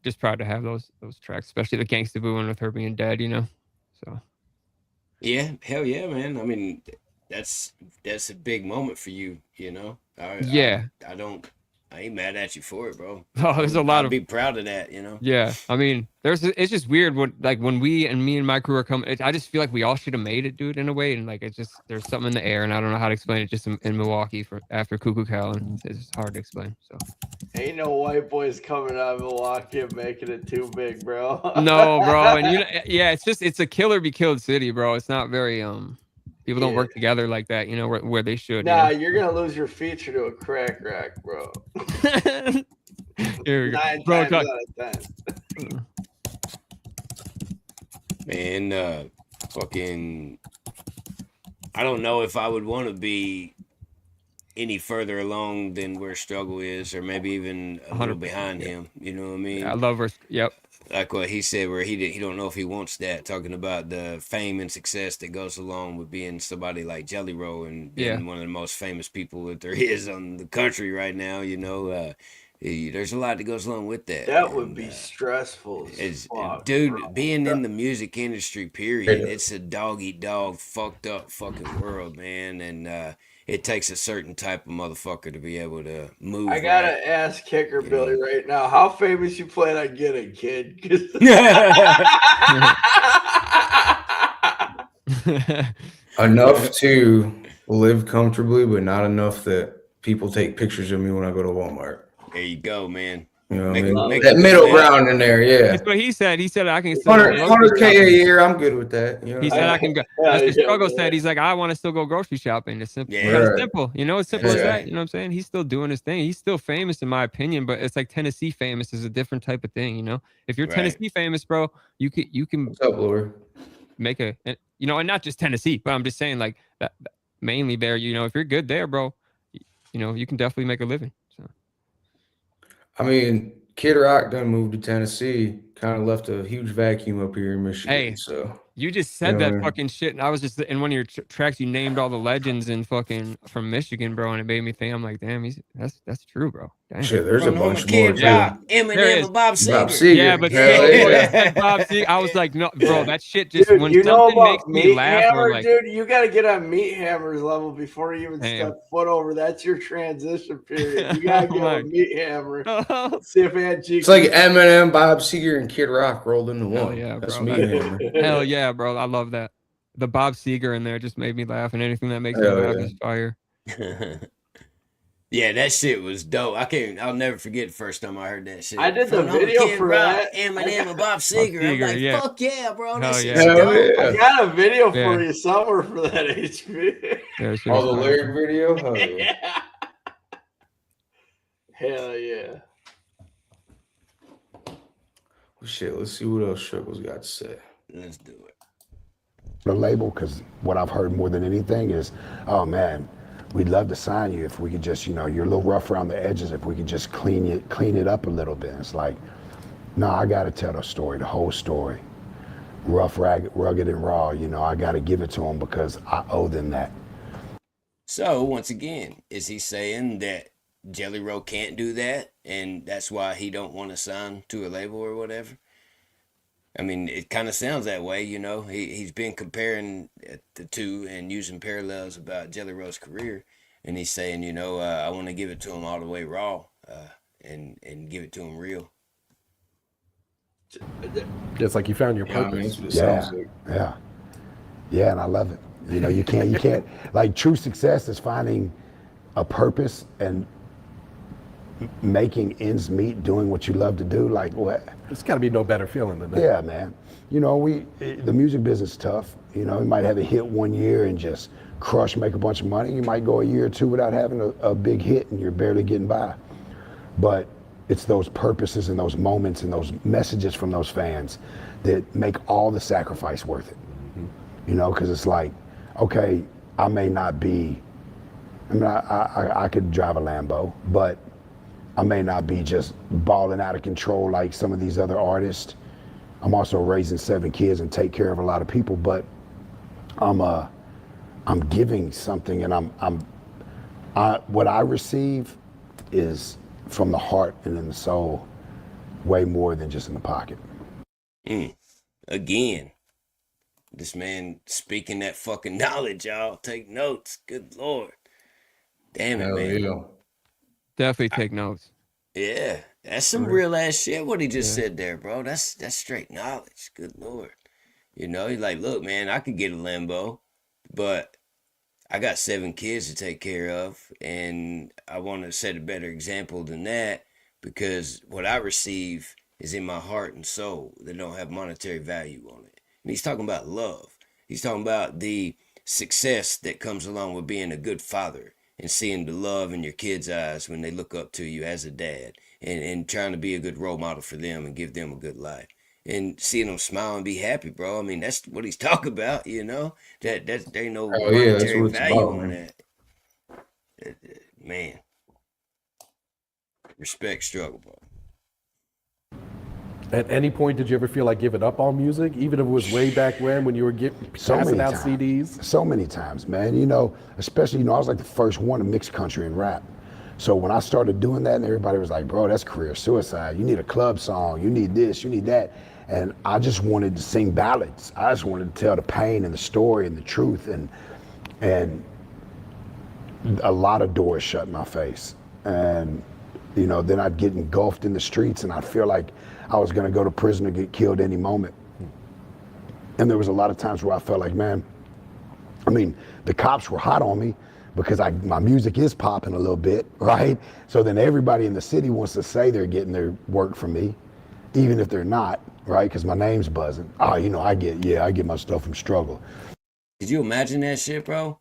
just proud to have those tracks, especially the Gangsta Boo one with her being dead. You know, so yeah, hell yeah, man. I mean, that's a big moment for you. You know, yeah. I ain't mad at you for it, bro. Oh, there's a lot I'd be proud of that, you know? Yeah, I mean, it's just weird when me and my crew are coming. I just feel like we all should have made it, dude, in a way. And like, it's just, there's something in the air, and I don't know how to explain it. Just in Milwaukee after Cuckoo Cal, and it's just hard to explain. So ain't no white boys coming out of Milwaukee and making it too big, bro. No, bro, and yeah, it's a kill or be killed city, bro. It's not very people don't work together like that, you know, where they should. Nah, you know? You're gonna lose your feature to a crack rack, bro. Here we go. 9 Bro, times out of 10. Man, fucking, I don't know if I would want to be any further along than where Struggle is, or maybe even a little behind him. You know what I mean? Yeah, I love her. Yep. Like what he said, where he don't know if he wants that. Talking about the fame and success that goes along with being somebody like JellyRoll and being one of the most famous people that there is on the country right now. You know, there's a lot that goes along with that. That would be stressful. Dude, bro. Being in the music industry, period, it's a dog eat dog, fucked up fucking world, man, and it takes a certain type of motherfucker to be able to move. I gotta ask Hickerbilly right now, how famous you plan on getting, kid? Enough to live comfortably, but not enough that people take pictures of me when I go to Walmart. There you go, man. You know what I mean? That middle ground in there, yeah. That's what he said. He said I can 100K a year. I'm good with that. You know he said I can go. That's what Struggle said. He's like, I want to still go grocery shopping. It's simple. Yeah. Kind of simple. You know, it's simple as that. You know what I'm saying? He's still doing his thing. He's still famous in my opinion, but it's like Tennessee famous is a different type of thing. You know, if you're Tennessee famous, bro, you can What's up, Lord? Make and not just Tennessee, but I'm just saying like that mainly there. You know, if you're good there, bro, you know, you can definitely make a living. So. I mean, Kid Rock done moved to Tennessee, kind of left a huge vacuum up here in Michigan. Hey, so you just said that fucking shit, and I was just in one of your tracks. You named all the legends in fucking from Michigan, bro, and it made me think. I'm like, damn, that's true, bro. Damn. Shit, there's a bunch more Kid too. Rock, Eminem, and Bob Seger. Yeah, but Bob Seger, I was like, no, bro, that shit just Dude, when you know something about makes me Meat laugh, Hammer, or like, dude, you got to get on Meat Hammer's level before you even Damn. step foot over. That's your transition period. You got to get my- on Meat Hammer. See if Aunt G. It's like Eminem, Bob Seger, and Kid Rock rolled into Hell one. yeah, That's bro. me, Hammer. Hell yeah, bro, I love that. The Bob Seger in there just made me laugh, and anything that makes Hell me laugh yeah. is fire. Yeah, that shit was dope. I'll never forget the first time I heard that shit. I did the From video Kid for Rock, that. Eminem, and Bob Seger. I'm Seger, like, yeah. fuck yeah, bro. That Hell shit's yeah. dope. Yeah. I got a video for Yeah. you somewhere for that HB. Yeah, she All was the fire. lyric video? Oh, yeah. Yeah. Hell yeah. Well, shit, let's see what else Struggle's got to say. Let's do it. The label, because what I've heard more than anything is, oh man, we'd love to sign you if we could just, you're a little rough around the edges, if we could just clean it up a little bit. It's like, no, I got to tell the story, the whole story. Rough, rugged, and raw. I got to give it to them because I owe them that. So once again, is he saying that JellyRoll can't do that, and that's why he don't want to sign to a label or whatever? I mean, it kind of sounds that way, He's been comparing the two and using parallels about JellyRoll's career, and he's saying, I want to give it to him all the way raw, and give it to him real. It's like you found your Yeah, I mean, purpose. that's what it sounds like. Yeah, and I love it. You can't like true success is finding a purpose and making ends meet, doing what you love to do. Like what? It's got to be no better feeling than that. Yeah, man. The music business is tough. You might have a hit one year and just crush, make a bunch of money. You might go a year or two without having a big hit and you're barely getting by. But it's those purposes and those moments and those messages from those fans that make all the sacrifice worth it. Because it's like, okay, I may not be, I could drive a Lambo, but I may not be just balling out of control like some of these other artists. I'm also raising 7 kids and take care of a lot of people, but I'm giving something, and what I receive is from the heart and in the soul, way more than just in the pocket. Again, this man speaking that fucking knowledge, y'all. Take notes. Good Lord. Damn it, man. Yeah. Definitely take notes. Yeah, that's some real ass shit. What he just said there, bro. That's straight knowledge. Good Lord. You know, he's like, look, man, I could get a Lambo, but I got 7 kids to take care of, and I want to set a better example than that, because what I receive is in my heart and soul that don't have monetary value on it. And he's talking about love. He's talking about the success that comes along with being a good father and seeing the love in your kids' eyes when they look up to you as a dad, and trying to be a good role model for them and give them a good life. And seeing them smile and be happy, bro. I mean, that's what he's talking about, you know? That there ain't no monetary value on that. Man. Respect struggle, bro. At any point, did you ever feel like giving up on music, even if it was way back when you were passing out CDs? So many times, man. You know, especially, you know, I was like the first one to mix country and rap. So when I started doing that, and everybody was like, bro, that's career suicide. You need a club song. You need this, you need that. And I just wanted to sing ballads. I just wanted to tell the pain and the story and the truth. And a lot of doors shut in my face. And, you know, then I'd get engulfed in the streets, and I'd feel like I was gonna go to prison or get killed any moment. And there was a lot of times where I felt like, man, I mean, the cops were hot on me because my music is popping a little bit, right? So then everybody in the city wants to say they're getting their work from me, even if they're not, right? Because my name's buzzing. Oh, you know, I get my stuff from Struggle. Did you imagine that shit, bro?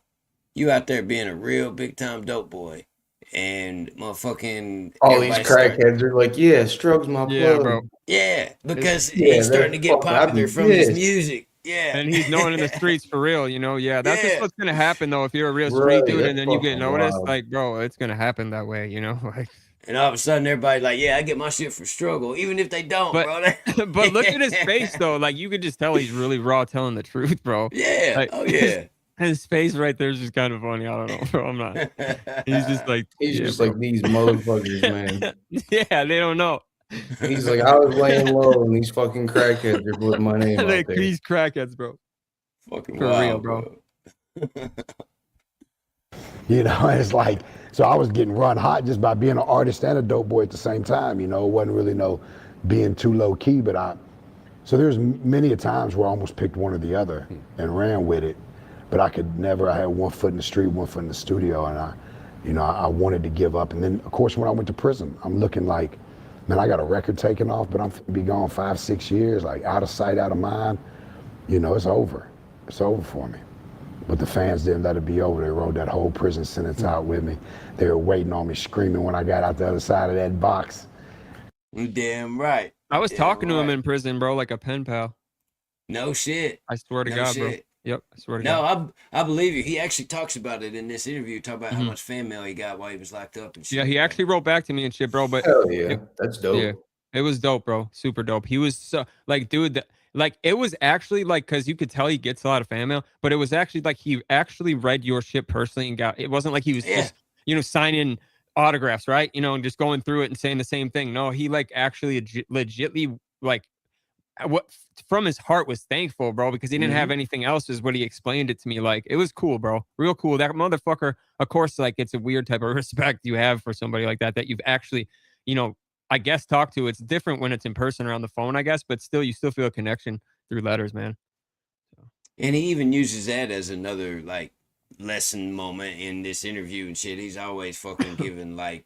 You out there being a real big time dope boy, and motherfucking all these crackheads are like, yeah, Strugg's my plug. Bro. Yeah, because he's starting to get popular from his music. Yeah. And he's known in the streets for real, you know? Yeah, that's just what's going to happen, though, if you're a real street dude and then you get noticed. wild. Like, bro, it's going to happen that way, you know? Like, And all of a sudden, everybody like, yeah, I get my shit from Struggle, even if they don't, bro. but look at his face, though. Like, you could just tell he's really raw telling the truth, bro. Yeah. Like, Oh, yeah. His face right there is just kind of funny. I don't know, bro. I'm not. He's just like. He's yeah, just bro. like these motherfuckers, man. Yeah, they don't know. He's like, I was laying low, and these fucking crackheads are putting my name out Like, there. these crackheads, bro. Fucking For wild, real, bro. You know, it's like, so I was getting run hot just by being an artist and a dope boy at the same time. You know, it wasn't really no being too low key, but so there's many a times where I almost picked one or the other and ran with it, but I could never. I had one foot in the street, one foot in the studio, and I wanted to give up. And then, of course, when I went to prison, I'm looking like, man, I got a record taken off, but I'm gonna be gone 5-6 years, like out of sight, out of mind. You know, it's over. It's over for me. But the fans didn't let it be over. They wrote that whole prison sentence out with me. They were waiting on me, screaming when I got out the other side of that box. You damn right. I was Damn talking to him right. in prison, bro, like a pen pal. No shit. I swear to No God, bro. shit. Yep, I swear to No, God. I believe you. He actually talks about it in this interview. Talk about how much fan mail he got while he was locked up and shit. Yeah, he actually wrote back to me and shit, bro. But Hell yeah, that's dope. yeah, it was dope, bro. Super dope. He was so like, dude, like it was actually like, cause you could tell he gets a lot of fan mail, but it was actually like he actually read your shit personally and got. It wasn't like he was just, you know, signing autographs, right? You know, and just going through it and saying the same thing. No, he like actually legitly like what from his heart was thankful, bro, because he didn't have anything else, is what he explained it to me. Like, it was cool, bro. Real cool. That motherfucker, of course, like, it's a weird type of respect you have for somebody like that you've actually, you know, I guess talked to. It's different when it's in person or on the phone, I guess, but still, you still feel a connection through letters, man. And he even uses that as another like lesson moment in this interview and shit. He's always fucking giving like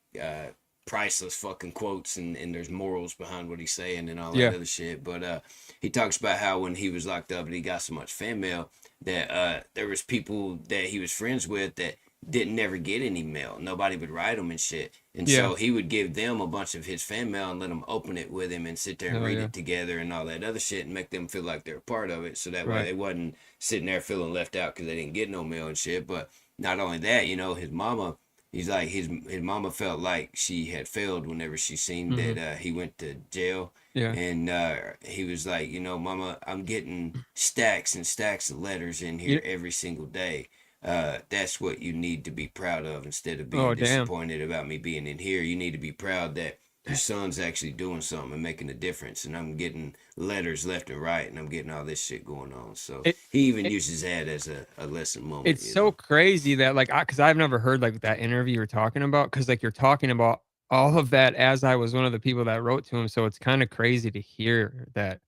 priceless fucking quotes, and there's morals behind what he's saying and all that other shit. But he talks about how when he was locked up and he got so much fan mail that there was people that he was friends with that didn't never get any mail. Nobody would write him and shit. And so he would give them a bunch of his fan mail and let them open it with him and sit there and read it together and all that other shit and make them feel like they're a part of it. So that way they wasn't sitting there feeling left out because they didn't get no mail and shit. But not only that, you know, his mama He's like his mama felt like she had failed whenever she seen that he went to jail. Yeah. And he was like, you know, Mama, I'm getting stacks and stacks of letters in here every single day. That's what you need to be proud of instead of being disappointed about me being in here. You need to be proud that your son's actually doing something and making a difference. And I'm getting letters left and right, and I'm getting all this shit going on. So he even uses that as a lesson moment. It's so crazy that like, because I've never heard like that interview you're talking about, because like you're talking about all of that as I was one of the people that wrote to him. So it's kind of crazy to hear that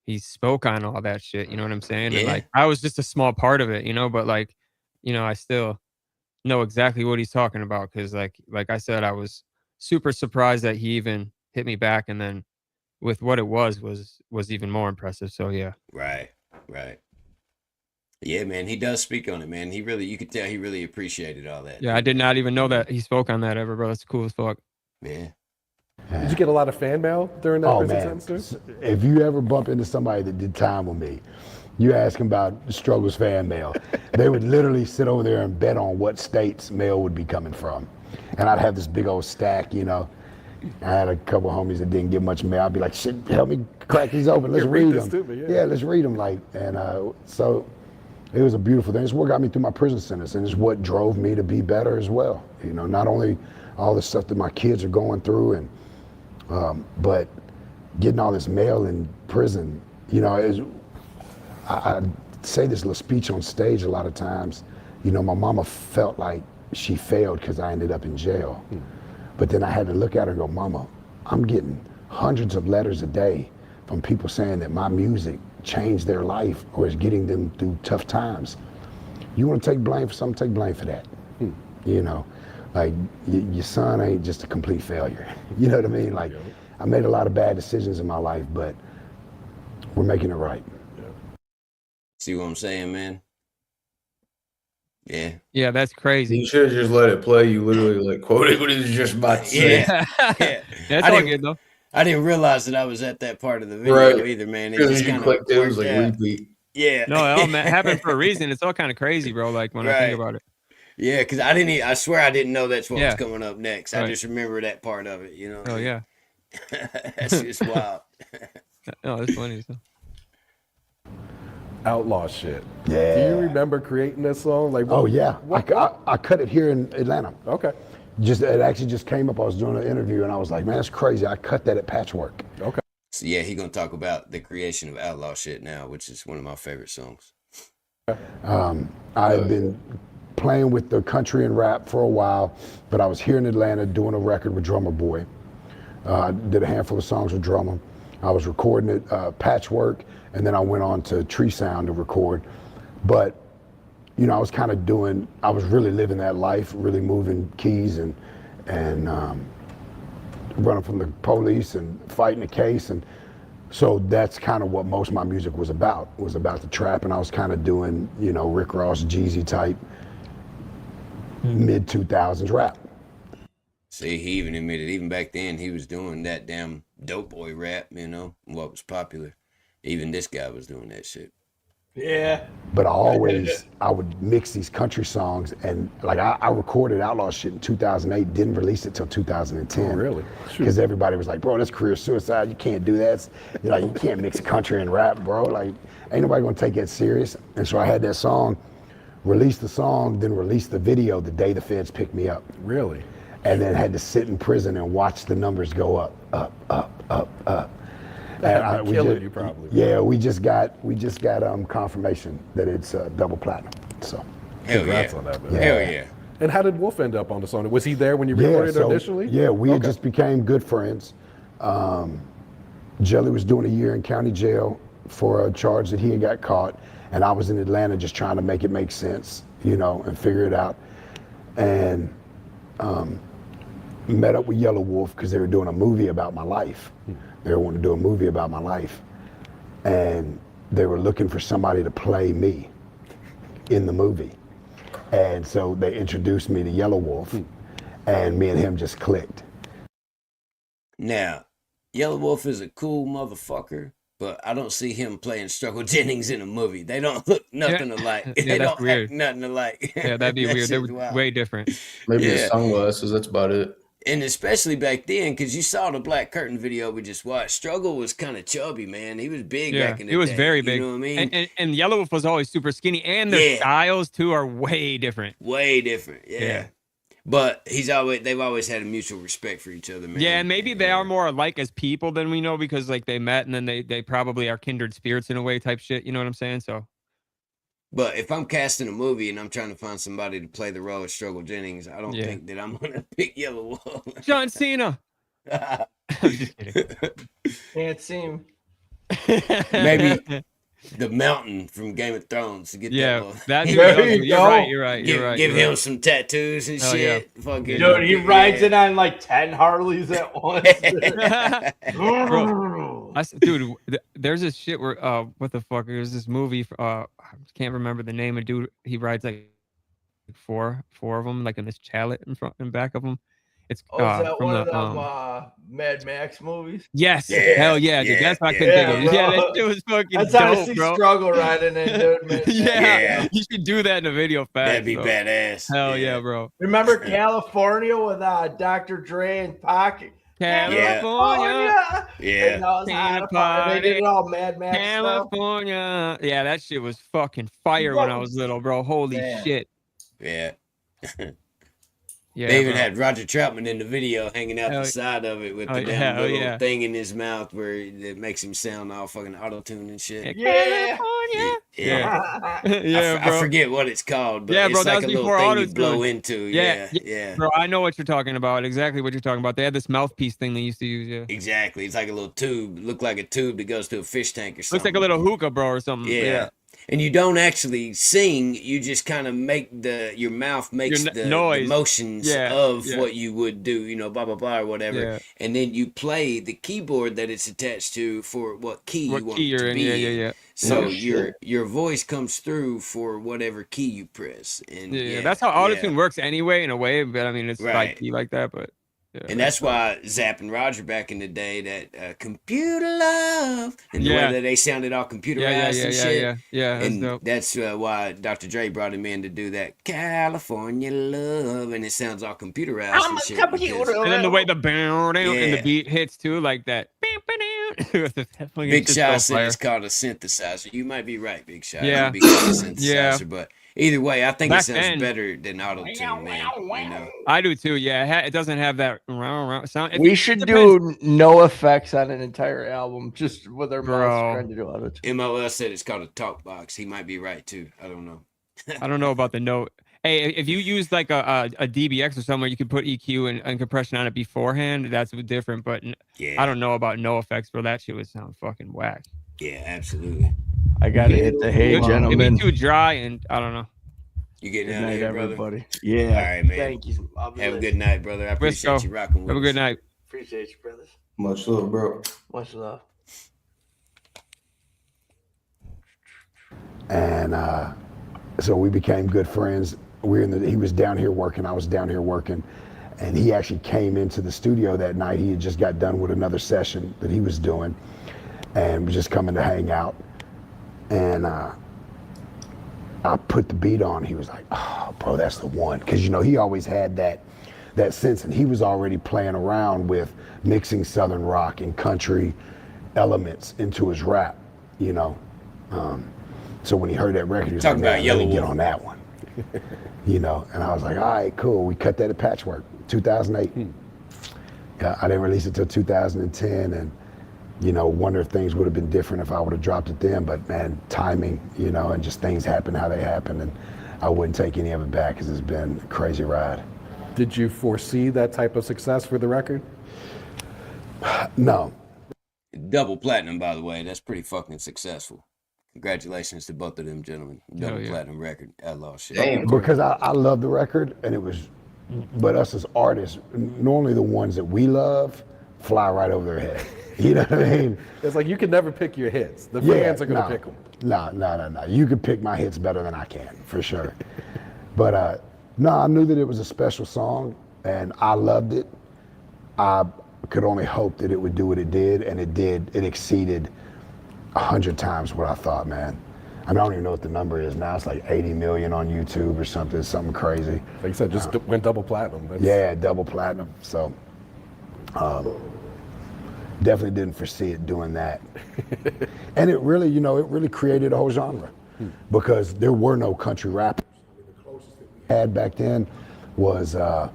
he spoke on all that shit. You know what I'm saying? Yeah. And like, I was just a small part of it, you know, but like, you know, I still know exactly what he's talking about. Cause like I said, I was super surprised that he even hit me back. And then with what it was even more impressive. So yeah. Right. Yeah, man, he does speak on it, man. You could tell he really appreciated all that. Yeah, I did not even know that he spoke on that ever, bro. That's cool as fuck. Yeah. Did you get a lot of fan mail during that prison sentence? If you ever bump into somebody that did time with me, you ask them about the struggles fan mail, they would literally sit over there and bet on what states mail would be coming from. And I'd have this big old stack, you know. I had a couple of homies that didn't get much mail. I'd be like, shit, help me crack these open. Let's read them. Yeah, let's read them. Like, and so it was a beautiful thing. It's what got me through my prison sentence, and it's what drove me to be better as well. You know, not only all the stuff that my kids are going through, and but getting all this mail in prison. You know, I say this little speech on stage a lot of times. You know, my mama felt like she failed because I ended up in jail. But then I had to look at her and go, Mama, I'm getting hundreds of letters a day from people saying that my music changed their life or is getting them through tough times. You want to take blame for something, take blame for that. You know, like your son ain't just a complete failure. You know what I mean? Like, I made a lot of bad decisions in my life, but we're making it right. See what I'm saying, man? Yeah. Yeah, that's crazy. You should have just let it play. You literally like quoted what he was just about to say. Yeah. That's all good though. I didn't realize that I was at that part of the video either, man. It just kind of clicked. It was like repeat. Yeah. No, it all happened for a reason. It's all kind of crazy, bro. Like when I think about it. Yeah, because I swear I didn't know that's what was coming up next. I just remember that part of it, you know. Oh yeah. That's just wild. No, it's funny. So. Outlaw shit. Yeah. Do you remember creating this song? Like, oh yeah, I cut it here in Atlanta. Okay. It actually just came up. I was doing an interview and I was like, man, that's crazy. I cut that at Patchwork. Okay. So yeah, he's gonna talk about the creation of Outlaw Shit now, which is one of my favorite songs. I've been playing with the country and rap for a while, but I was here in Atlanta doing a record with Drummer Boy. I did a handful of songs with Drummer. I was recording it Patchwork, and then I went on to Tree Sound to record. But, you know, I was really living that life, really moving keys and running from the police and fighting the case. And so that's kind of what most of my music was about the trap. And I was kind of doing, you know, Rick Ross, Jeezy type mid-2000s rap. See, he even admitted, even back then, he was doing that damn dope boy rap, you know, what was popular. Even this guy was doing that shit. Yeah. But I would mix these country songs, and like I recorded Outlaw Shit in 2008, didn't release it till 2010. Oh, really? Because everybody was like, bro, that's career suicide. You can't do that. You're like, you can't mix country and rap, bro. Like, ain't nobody gonna take that serious. And so I had that song, released the song, then released the video the day the feds picked me up. Really? And then had to sit in prison and watch the numbers go up, up, up, up, up. And killing you probably. Yeah, we just got confirmation that it's double platinum. So congrats on that, man. Hell yeah. And how did Wolf end up on the song? Was he there when you recorded it initially? Yeah, we just became good friends. Jelly was doing a year in county jail for a charge that he had got caught, and I was in Atlanta just trying to make it make sense, you know, and figure it out. And met up with Yellow Wolf because they were doing a movie about my life. They were wanting to do a movie about my life. And they were looking for somebody to play me in the movie. And so they introduced me to Yellow Wolf, and me and him just clicked. Now, Yellow Wolf is a cool motherfucker, but I don't see him playing Struggle Jennings in a movie. They don't look nothing alike. Yeah, They that's don't weird. act nothing alike. Yeah, that'd be That weird. They're shit's wild. way different. Maybe Yeah. his sunglasses. That's about it. And especially back then, because you saw the Black Curtain video we just watched. Struggle was kind of chubby, man. He was big Yeah, back in the it was day. very You big. know what I mean? And Yellow Wolf was always super skinny, and their Yeah. styles too are way different. Way different. Yeah. Yeah. But they've always had a mutual respect for each other, man. Yeah, and maybe they are more alike as people than we know because like they met and then they probably are kindred spirits in a way type shit. You know what I'm saying? So But if I'm casting a movie and I'm trying to find somebody to play the role of Struggle Jennings, I don't Yeah. think that I'm gonna pick Yellow Wolf. John Cena. I'm just kidding. Can't seem. Maybe the Mountain from Game of Thrones to get Yeah, that. that dude. There you You're go. right. You're right. Give, You're right. give you're him right. some tattoos and Oh, yeah. shit. Fucking, Dude, he rides it on like 10 Harleys at once. Bro, dude, there's this shit where what the fuck? There's this movie. I can't remember the name of dude. He rides like four of them, like in this chalet in front and back of him. It's Oh, is that from one the of them Mad Max movies? yes, Yeah, hell yeah, dude. yeah, That's what I yeah. couldn't think of. Yeah, Yeah, bro. that shit was fucking That's how I dope, see bro. Struggle riding it, dude. Man. Yeah, you should do that in a video fast. That'd be bro. badass. Hell yeah, bro. Remember California with Dr. Dre and Pocket? California, Yeah. And that was hot as fuck. They did it all Mad Max stuff. California. Yeah, that shit was fucking fire when I was little, bro. Holy Damn. shit. Yeah. Yeah, They even bro. had Roger Troutman in the video hanging out Hell- the side of it with oh, the damn hell little yeah. thing in his mouth where it makes him sound all fucking auto-tuned and shit. Yeah. California. Yeah. Yeah, I bro. forget what it's called, but Yeah, bro, it's that like a was little before thing you auto-tune. blow into. Yeah, Yeah. Bro, I know what you're talking about. Exactly what you're talking about. They had this mouthpiece thing they used to use. Yeah. Exactly. It's like a little tube. Look like a tube that goes to a fish tank or something. Looks like a little hookah, bro, or something. Yeah. And you don't actually sing, you just kind of make your mouth makes Your the noise. motions Yeah, of yeah. what you would do, you know, blah, blah, blah, or whatever. Yeah. And then you play the keyboard that it's attached to for what key What you want key it you're to in? be Yeah, yeah, in. yeah. So Oh, your voice comes through for whatever key you press. And Yeah, that's how autotune works anyway, in a way. But I mean, it's Right. like that. But yeah, And that's why Zapp and Roger back in the day, that computer love, and the Yeah. way that they sounded all computerized yeah, and shit. yeah. That's And dope. that's why Dr. Dre brought him in to do that California love, and it sounds all computerized and shit. because And then the way the bow down and the Yeah. beat hits too, like that. Big Shot said it's called a synthesizer. You might be right, Big Shot. Yeah. It might be called a synthesizer, Yeah. but either way, I think Back it sounds then- better than auto-tune, man. You know? I do too. Yeah, it doesn't have that sound. It We should depends. do no effects on an entire album, just with our Bro. mouths trying to do auto tune. MOL said it's called a talk box. He might be right too. I don't know. I don't know about the note. Hey, if you use like a DBX or somewhere, you could put EQ and compression on it beforehand. That's different. But Yeah. I don't know about no effects, bro. That shit would sound fucking whack. Yeah, absolutely. I gotta hit the hey, It'd gentlemen. be too dry, and I don't know. You getting Good out of night, here, brother? everybody. All Yeah. right, man. Thank you. I'll be Have a listening. good night, brother. I Let's appreciate go. you rocking with Have a us. good night. Appreciate you, brothers. Much love, bro. Much love. And so we became good friends. He was down here working, I was down here working, and he actually came into the studio that night. He had just got done with another session that he was doing, and was just coming to hang out. And I put the beat on. He was like, "Oh, bro, that's the one," because you know he always had that sense, and he was already playing around with mixing Southern rock and country elements into his rap, you know. So when he heard that record, he was Talking like, about "Man, Yellow let me get Wolf." on that one." You know, and I was like, all right, cool. We cut that at Patchwork, 2008. Yeah, I didn't release it till 2010, and you know, wonder if things would have been different if I would have dropped it then. But man, timing, you know, and just things happen how they happen, and I wouldn't take any of it back because it's been a crazy ride. Did you foresee that type of success for the record? No. Double platinum, by the way. That's pretty fucking successful. Congratulations to both of them gentlemen. Double yeah. platinum record. Outlaw shit. Damn. Because I love the record, and it was, but us as artists, normally the ones that we love fly right over their head. You know what I mean? It's like you can never pick your hits. The fans are going to pick them. No. You could pick my hits better than I can, for sure. But no, I knew that it was a special song, and I loved it. I could only hope that it would do what it did, and it did. It exceeded 100 times what I thought, man. I don't even know what the number is now. It's like 80 million on YouTube or something crazy. Like you said, just went double platinum. Yeah, double platinum. So definitely didn't foresee it doing that. And it really, it really created a whole genre because there were no country rappers. The closest that we had back then was the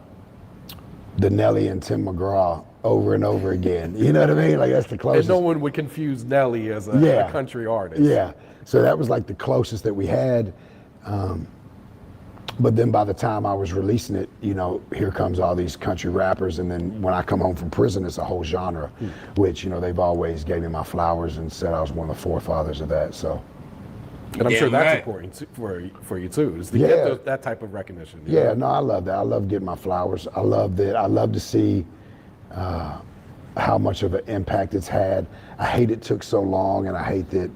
Nelly and Tim McGraw over and over again. You know what I mean? Like that's the closest. And no one would confuse Nelly as a country artist. Yeah. So that was like the closest that we had. But then by the time I was releasing it, here comes all these country rappers. And then when I come home from prison, it's a whole genre, which, they've always gave me my flowers and said I was one of the forefathers of that. So. And I'm sure that's important for you too, is to get that type of recognition. Yeah, no, I love that. I love getting my flowers. I love that. I love to see how much of an impact it's had. I hate it took so long, and I hate that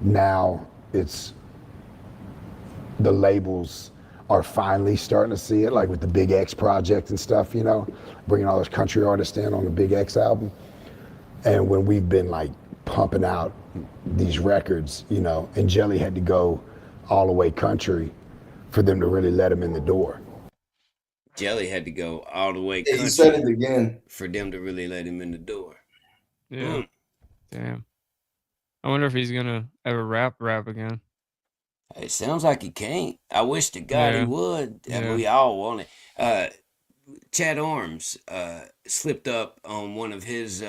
now it's the labels are finally starting to see it, like with the Big X project and stuff, bringing all those country artists in on the Big X album. And when we've been like pumping out these records, and Jelly had to go all the way country for them to really let him in the door. Jelly had to go all the way country. He said it again. For them to really let him in the door. Yeah. Damn. I wonder if he's gonna ever rap again. It sounds like he can't. I wish to God he would. I mean, we all want it. Chad Arms slipped up on one of his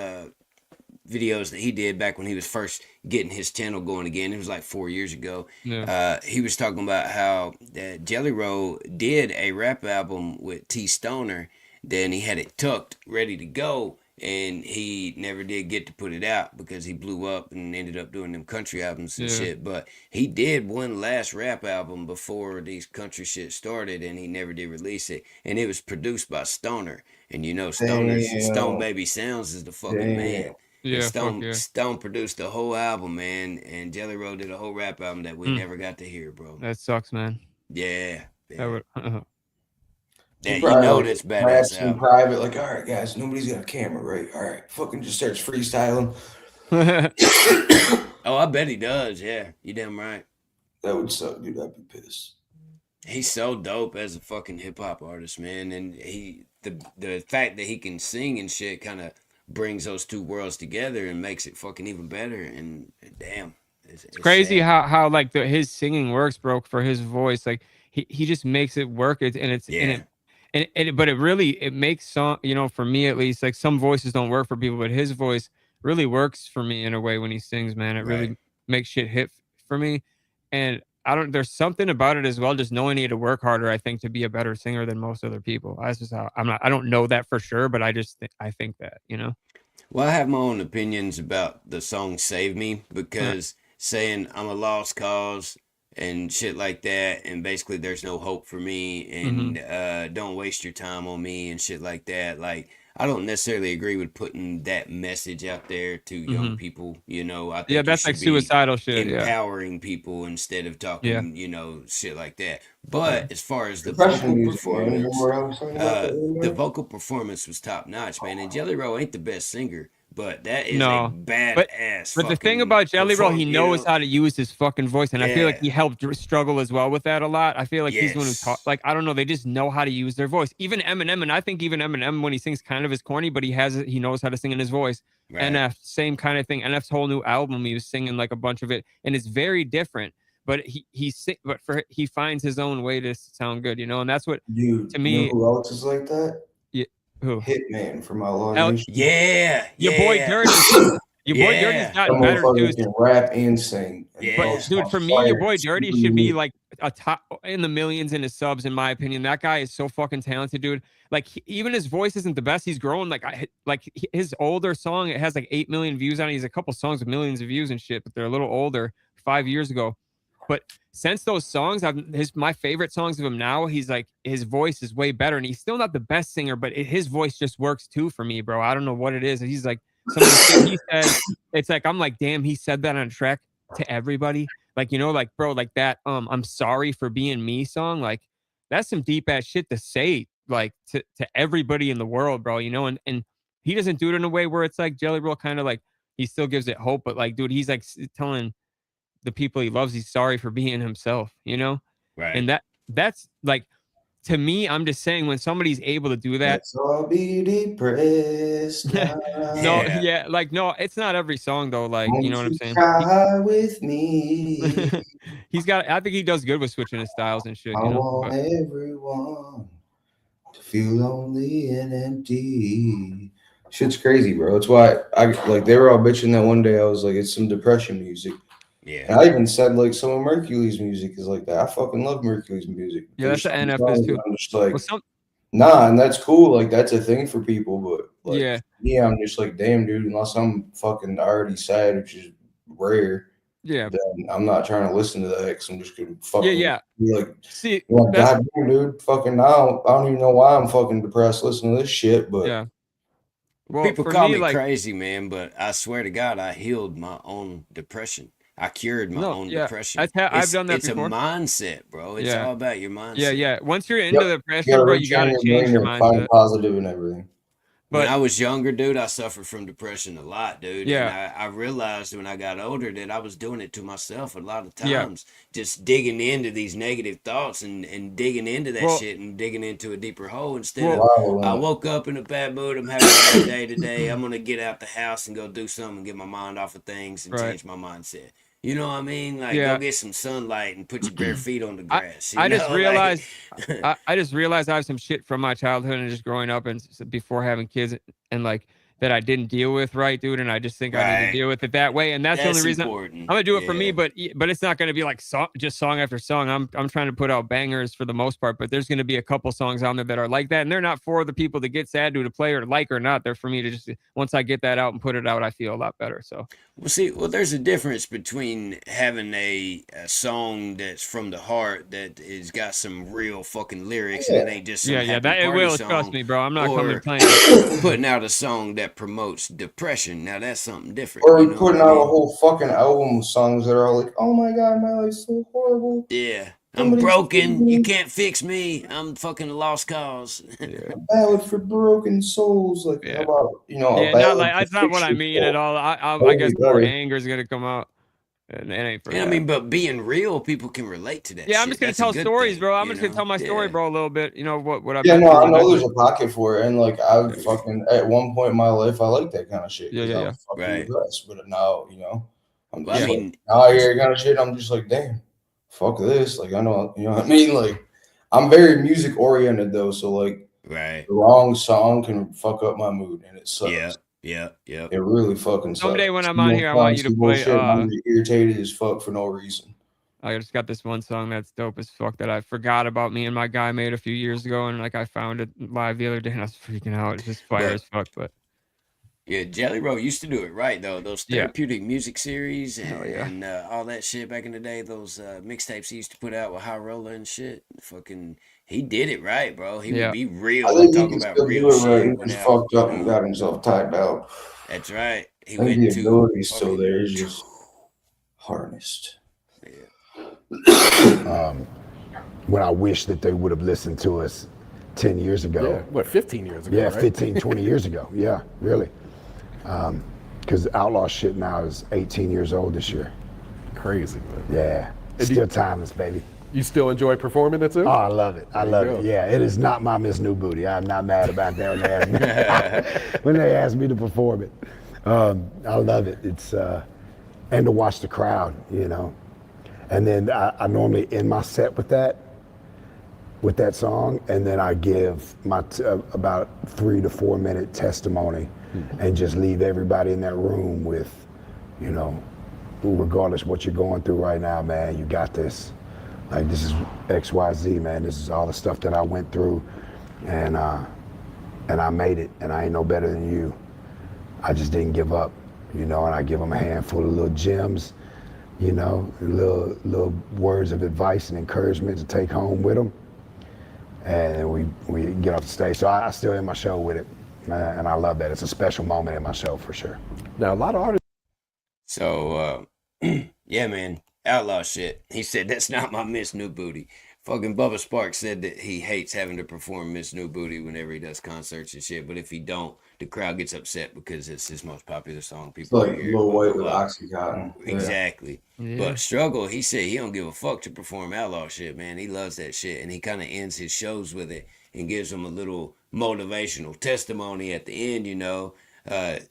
videos that he did back when he was first getting his channel going again. It was like 4 years ago. Yeah. He was talking about how JellyRoll did a rap album with T Stoner. Then he had it tucked, ready to go, and he never did get to put it out because he blew up and ended up doing them country albums and shit. But he did one last rap album before these country shit started, and he never did release it. And it was produced by Stoner. And Stone Baby Sounds is the fucking man. Yeah, Stone produced the whole album, man, and JellyRoll did a whole rap album that we never got to hear, bro. That sucks, man. Yeah. That would, that's badass in private, like, all right, guys, nobody's got a camera, right? All right, fucking just starts freestyling. Oh, I bet he does. Yeah, you damn right. That would suck, dude. I'd be pissed. He's so dope as a fucking hip hop artist, man, and the fact that he can sing and shit kind of brings those two worlds together and makes it fucking even better. And damn, it's crazy sad. how like his singing works, bro, for his voice. Like he just makes it work. But it really makes song. For me at least, like some voices don't work for people, but his voice really works for me in a way when he sings. Man, it really makes shit hit for me. And there's something about it as well. Just knowing you to work harder, I think, to be a better singer than most other people. That's just how I don't know that for sure, but I think that, Well, I have my own opinions about the song Save Me, because saying I'm a lost cause and shit like that, and basically there's no hope for me, and don't waste your time on me and shit like that. Like, I don't necessarily agree with putting that message out there to young people. I think that's like suicidal shit. Empowering people instead of talking, shit like that. But as far as the vocal performance, the vocal performance was top notch, man. And JellyRoll ain't the best singer, but that is a badass. But the thing about JellyRoll, he knows how to use his fucking voice, and I feel like he helped struggle as well with that a lot. I feel like he's the one who taught. Like, I don't know, they just know how to use their voice. Even Eminem, and I think even Eminem, when he sings, kind of is corny, but he knows how to sing in his voice. Right. NF, same kind of thing. NF's whole new album, he was singing like a bunch of it, and it's very different. But he finds his own way to sound good, and that's what to me. Who else is like that? Who? Hitman from Outlaw Nation. Your boy Dirty. Your boy Dirty's gotten better, dude. Can rap and sing. But dude, for me, your boy Dirty should be like a top in the millions in his subs, in my opinion. That guy is so fucking talented, dude. Like even his voice isn't the best. He's growing. Like his older song, it has like 8 million views on it. He's a couple songs with millions of views and shit, but they're a little older, 5 years ago. But since those songs, my favorite songs of him now, he's like, his voice is way better, and he's still not the best singer, but his voice just works too for me, bro. I don't know what it is. He's like, some of the shit he said, it's like, I'm like, damn, he said that on a track to everybody. Like, like, bro, like that, I'm sorry for being me song. Like, that's some deep ass shit to say, like to everybody in the world, bro, and he doesn't do it in a way where it's like JellyRoll kind of like he still gives it hope. But like, dude, he's like telling the people he loves he's sorry for being himself, you know? Right. And that's like, to me, I'm just saying when somebody's able to do that. Let's all be depressed now. No, yeah, like no, it's not every song though. Like, you know what I'm saying? Cry with me. I think he does good with switching his styles and shit. I You know? want everyone to feel lonely and empty. Shit's crazy, bro. That's why they were all bitching that one day. I was like, it's some depression music. Yeah. And I even said like some of Mercury's music is like that. I fucking love Mercury's music. Yeah, that's the There's some NF songs too. that I'm just like, Well, nah, and that's cool. Like that's a thing for people, but like, yeah, I'm just like, damn, dude. Unless I'm fucking already sad, which is rare. Yeah, then I'm not trying to listen to that because I'm just gonna fucking be like, see, God damn, dude, fucking now I don't even know why I'm fucking depressed listening to this shit, but yeah. Well, people for call me, me like, crazy, man, but I swear to God, I healed my own depression. I cured my own depression. I've done that it's before. a mindset, bro. It's all about your mindset. Yeah, yeah. Once you're into the depression, gotta bro, you gotta retrain change your brain to find mindset. positive and everything. When I was younger, dude, I suffered from depression a lot, dude. Yeah. And I realized when I got older that I was doing it to myself a lot of Yeah. times, just digging into these negative thoughts and digging into that shit and digging into a deeper hole instead of I woke up in a bad mood, I'm having a bad day today, I'm gonna get out the house and go do something and get my mind off of things and change my mindset. You know what I mean? Like, go get some sunlight and put your bare feet on the grass. I just realized, I just realized I have some shit from my childhood and just growing up and before having kids and like that I didn't deal with, right, dude? And I just think I need to deal with it that way. And that's the only reason I'm gonna do it for me. But it's not gonna be like just song after song. I'm trying to put out bangers for the most part. But there's gonna be a couple songs on there that are like that, and they're not for the people that get sad to play or like or not. They're for me to just once I get that out and put it out, I feel a lot better. So. Well, there's a difference between having a song that's from the heart that has got some real fucking lyrics and it ain't just some happy that it party will. song, Trust me, bro. I'm not coming playing. Putting out a song that promotes depression. Now that's something different. Or putting out a whole fucking album of songs that are all like, oh my God, my life's so horrible. Yeah. I'm broken. You can't fix me. I'm fucking a lost cause. A ballad for broken souls. Like, how about, a not like that's not what I mean at all. I guess more anger is gonna come out. And it ain't for I mean, but being real, people can relate to that. Yeah, I'm just gonna tell stories, bro. I'm just gonna tell my story, bro, a little bit. You know what I've been no, I through. know there's a pocket for it, and like I fucking at one point in my life, I liked that kind of shit. Yeah. Right. But now, I'm Well, just now I hear kind of shit. I'm just like, damn, fuck this. Like I know, you know what I mean. Like I'm very music oriented though, so like the wrong song can fuck up my mood, and it sucks. Yeah. It really fucking sucks. Someday when I'm on here, I want you to play. I'm irritated as fuck for no reason. I just got this one song that's dope as fuck that I forgot about. Me and my guy made a few years ago, and like I found it live the other day, and I was freaking out. It's just fire as fuck, but. Yeah, JellyRoll used to do it right though. Those therapeutic music series and all that shit back in the day. Those mixtapes he used to put out with High Roller and shit. Fucking, he did it right, bro. He would be real and talk about real shit. He just fucked up and got himself tied out. That's right. He I think went the to ability's still there. It's just harnessed. When I wish that they would have listened to us 10 years ago. Yeah, what, 15 years ago? Yeah, right? 15, 20 years ago. Yeah, really. Because Outlaw shit now is 18 years old this year. Crazy, man. Yeah, still timeless, baby. You still enjoy performing it too? Oh, I love it. I love it. Yeah, it is not my Miss New Booty. I'm not mad about that when they ask me to perform it. I love it. It's and to watch the crowd, And then I normally end my set with that song, and then I give my about 3 to 4 minute testimony, and just leave everybody in that room with, regardless what you're going through right now, man, you got this. Like, this is XYZ, man. This is all the stuff that I went through, and I made it, and I ain't no better than you. I just didn't give up, and I give them a handful of little gems, little words of advice and encouragement to take home with them. And we get off the stage. So I still end my show with it, and I love that. It's a special moment in my show for sure. Now, a lot of artists. So, yeah, man, Outlaw shit. He said, that's not my Miss New Booty. Fucking Bubba Sparks said that he hates having to perform Miss New Booty whenever he does concerts and shit. But if he don't, the crowd gets upset because it's his most popular song. It's People like hear Lil blah, Wyte blah, with blah. Oxycontin. Yeah. Exactly. Yeah. But Struggle, he said he don't give a fuck to perform outlaw shit, man. He loves that shit. And he kind of ends his shows with it and gives them a little motivational testimony at the end, you know.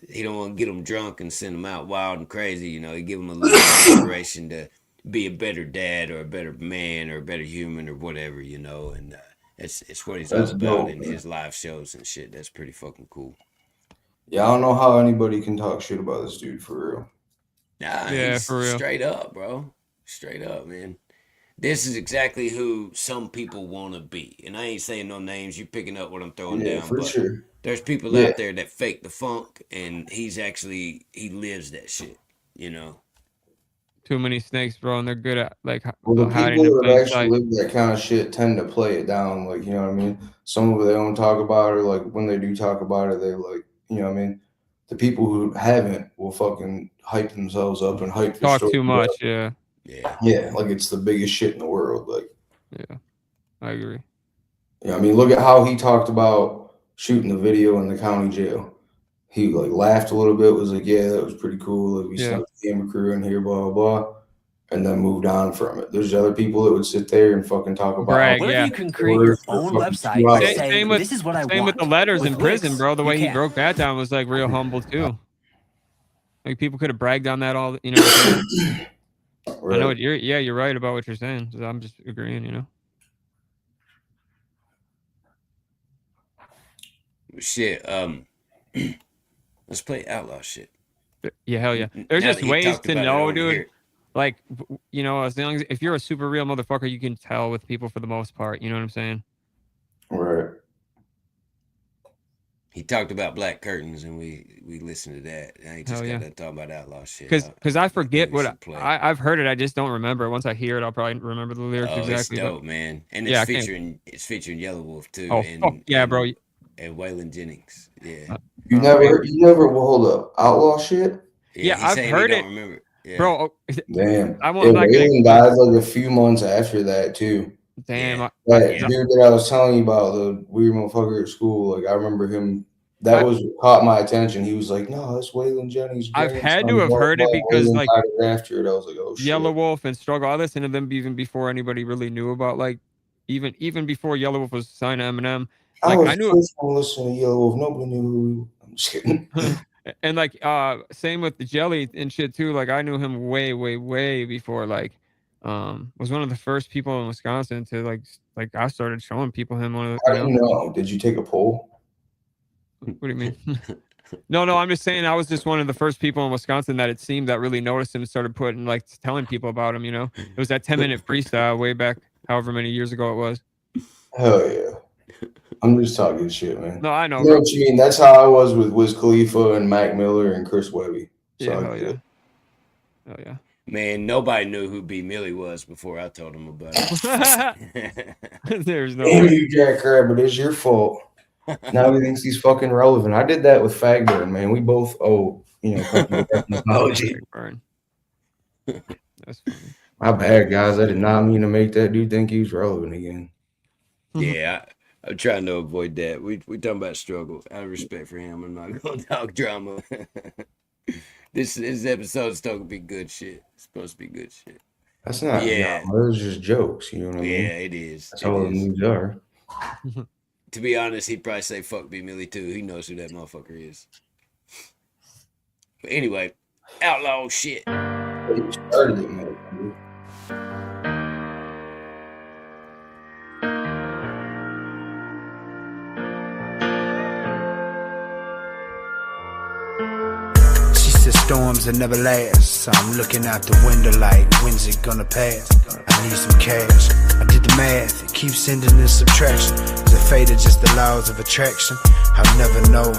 He don't want to get them drunk and send them out wild and crazy, you know. He give them a little inspiration to be a better dad or a better man or a better human or whatever, you know. And it's what he's all That's about dope, in man. his live shows and shit. That's pretty fucking cool. Yeah, I don't know how anybody can talk shit about this dude for real. Nah, Yeah, he's for real. straight up, bro. Straight up, man. This is exactly who some people want to be. And I ain't saying no names. You picking up what I'm throwing Yeah, down. for But sure. there's people Yeah. out there that fake the funk, and he lives that shit, you know. Too many snakes, bro, and they're good at like Well, the hiding people in that plain actually sight. live that kind of shit tend to play it down, like, you know what I mean? Some of it they don't talk about it, like when they do talk about it, they like, you know what I mean? The people who haven't will fucking hype themselves up and hype the Talk story too much, up. yeah. Yeah. Yeah, like it's the biggest shit in the world. Like, Yeah, I agree. yeah, I mean, look at how he talked about shooting the video in the county jail. He like laughed a little bit, was like, "Yeah, that was pretty cool. Like, we Yeah. snuck the camera crew in here, blah blah blah," and then moved on from it. There's other people that would sit there and fucking talk about Brag, What if yeah. you can create your for own fucking website 2 by hours. saying, Same with this is what I same want? with the letters With in prison, Wix, bro. The you way he can. broke that down was like real humble too. Like people could have bragged on that all, you know. What I'm saying? I know Right. what you're right about what you're saying. So I'm just agreeing, you know. Shit, let's play outlaw shit. Yeah, hell yeah. There's Now just that he ways talked to about it, I know, wanna dude. hear it. Like, you know, as long as if you're a super real motherfucker, you can tell with people for the most part. You know what I'm saying? Right. He talked about black curtains, and we listened to that. And he just Hell got yeah. to talk about outlaw shit. Because I forget we what should play. I've heard it. I just don't remember. Once I hear it, I'll probably remember the lyrics Oh, exactly. it's but- dope, man. And Yeah, it's I can't- featuring Yellow Wolf too. Oh, and, fuck yeah, bro. And Waylon Jennings. Yeah. You never. Well, hold up. Outlaw shit. Yeah, he's I've saying heard he it. don't remember. Yeah. Bro, Damn. I Yeah, won't not gonna. Waylon died like a few months after that too. Damn. Yeah. That dude that I was telling you about, the weird motherfucker at school, like I remember him. That was caught my attention. He was like, "No, that's Waylon Jennings." I've Jennings had son, to have blah, heard blah, it because Waylon like died after it, I was like, "Oh shit." Yellow Wolf and Struggle, I listened to them even before anybody really knew about like even before Yellow Wolf was signed to Eminem. I Like was I knew first one listening to Yellow Wolf. Nobody knew who. I'm just kidding. and like same with the Jelly and shit too. Like I knew him way before like was one of the first people in Wisconsin to like I started showing people him one of the, How do you know? Did you take a poll? What do you mean? No, I'm just saying I was just one of the first people in Wisconsin that it seemed that really noticed him and started putting like telling people about him, you know. It was that 10-minute freestyle way back however many years ago it was. Hell yeah. I'm just talking shit, man. No, I know, You know bro. what you mean? That's how I was with Wiz Khalifa and Mac Miller and Chris Webby. So Yeah, I hell get yeah. it. Oh yeah. Man, nobody knew who B Millie was before I told him about it. There's no Damn way. you, Jack Rabbit. It's your fault. Now he thinks he's fucking relevant. I did that with Fagburn, man. We both owe, an apology. That's funny. My bad, guys. I did not mean to make that dude think he was relevant again. Yeah, I'm trying to avoid that. We talking about struggle. Out of respect for him, I'm not gonna talk drama. This episode's still gonna be good shit. It's supposed to be good shit. That's not. Yeah. No, those are just jokes. You know what I mean? Yeah, it is. That's It all the is. news are. To be honest, he'd probably say fuck B Millie too. He knows who that motherfucker is. But anyway, outlaw shit. You started it, motherfucker. She said storms that never last, so I'm looking out the window like, when's it gonna pass? I need some cash. I did the math, it keeps sending in subtraction. Is it fate or just the laws of attraction? I'll never know.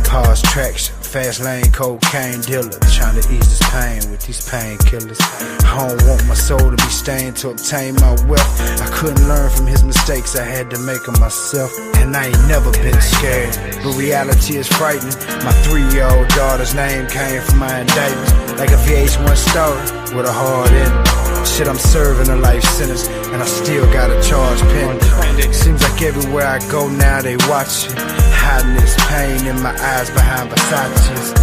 Pause traction, fast lane cocaine dealer, trying to ease this pain with these painkillers. I don't want my soul to be stained to obtain my wealth. I couldn't learn from his mistakes, I had to make them myself. And I ain't never been scared, but reality is frightening. My 3-year-old daughter's name came from my indictment, like a VH1 story with a hard ending. Shit, I'm serving a life sentence, and I still got a charge pending. Seems like everywhere I go now they watching. Hiding this pain in my eyes behind Versace's.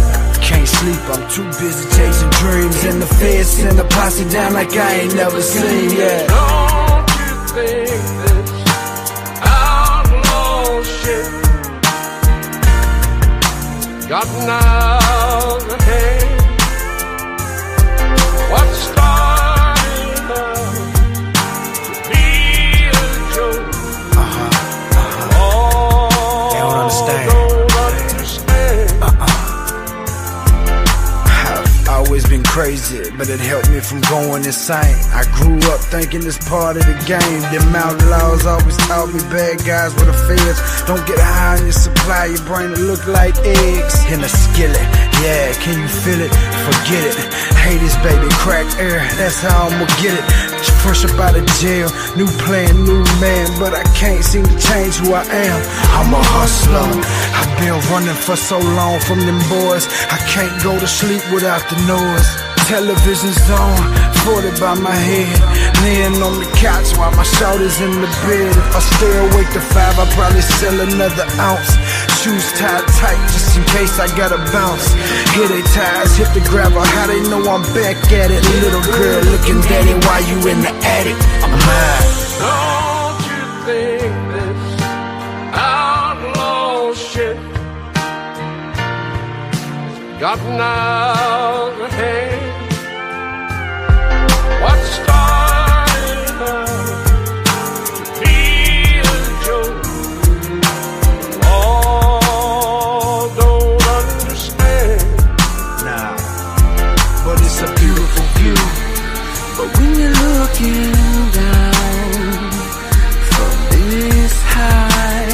Can't sleep, I'm too busy chasing dreams. And the feds send a posse down like I ain't never seen yet. Don't you think this outlaw shit gotten out of hand? What started out to be a joke? They don't understand. I've always been crazy, but it helped me from going insane. I grew up thinking it's part of the game. Them outlaws always taught me bad guys with the feds don't get high on your supply. Your brain will look like eggs in a skillet. Yeah, can you feel it? Forget it. Hey, this baby crack air, that's how I'ma get it. Fresh up out of jail, new plan, new man, but I can't seem to change who I am. I'm a hustler. I've been running for so long from them boys. I can't go to sleep without the noise. Television's on, 40 by my head, laying on the couch while my shoulders in the bed. If I stay awake to 5, I'll probably sell another ounce. Shoes tied tight just in case I gotta bounce. Here they ties, hit the gravel, how they know I'm back at it? Little girl looking daddy while you in the attic. I'm mad. Don't you think this outlaw shit gotten out of hand? What started out to be a joke? All don't understand. Nah, but it's a beautiful view. But when you're looking down from this high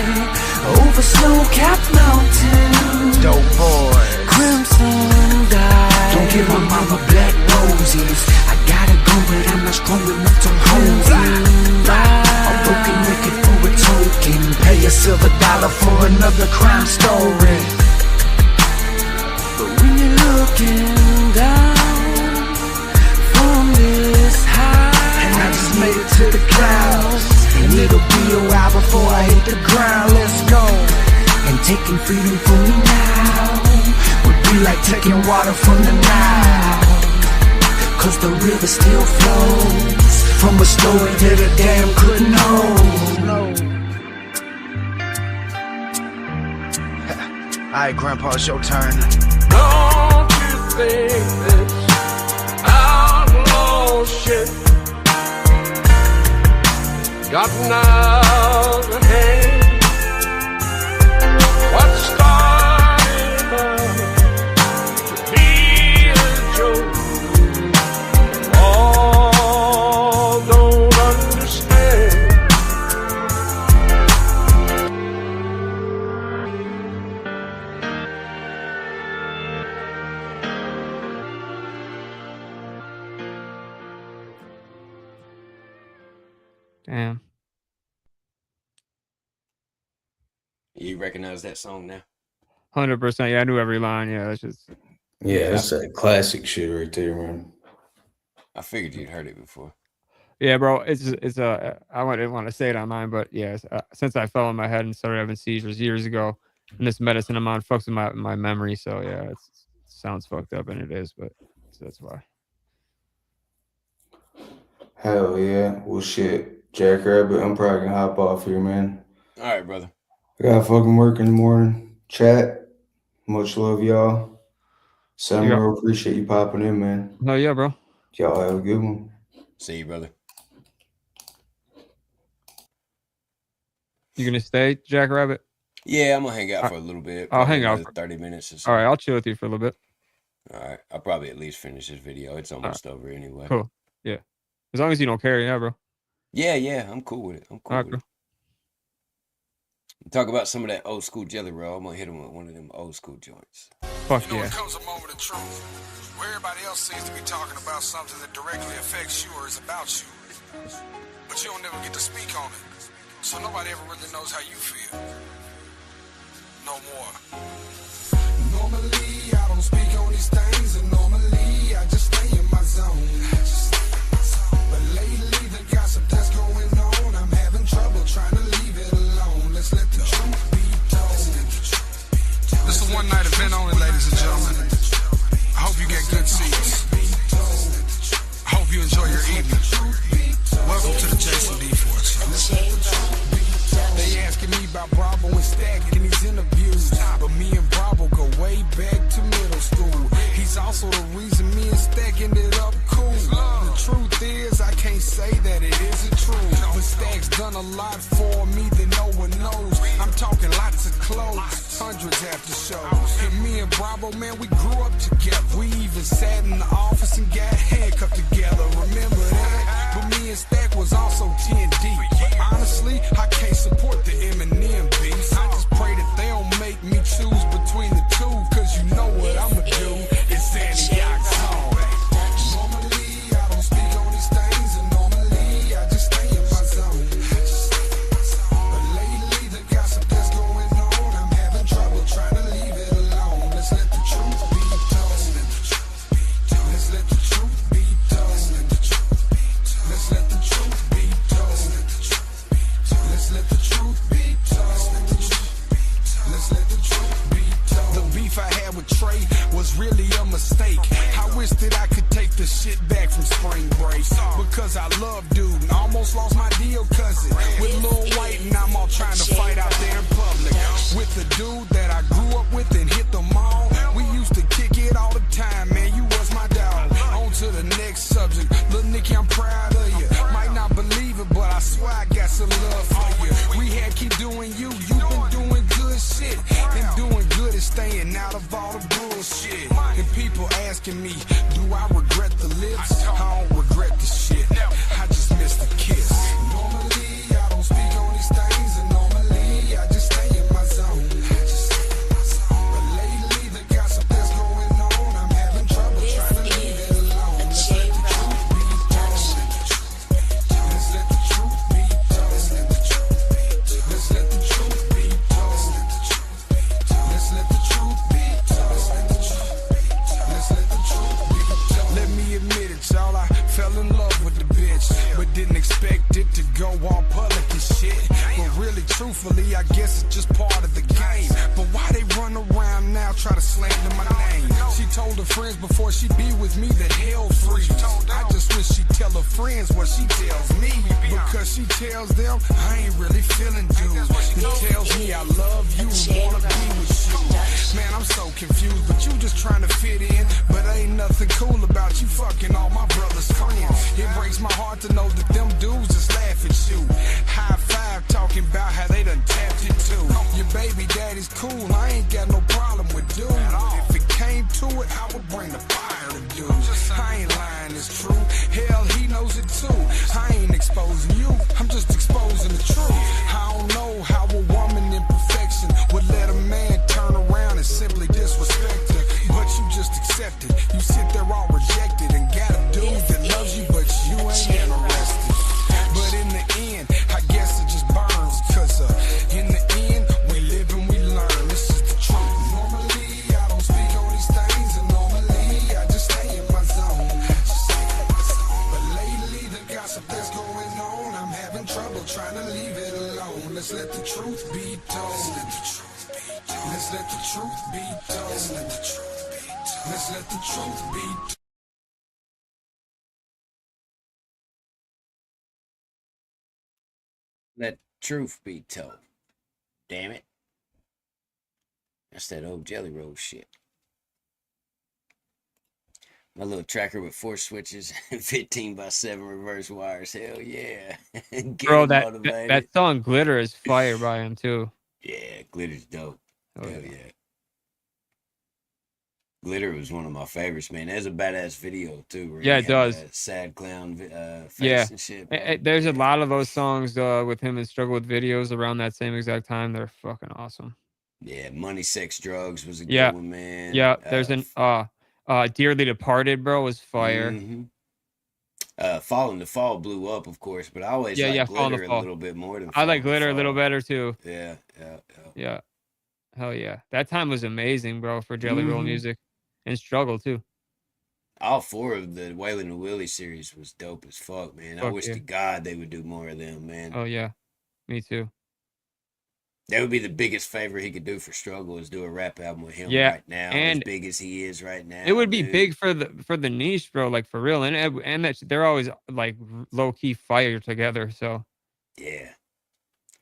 over snow-capped mountains, dope boy, crimson dye. Don't give my mama black roses. I gotta go, but I'm not strong enough to hold you. A broken record for a token. Pay a silver dollar for another crime story. But when you're looking down from this high, and I just made it to the clouds, and it'll be a while before I hit the ground. Let's go. And taking freedom from me now would be like taking water from the Nile. 'Cause the river still flows from a story that a dam couldn't hold. Alright, Grandpa, it's your turn. Don't you think this outlaw shit gotten out of hand? What started out to be a joke? All don't understand. Damn. You recognize that song now? 100%. Yeah, I knew every line. Yeah, that's just. Yeah, that's that classic shit right there, man. I figured you'd heard it before. Yeah, bro. It's I didn't want to say it online, but yeah, since I fell on my head and started having seizures years ago, and this medicine I'm on fucks with my memory. So yeah, it sounds fucked up, and it is, but that's why. Hell yeah. Well, shit, Jackrabbit, I'm probably gonna hop off here, man. All right, brother. I gotta fucking work in the morning. Chat. Much love, y'all. Summer, appreciate you popping in, man. Oh yeah, bro. Y'all have a good one. See you, brother. You gonna stay, Jackrabbit? Yeah, I'm gonna hang out for a little bit. I'll hang out for 30 minutes or so. All right, I'll chill with you for a little bit. All right, I'll probably at least finish this video. It's almost over anyway. Cool. Yeah, as long as you don't care, yeah, bro. Yeah, I'm cool with it. I'm cool with it. Talk about some of that old school JellyRoll. I'm gonna hit him with one of them old school joints. Fuck You know, yeah. it comes a moment of truth where everybody else seems to be talking about something that directly affects you or is about you, but you don't never get to speak on it. So nobody ever really knows how you feel. No more. Normally, I don't speak on these things, and normally, I just stay in my zone. lately the gossip that's going on, I'm having trouble trying to leave it alone. Let's let the truth be told. This is a one-night event only, ladies and gentlemen. I hope you get good seats. I hope you enjoy your evening. Welcome to the Jason D Force. They asking me about Brabo and Stack in these interviews, but me and Brabo go way back to middle school. He's also the reason me and Stack ended up cool. The truth is, I can't say that it isn't true, but Stack's done a lot for me that no one knows. I'm talking lots of clothes, hundreds after shows. And me and Brabo, man, we grew up together. We even sat in the office and got handcuffed together. Remember that? But me and Stack was also 10 deep. But honestly, I can't support the Eminem beats. I just pray that they don't make me choose between the two, cause you know what I'ma do. It's Antioch Zone. Normally, I don't speak on these things, and normally, I just stay in my zone. But lately, the gossip that's going on, I'm having trouble trying to leave it alone. Let's let the truth be told. Let's let the truth be told. Let's let the truth be told. Let's let the truth be told. Let's let the truth be told. The beef I had with Trey was really a mistake. I wish that I could take the shit back from spring break, because I love dude and almost lost my deal cousin with Lil Wyte, and I'm all trying to fight out there in public with the dude that I grew up with and hit the mall. We used to kick it all the time, man. You was my dog. On to the next subject. Lil Nicky, I'm proud of you. Might not believe it, but I swear I got some love for you. We had keep doing you. You've been doing good shit. And doing good is staying out of all the bullshit. And people asking me, do I regret the lips? I don't regret the shit. I just miss the kiss. Normally, I don't speak on these things, and normally, I just stay in my zone. But lately, the gossip that's going on, I'm having trouble trying to leave it alone. Let's let the truth be told. Let's let the truth be told. Let's let the truth be told. Let's let the truth be told. Let's let the truth be told. Let me admit it, y'all, I fell in love with the bitch, but didn't expect it to go all public and shit. But really, truthfully, I guess it's just part of the game. But why they run around now, try to slander my name? She told her friends before she be with me that hell freeze. I just wish she'd tell her friends what she tells me, because she tells them I ain't really feeling dude. She tells me I love you and wanna be with you. Man, I'm so confused, but you just trying to fit in. But ain't nothing cool about you fucking all my brother's friends. It breaks my heart to know that them dudes just laugh at you. High five talking about how they done tapped it too. Your baby daddy's cool, I ain't got no problem with dude. If it came to it, I would bring the fire to dude. I ain't lying, it's true. Hell, he knows it too. I ain't exposing you, I'm just exposing the truth. I don't know how a woman in perfection would let a man turn around and simply disrespect her, but you just accept it. You sit there all rejected and got a dude that loves you, but you ain't interested. But in the end, I guess it just burns, cause in the end, we live and we learn. This is the truth. Normally, I don't speak on these things, and normally, I just stay in my zone. But lately, the gossip that's going on, I'm having trouble trying to leave it alone. Let's let the truth be told. Let's let the truth be told. Let's let the truth be told. Let truth be told. Damn it. That's that old JellyRoll shit. My little tracker with 4 switches and 15x7 reverse wires. Hell yeah. Bro, that song Glitter is fire by him too. Yeah, Glitter's dope. Oh, Hell yeah. Glitter was one of my favorites, man. There's a badass video too. Where Yeah, he it had does. that sad clown face Yeah. and shit. Bro. There's a lot of those songs with him and Struggle with Videos around that same exact time. They're fucking awesome. Yeah, Money, Sex, Drugs was a Yeah. good one, man. Yeah, there's an Dearly Departed, bro, was fire. Falling to Fall blew up, of course, but I always like Glitter a little bit more than I like Falling to Glitter a little Fall. better too. Yeah. Hell yeah. That time was amazing, bro, for JellyRoll music and Struggle too. all 4 of the Waylon and Willie series was dope as fuck, man. I Fuck wish yeah. to God they would do more of them, man. Oh yeah, me too. That would be the biggest favor he could do for Struggle is do a rap album with him Yeah, right now, as and big as he is right now. it would be dude. big for the niche, bro. Like for real, and that they're always like low key fire together. So Yeah.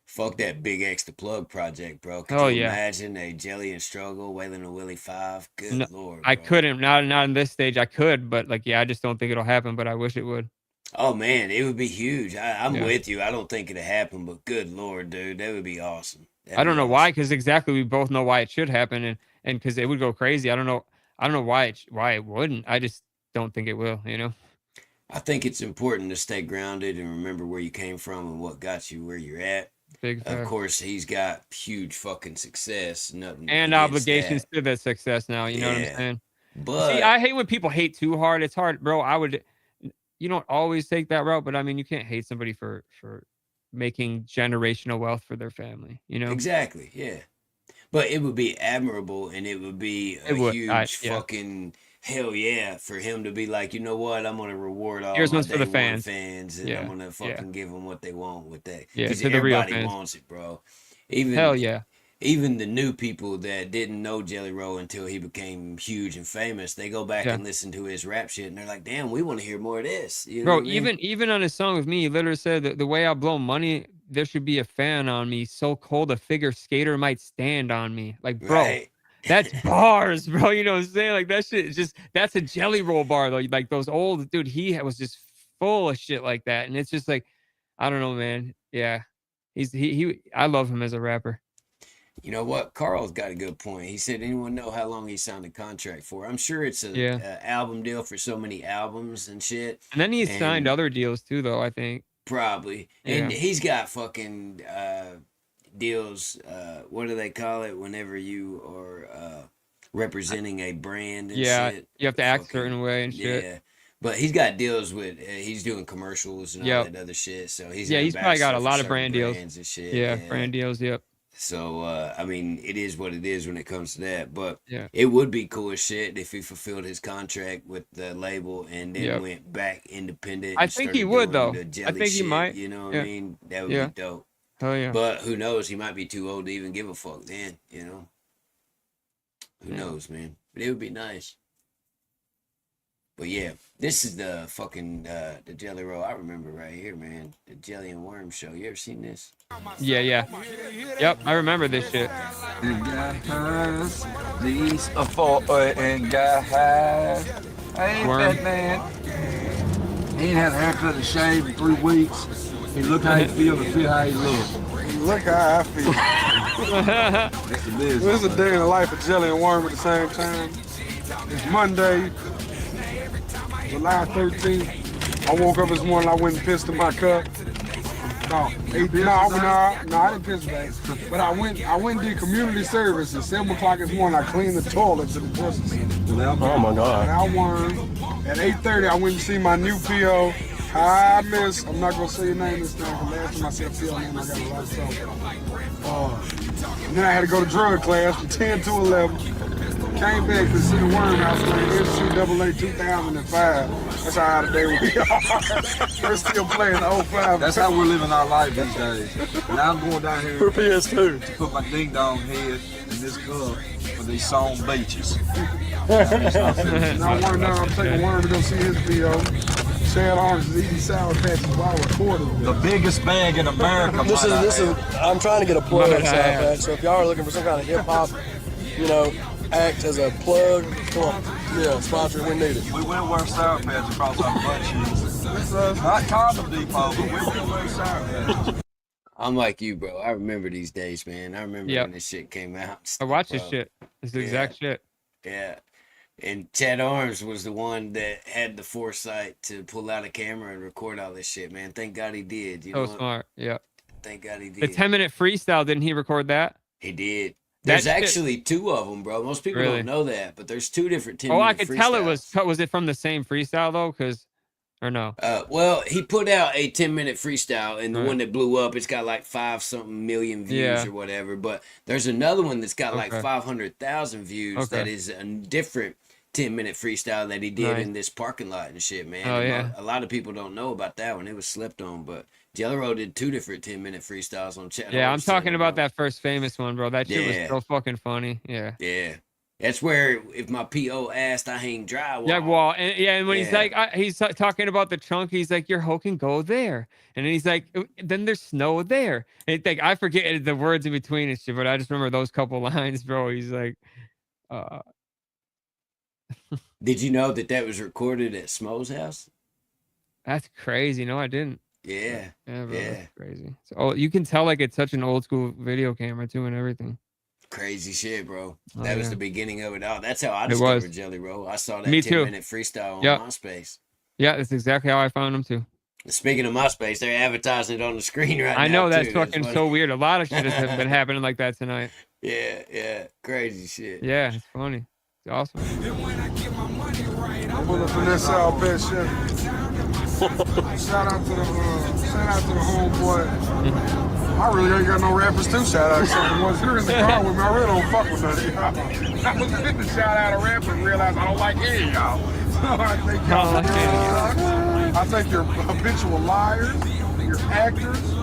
Fuck that Big X the Plug project, bro. Could oh you yeah, imagine a Jelly and Struggle, Waylon and Willie 5? Good no, lord, I bro. couldn't not in this stage. I could, but like yeah, I just don't think it'll happen. But I wish it would. Oh man, it would be huge. I'm Yeah. with you. I don't think it'd happen, but good lord, dude, that would be awesome. I That'd don't be know awesome. why, because exactly we both know why it should happen, and because it would go crazy. I don't know why it wouldn't. I just don't think it will. You know. I think it's important to stay grounded and remember where you came from and what got you where you're at. Big Of fact. course, he's got huge fucking success. Nothing And against obligations that. to that success now. You know what I'm Yeah. saying? But See, I hate when people hate too hard. It's hard, bro. You don't always take that route, but I mean, you can't hate somebody for making generational wealth for their family. You know? exactly, yeah. But it would be admirable and it would be a It would. huge Yeah. fucking hell yeah for him to be like, you know what, I'm gonna reward all Here's my one's for the day one fans. fans and Yeah, I'm gonna yeah. fucking give them what they want with that. Yeah, Because to the real everybody fans. wants it, bro. Hell yeah. Even the new people that didn't know JellyRoll until he became huge and famous, they go back Yeah. and listen to his rap shit and they're like, damn, we want to hear more of this. You know Bro, what I mean? even on his song with me, he literally said that the way I blow money, there should be a fan on me. So cold a figure skater might stand on me. Like, bro, Right. that's bars, bro. You know what I'm saying? Like that shit is just that's a JellyRoll bar though. Like those old dude, he was just full of shit like that. And it's just like, I don't know, man. Yeah. He I love him as a rapper. You know what? Carl's got a good point. He said, anyone know how long he signed a contract for? I'm sure it's Yeah. a album deal for so many albums and shit. And then he's signed And other deals too, though, I think. probably. Yeah. And he's got fucking deals. What do they call it? Whenever you are representing a brand and Yeah. shit. You have to act a Fucking- certain way and shit. Yeah. But he's got deals with, he's doing commercials and all Yep. that other shit. So he's Yeah, an he's probably got a ambassador for lot of certain brand deals. brands and shit. Yeah, brand deals, yep. So I mean, it is what it is when it comes to that. But Yeah. it would be cool as shit if he fulfilled his contract with the label and then Yep. went back independent. I and think he started would, doing though. the I Jelly think he shit, might. You know what Yeah. I mean? That would Yeah. be dope. Hell yeah. But who knows? He might be too old to even give a fuck then. You know? Who Yeah. knows, man? But it would be nice. But yeah, this is the fucking the JellyRoll. I remember right here, man. The Jelly and Worm show. You ever seen this? Yeah, yeah. Yep, I remember this shit. These are for and guys. Ain't Worm. that man? He ain't had a haircut and shave in 3 weeks. He look how he feel and feel how he look. Look how I feel. That's the business. This is a day in the life of Jelly and Worm at the same time. It's Monday, July 13th. I woke up this morning, I went and pissed in my cup. No, I didn't piss back. But I went and did community service at 7 o'clock this morning. I cleaned the toilets at the justice center. Oh my God. And I won. At 8:30, I went to see my new PO. Hi, miss. I'm not gonna say your name this time. Last time I said PO name, I got a lot of trouble. And then I had to go to drug class from 10 to 11. Came back to see the Worm House playing NCAA 2005. That's how out of day we are. We're still playing the 05. That's how we're living our life these days. Now I'm going down here For PS2. to put my ding dong head in this cup for these song beaches. Now I'm taking Worm to go see his PO. Chad Orange is eating Sour Patches while recording. The biggest bag in America. This is. I'm trying to get a plug on Sour Patch. So if y'all are looking for some kind of hip hop, act as a plug, come on, sponsor. We need it. We will wear Sour Patch across our butt cheeks. Not Condom Depot, but we will wear Sour Patch. I'm like you, bro. I remember these days, man. I remember Yep. when this shit came out. I watched this Bro. shit. It's the exact shit. Yeah. And Chad Arms was the one that had the foresight to pull out a camera and record all this shit, man. Thank God he did. You know So what? smart. Yeah. Thank God he did. The 10-minute freestyle, didn't he record that? He did. That There's shit- actually 2 of them, bro. Most people Really? don't know that, but there's 2 different 10 Oh, I minute could tell it freestyles. was it from the same freestyle though? Or no? Well, he put out a 10-minute freestyle, and the Right. one that blew up, it's got like 5-something million views Yeah. or whatever. But there's another one that's got like Okay. 500,000 views Okay. that is a different 10-minute freestyle that he did Nice. in this parking lot and shit, man. Oh, And yeah. a lot of people don't know about that one. It was slept on, but JellyRoll did 2 different 10-minute freestyles on Chat. Yeah, I'm Horse talking channel, about bro. that first famous one, bro. That shit Yeah. was so fucking funny. Yeah. Yeah. That's where if my PO asked, I hang drywall. Yeah, well, and when he's Yeah. like, he's talking about the trunk, he's like, your hoe can go there, and then he's like, then there's snow there. And like, I forget the words in between and shit, but I just remember those couple lines, bro. He's like, Did you know that was recorded at Smo's house? that's crazy. No, I didn't. Yeah. Yeah, bro, Yeah. that's crazy. So, you can tell like it's such an old school video camera too, and everything. Crazy shit, bro. Oh, That was yeah. the beginning of it all. That's how I It was. discovered JellyRoll. I saw that Me too. 10-minute freestyle on Yep. MySpace. Yeah, that's exactly how I found him too. Speaking of MySpace, they're advertising it on the screen right now. I know that's too. fucking funny. so weird. A lot of shit has been happening like that tonight. Yeah. Crazy shit. Yeah, it's funny. It's awesome. I'm gonna finesse out bitch shit. Shout out to the homeboy. I really ain't got no rappers to shout out except the ones here in the car with me. I really don't fuck with none of y'all. I was getting to shout out a rapper and realize I don't like any of y'all. So I think y'all suck. I think you're habitual liars, you're actors. I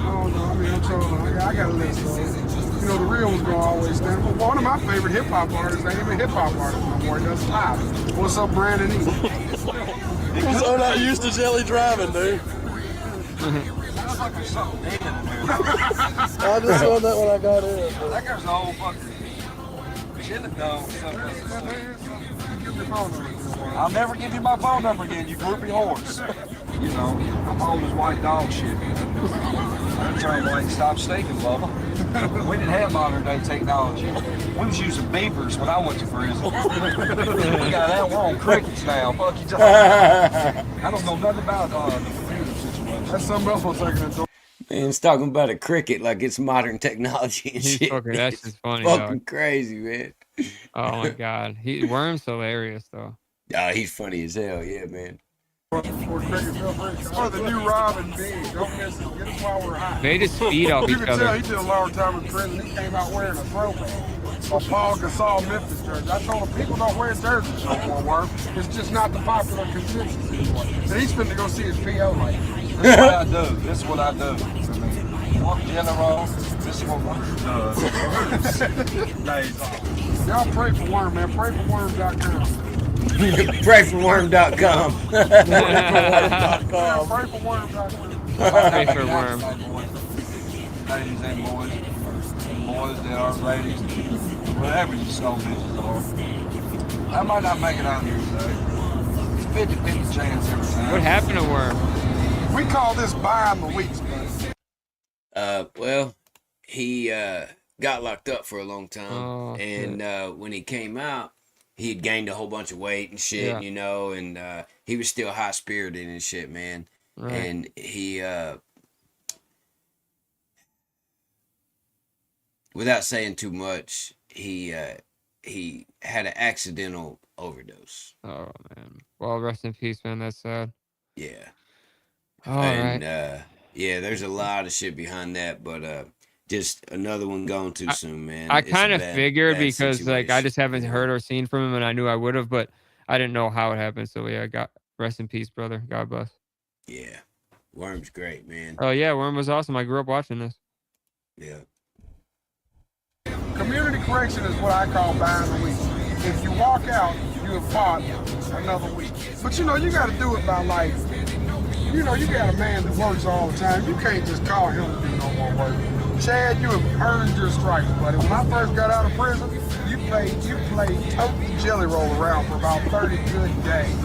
don't know, I mean, I'm trying to, I got a list though. You know, the real one's gonna always stand. But one of my favorite hip hop artists ain't even hip hop artist no more. He does live. What's up, Brandon E? I'm so not used to Jelly driving, dude. Sounds like there's something dead in there. I just saw that when I got in. That guy's a whole fucking chilling dog or something. I'll never give you my phone number again, you groupie horse. You know, I'm on this white dog shit. I'm trying to like stop stinking, Bubba. We didn't have modern day technology. We was using beepers when I went to prison. We got that, we're on crickets now. Fuck you talking about. I don't know nothing about the computer situation. That's something else we're taking into. Man's talking about a cricket like it's modern technology and He's shit. fucking, that's just funny, Fucking dog. crazy, man. Oh my god, Worm's hilarious though. Oh, he's funny as hell, yeah, man. Or the new Robin Big. Don't miss it. Get us while we're hot. They just feed off You each can other. tell he did a long time in prison. He came out wearing a throwback. A Paul Gasol Memphis jersey. I told him people don't wear jerseys no more, Worm. It's just not the popular consensus anymore. And he's finna go see his PO like. This is what I do. This is what I do. Walk JellyRoll. This is what Worm does. Days off. Y'all pray for Worm, man. Pray for Worm.com. Prayforworm.com. Pray for Worm.com. Pray for Worm. Ladies and boys. Boys that are ladies. Whatever you soul bitches are. I might not make it out here today. It's 50-50 chance every time. What happened to Worm? We call this buying the weeks, man. Well, he got locked up for a long time. Oh, and when he came out, he had gained a whole bunch of weight and shit, Yeah. you know, and he was still high spirited and shit, man. Right. And he, without saying too much, he had an accidental overdose. Oh man. Well, rest in peace, man. That's sad. Yeah. All And right. yeah, there's a lot of shit behind that, but just another one gone too soon, man. I It's a kind of bad- figured bad because like I situation. just haven't heard or seen from him, and I knew I would have, but I didn't know how it happened. So yeah, rest in peace, brother. God bless. Yeah. Worm's great, man. Oh yeah, Worm was awesome. I grew up watching this. Yeah. Community correction is what I call buying the week. If you walk out, you have bought another week. But you know, you got to do it by like, you know, you got a man that works all the time. You can't just call him to do no more work. Chad, you have earned your stripes, buddy. When I first got out of prison, you played total JellyRoll around for about 30 good days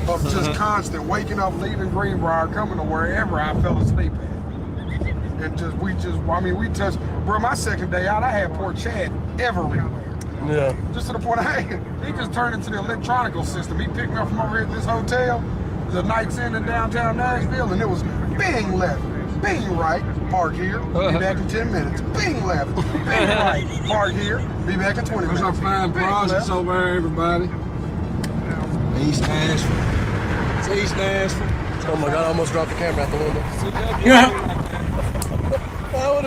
of just constant waking up, leaving Greenbrier, coming to wherever I fell asleep at. And we touched, bro, my second day out, I had poor Chad everywhere. Yeah. Just to the point, he just turned into the electronical system. He picked me up from over here at this hotel, the Night's Inn in downtown Nashville, and it was bing left, bing right, park here, be back in 10 minutes. Bing left, bing right, park here, be back in 20 minutes. There's our fine Bing projects left. over there, everybody. East Nashville. It's East Nashville. Oh my God, I almost dropped the camera out the window. I would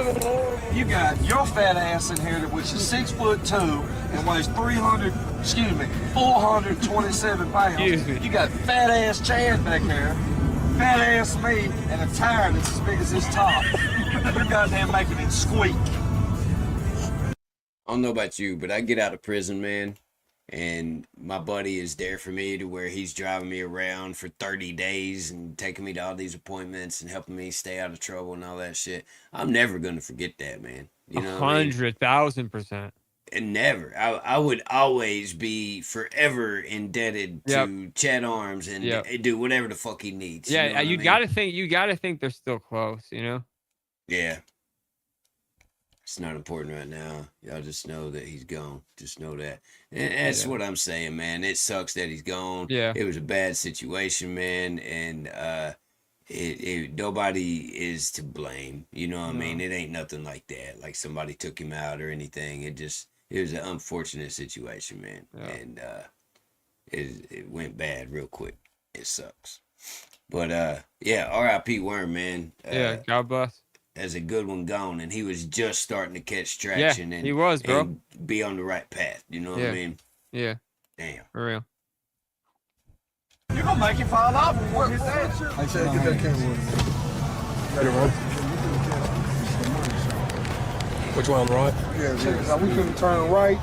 You got your fat ass in here, which is 6'2" and weighs 427 pounds. You got fat ass Chad back there, fat ass me, and a tire that's as big as this top. You're goddamn making it squeak. I don't know about you, but I get out of prison, man, and my buddy is there for me to where he's driving me around for 30 days and taking me to all these appointments and helping me stay out of trouble and all that shit. I'm never going to forget that, man. You know what I mean? 100,000%. And never. I would always be forever indebted to Chad Arms and do whatever the fuck he needs. Yeah, you know what I you mean? gotta think they're still close, you know? Yeah. It's not important right now. Y'all just know that he's gone. Just know that. And that's what I'm saying, man. It sucks that he's gone. Yeah. It was a bad situation, man. And nobody is to blame. You know what I mean? It ain't nothing like that. Like somebody took him out or anything. It was an unfortunate situation, man. Yeah. And it went bad real quick. It sucks. But yeah, R.I.P. Worm, man. Yeah, God bless. As a good one gone, and he was just starting to catch traction. And he was, bro. And be on the right path. You know what I mean? Yeah. Damn. For real. You're gonna make it fall off and work his ass. I said, get that camera. Which one, right? Yeah, Check this out. We couldn't turn right.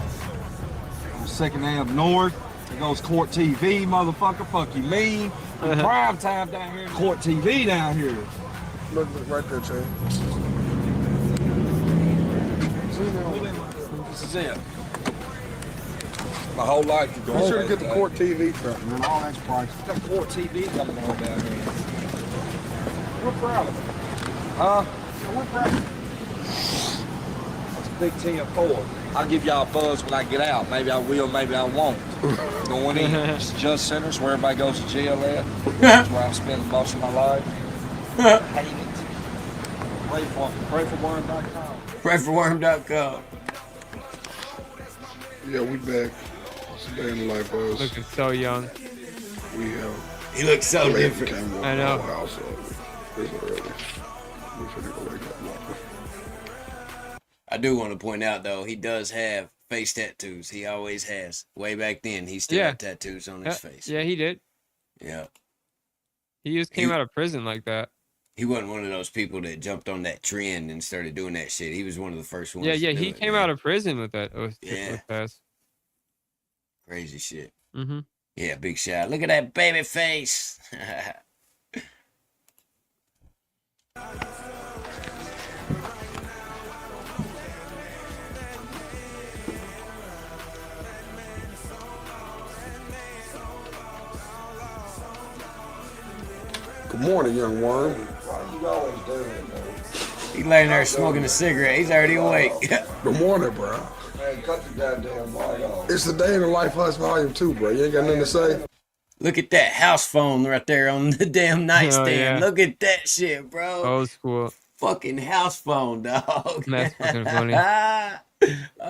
Second Ave North. It goes Court TV, motherfucker. Fuck you mean. Prime time down here. Court TV down here. Look right there, Chad. This is it. My whole life. Be sure to get the Court TV truck, man. All that's price. That Court TV coming on down here. We're proud of it. Huh? We're proud of it. That's a big 10-4. I'll give y'all a buzz when I get out. Maybe I will, maybe I won't. Going in. It's Judge Centers where everybody goes to jail at. That's where I've spent most of my life. I hate it. Prayforworm.com. Prayforworm.com. Yeah, we back. It's a day in the life of us. Looking so young. We He looks so different. I know. House, it's early. We finna go wake up. I do want to point out, though, he does have face tattoos. He always has. Way back then, he still had tattoos on his face. Yeah, he did. Yeah. He just came out of prison like that. He wasn't one of those people that jumped on that trend and started doing that shit. He was one of the first ones. Yeah, to do he it, came man. out of prison with that. Yeah. Pass. Crazy shit. Mm-hmm. Yeah, big shot. Look at that baby face. Good morning, young worm. Why you always doing it, man? He laying there smoking a cigarette. He's already awake. Good morning, bro. Man, cut the goddamn light off. It's the day in the life of us volume 2, bro. You ain't got nothing to say? Look at that house phone right there on the damn nightstand. yeah. Look at that shit, bro. Old school. Fucking house phone, dog. That's fucking funny. I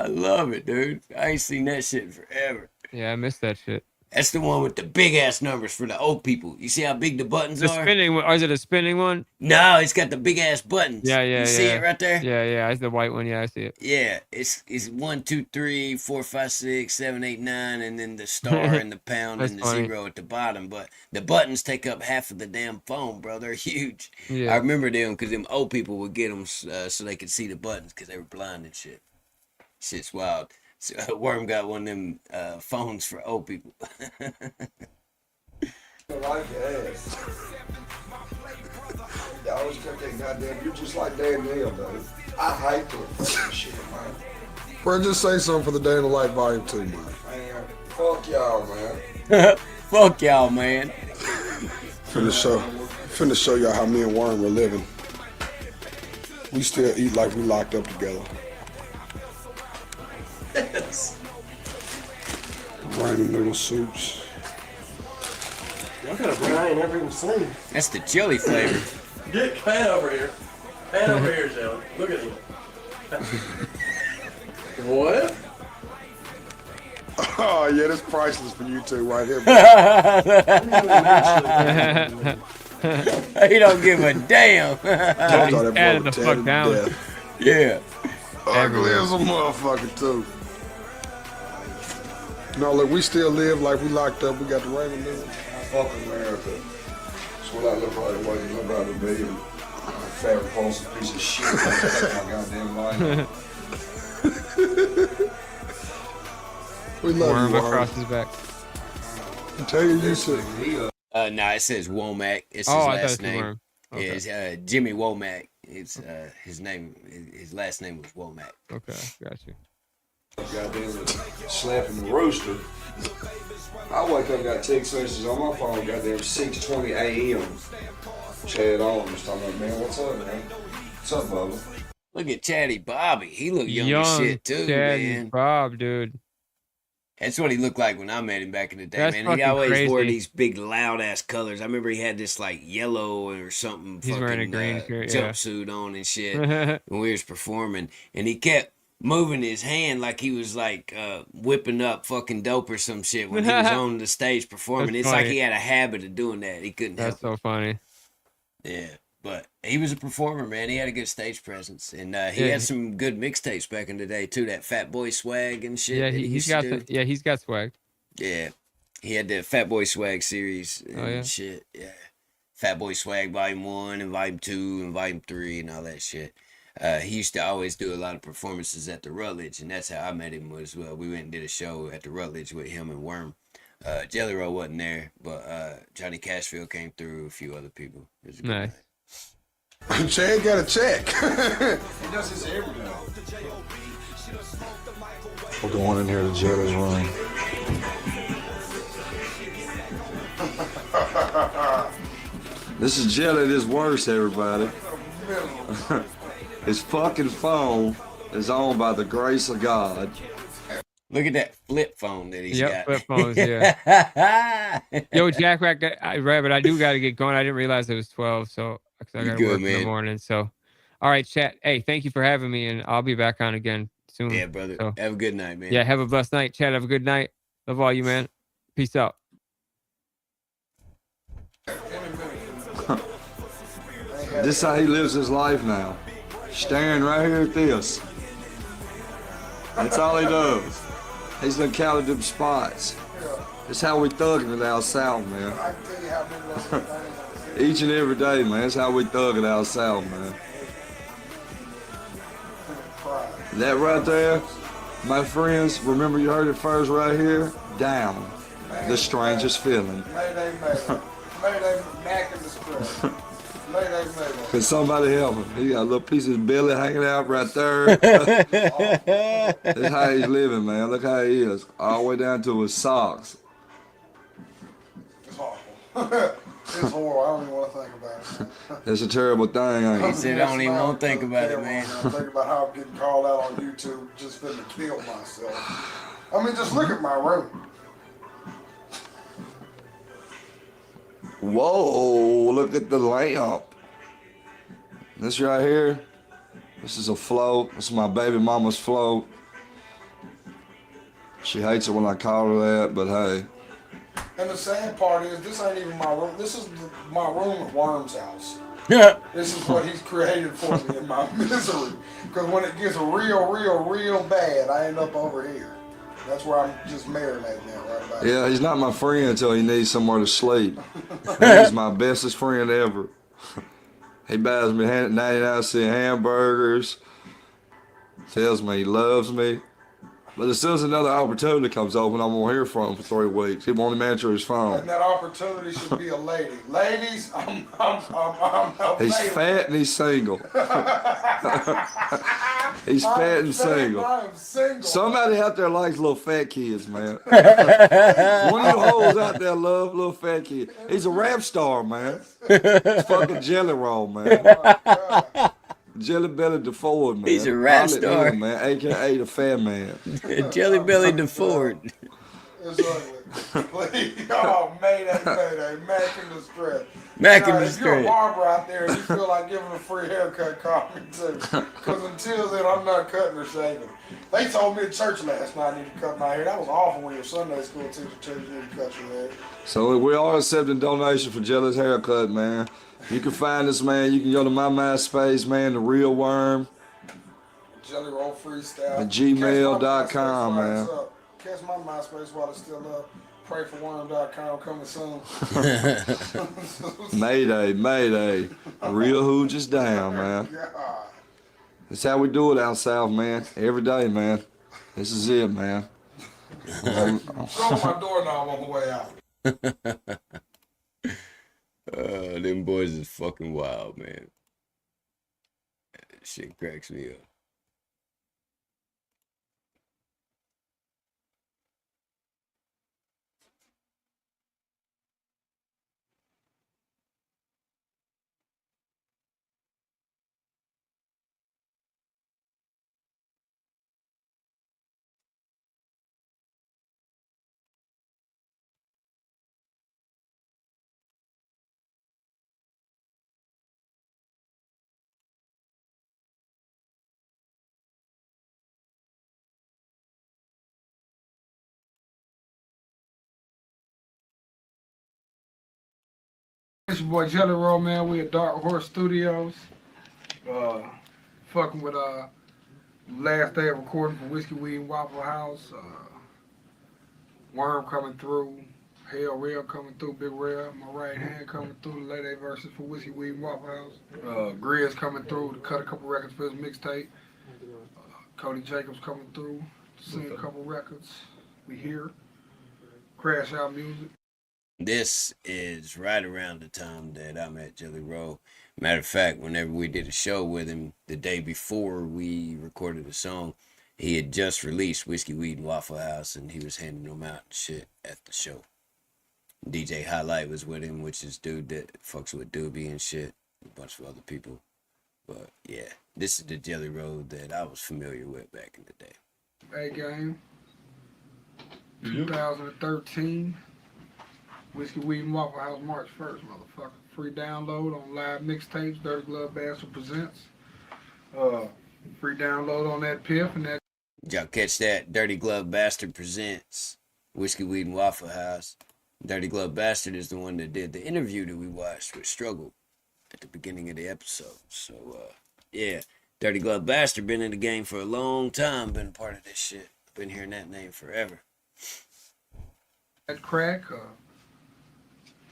love it, dude. I ain't seen that shit in forever. Yeah, I missed that shit. That's the one with the big ass numbers for the old people. You see how big the buttons The are? spinning one. Or is it a spinning one? No, it's got the big ass buttons. Yeah, yeah, You see it right there? Yeah, it's the white one. Yeah, I see it. Yeah, it's 1, 2, 3, 4, 5, 6, 7, 8, 9, and then the star and the pound That's and the funny. 0 at the bottom. But the buttons take up half of the damn phone, bro. They're huge. Yeah. I remember them because them old people would get them so they could see the buttons because they were blind and shit. Shit's wild. So, Worm got one of them phones for old people. I like your ass. You always cut that goddamn. You're just like Danielle, dude. I hate that fucking shit, man. Bro, just say something for the day in the life volume 2, man. Man, fuck y'all, man. Fuck y'all, man. Finna show y'all how me and Worm are living. We still eat like we locked up together. Ramen noodle soups. Y'all got a brand I ain't never even seen. That's the chili flavor. Get Pan over here. Pan over here, Joe. Look at him. What? Oh, yeah, this priceless for you two right here, He don't give a damn. I thought that Added boy the was fuck dead down. to death. Yeah. Ugly as a motherfucker too. No, look, we still live like we locked up. We got the Raymond News. Fuck America. That's what I look like. Why you look like a big, fat, repulsive piece of shit. That's my goddamn mind. We love Worm you, across Worm. his back. I tell you, you said. Nah, it says Womack. It's his Oh, I thought last it was name. Worm. Yeah, Okay. it's Jimmy Womack. It's his name. His last name was Womack. Okay, got you. Goddamn slapping the rooster. I wake up, got text messages on my phone, goddamn 6:20 a.m. Chad on was talking about, man, what's up, man? What's up, Bubba? Look at Chatty Bobby. He looked young, Young as shit too, Chatty man. Bob, dude. That's what he looked like when I met him back in the day, That's man. He fucking always wore crazy. these big, loud ass colors. I remember he had this like yellow or something. He's wearing a fucking, green shirt, yeah. jumpsuit on and shit when we was performing, and he kept moving his hand like he was like whipping up fucking dope or some shit when he was on the stage performing. That's It's like funny. he had a habit of doing that. He couldn't help That's so funny. it. Yeah. But he was a performer, man. He had a good stage presence, and he Yeah. had some good mixtapes back in the day too. That Fat Boy swag and shit. Yeah, that he's used got to do. he's got swag. Yeah, he had the Fat Boy Swag series and Oh, yeah? shit. Yeah, Fat Boy Swag Volume 1 and Volume 2 and Volume 3 and all that shit. He used to always do a lot of performances at the Rutledge, and that's how I met him as well. We went and did a show at the Rutledge with him and Worm. JellyRoll wasn't there, but Johnny Cashville came through, a few other people. It was a good Nice. night. Chad got a check. He does this every day. We're going in here to Jelly's room. This is Jelly, this worse, everybody. His fucking phone is owned by the grace of God. Look at that flip phone that he's got. Flip phones, yeah. Yo, Jack Rabbit, I do got to get going. I didn't realize it was 12, so I got to good, work in man. the morning. So, all right, chat. Hey, thank you for having me, and I'll be back on again soon. Yeah, brother. So, Have a good night, man. yeah, have a blessed night. Chat, have a good night. Love all you, man. Peace out. This is how he lives his life now. Staring right here at this. That's all he does. He's done counted them spots. That's how we thugging it out south, man. Each and every day, man. That's how we thug it out south, man. That right there, my friends, remember you heard it first right here? Down. The strangest feeling. Mayday, mayday. Mayday, Mac in the spread. Mayday, mayday. Can somebody help him? He got a little piece of his belly hanging out right there. That's how he's living, man. Look how he is. All the way down to his socks. It's awful. It's horrible. I don't even want to think about it. It's a terrible thing, ain't He it? said, I don't even want to think about it, man. I'm thinking about how I'm getting called out on YouTube just finna kill myself. I mean, just look at my room. Whoa, look at the lamp. This right here, this is a float. This is my baby mama's float. She hates it when I call her that, but hey. And the sad part is, this ain't even my room. This is my room at Worm's house. Yeah. This is what he's created for me in my misery. Because when it gets real bad, I end up over here. That's where I'm just marinating now, right about now. Yeah, he's not my friend until he needs somewhere to sleep. He's my bestest friend ever. He buys me 99-cent hamburgers, tells me he loves me. But as soon as another opportunity comes open, I'm gonna hear from him for 3 weeks. He won't even answer his phone. And that opportunity should be a lady. Ladies, I'm He's fat and he's single. He's fat and single. I'm single. Somebody out there likes little fat kids, man. One of you hoes out there love little fat kids. He's a rap star, man. It's fucking JellyRoll, man. Jelly Belly DeFord, man. He's a rap Holla at star. him, man, aka the Fat Man. Jelly Belly DeFord. It's ugly. Please. Oh, mayday, Mac in the stress. Mac in the If you're a stress. barber out there and you feel like giving a free haircut, call me too. Because until then, I'm not cutting or shaving. They told me at church last night I need to cut my hair. That was awful when your Sunday school teacher told you to cut your hair. So we are accepting donation for Jelly's haircut, man. You can find this, man. You can go to my MySpace, man, The Real Worm. JellyRoll freestyle. Gmail.com, man. Catch my MySpace while it's still up. Prayforworm.com coming soon. Mayday, mayday. Real Hooge is down, man. That's how we do it out south, man. Every day, man. This is it, man. Throw my doorknob on the way out. Them boys is fucking wild, man. That shit cracks me up. It's your boy JellyRoll, man. We at Dark Horse Studios. Fucking with last day of recording for Whiskey Weed and Waffle House. Worm coming through. Hell Rail coming through. Big Rail. My right hand coming through. The late verses for Whiskey Weed and Waffle House. Grizz coming through to cut a couple records for his mixtape. Cody Jacobs coming through to sing a couple records. We here. Crash Out Music. This is right around the time that I met JellyRoll. Matter of fact, whenever we did a show with him, the day before we recorded the song, he had just released Whiskey Weed and Waffle House, and he was handing them out and shit at the show. DJ Highlight was with him, which is dude that fucks with Doobie and shit, a bunch of other people. But yeah, this is the JellyRoll that I was familiar with back in the day. A-Game. 2013. Whiskey Weed and Waffle House March 1st, motherfucker. Free download on live mixtapes. Dirty Glove Bastard presents. Free download on that Piff and that. Did y'all catch that? Dirty Glove Bastard presents Whiskey Weed and Waffle House. Dirty Glove Bastard is the one that did the interview that we watched with Struggle at the beginning of the episode. So, yeah. Dirty Glove Bastard been in the game for a long time, been a part of this shit. Been hearing that name forever. That crack.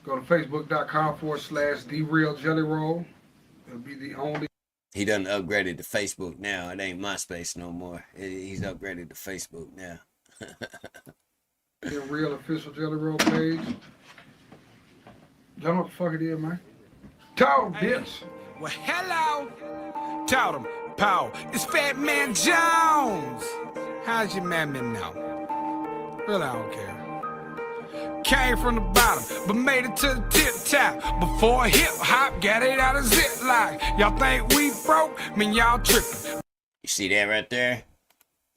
Go to facebook.com/TheRealJellyRoll. It'll be the only. He done upgraded to Facebook now. It ain't MySpace no more. He's upgraded to Facebook now. The real official JellyRoll page. Y'all know what the fuck it is, man. Talk, bitch. Well, hello. Tell them, Pow. It's Fat Man Jones. How's your mammy now? Really, I don't care. Came from the bottom, but made it to the tip top. Before hip hop, got it out of ziplock. Y'all think we broke? Man, y'all tripping. You see that right there?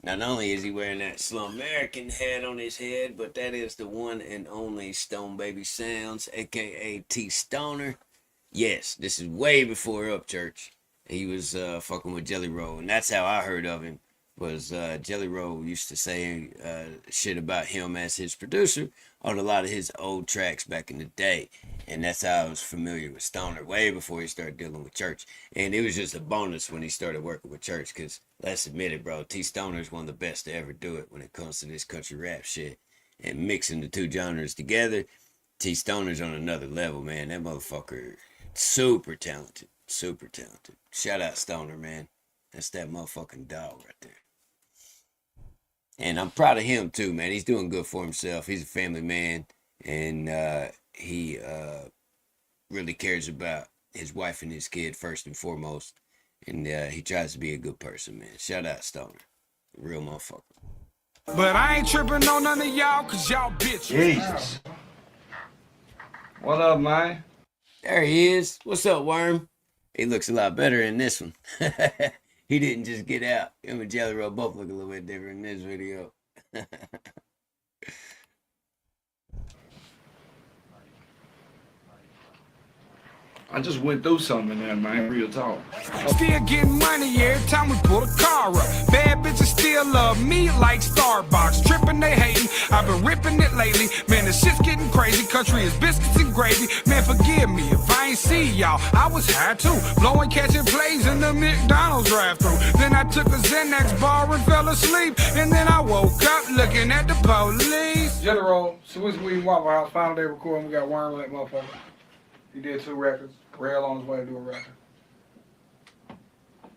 Not only is he wearing that Slum American hat on his head, but that is the one and only Stone Baby Sounds, aka T Stoner. Yes, this is way before Upchurch. He was fucking with JellyRoll, and that's how I heard of him. Was JellyRoll used to say shit about him as his producer on a lot of his old tracks back in the day. And that's how I was familiar with Stoner way before he started dealing with Church. And it was just a bonus when he started working with Church, because let's admit it, bro, T Stoner is one of the best to ever do it when it comes to this country rap shit. And mixing the two genres together, T Stoner's on another level, man. That motherfucker, super talented, super talented. Shout out Stoner, man. That's that motherfucking dog right there. And I'm proud of him too, man. He's doing good for himself. He's a family man, and he really cares about his wife and his kid first and foremost. And he tries to be a good person, man. Shout out Stoner. Real motherfucker. But I ain't tripping on none of y'all, cause y'all bitches. Jesus. What up, man? There he is. What's up, Worm? He looks a lot better in this one. He didn't just get out. Him and JellyRoll both look a little bit different in this video. I just went through something in there, man. Real talk. Still getting money every time we pull a car up. Bad bitches still love me like Starbucks. Tripping, they hating. I've been ripping it lately. Man, the shit's getting crazy. Country is biscuits and gravy. Man, forgive me if I ain't see y'all. I was high too. Blowing, catching plays in the McDonald's drive-thru. Then I took a Xanax bar and fell asleep. And then I woke up looking at the police. JellyRoll, so we Waffle House, final day recording. We got Worm that motherfucker. He did 2 records. Rail on his way to do a record.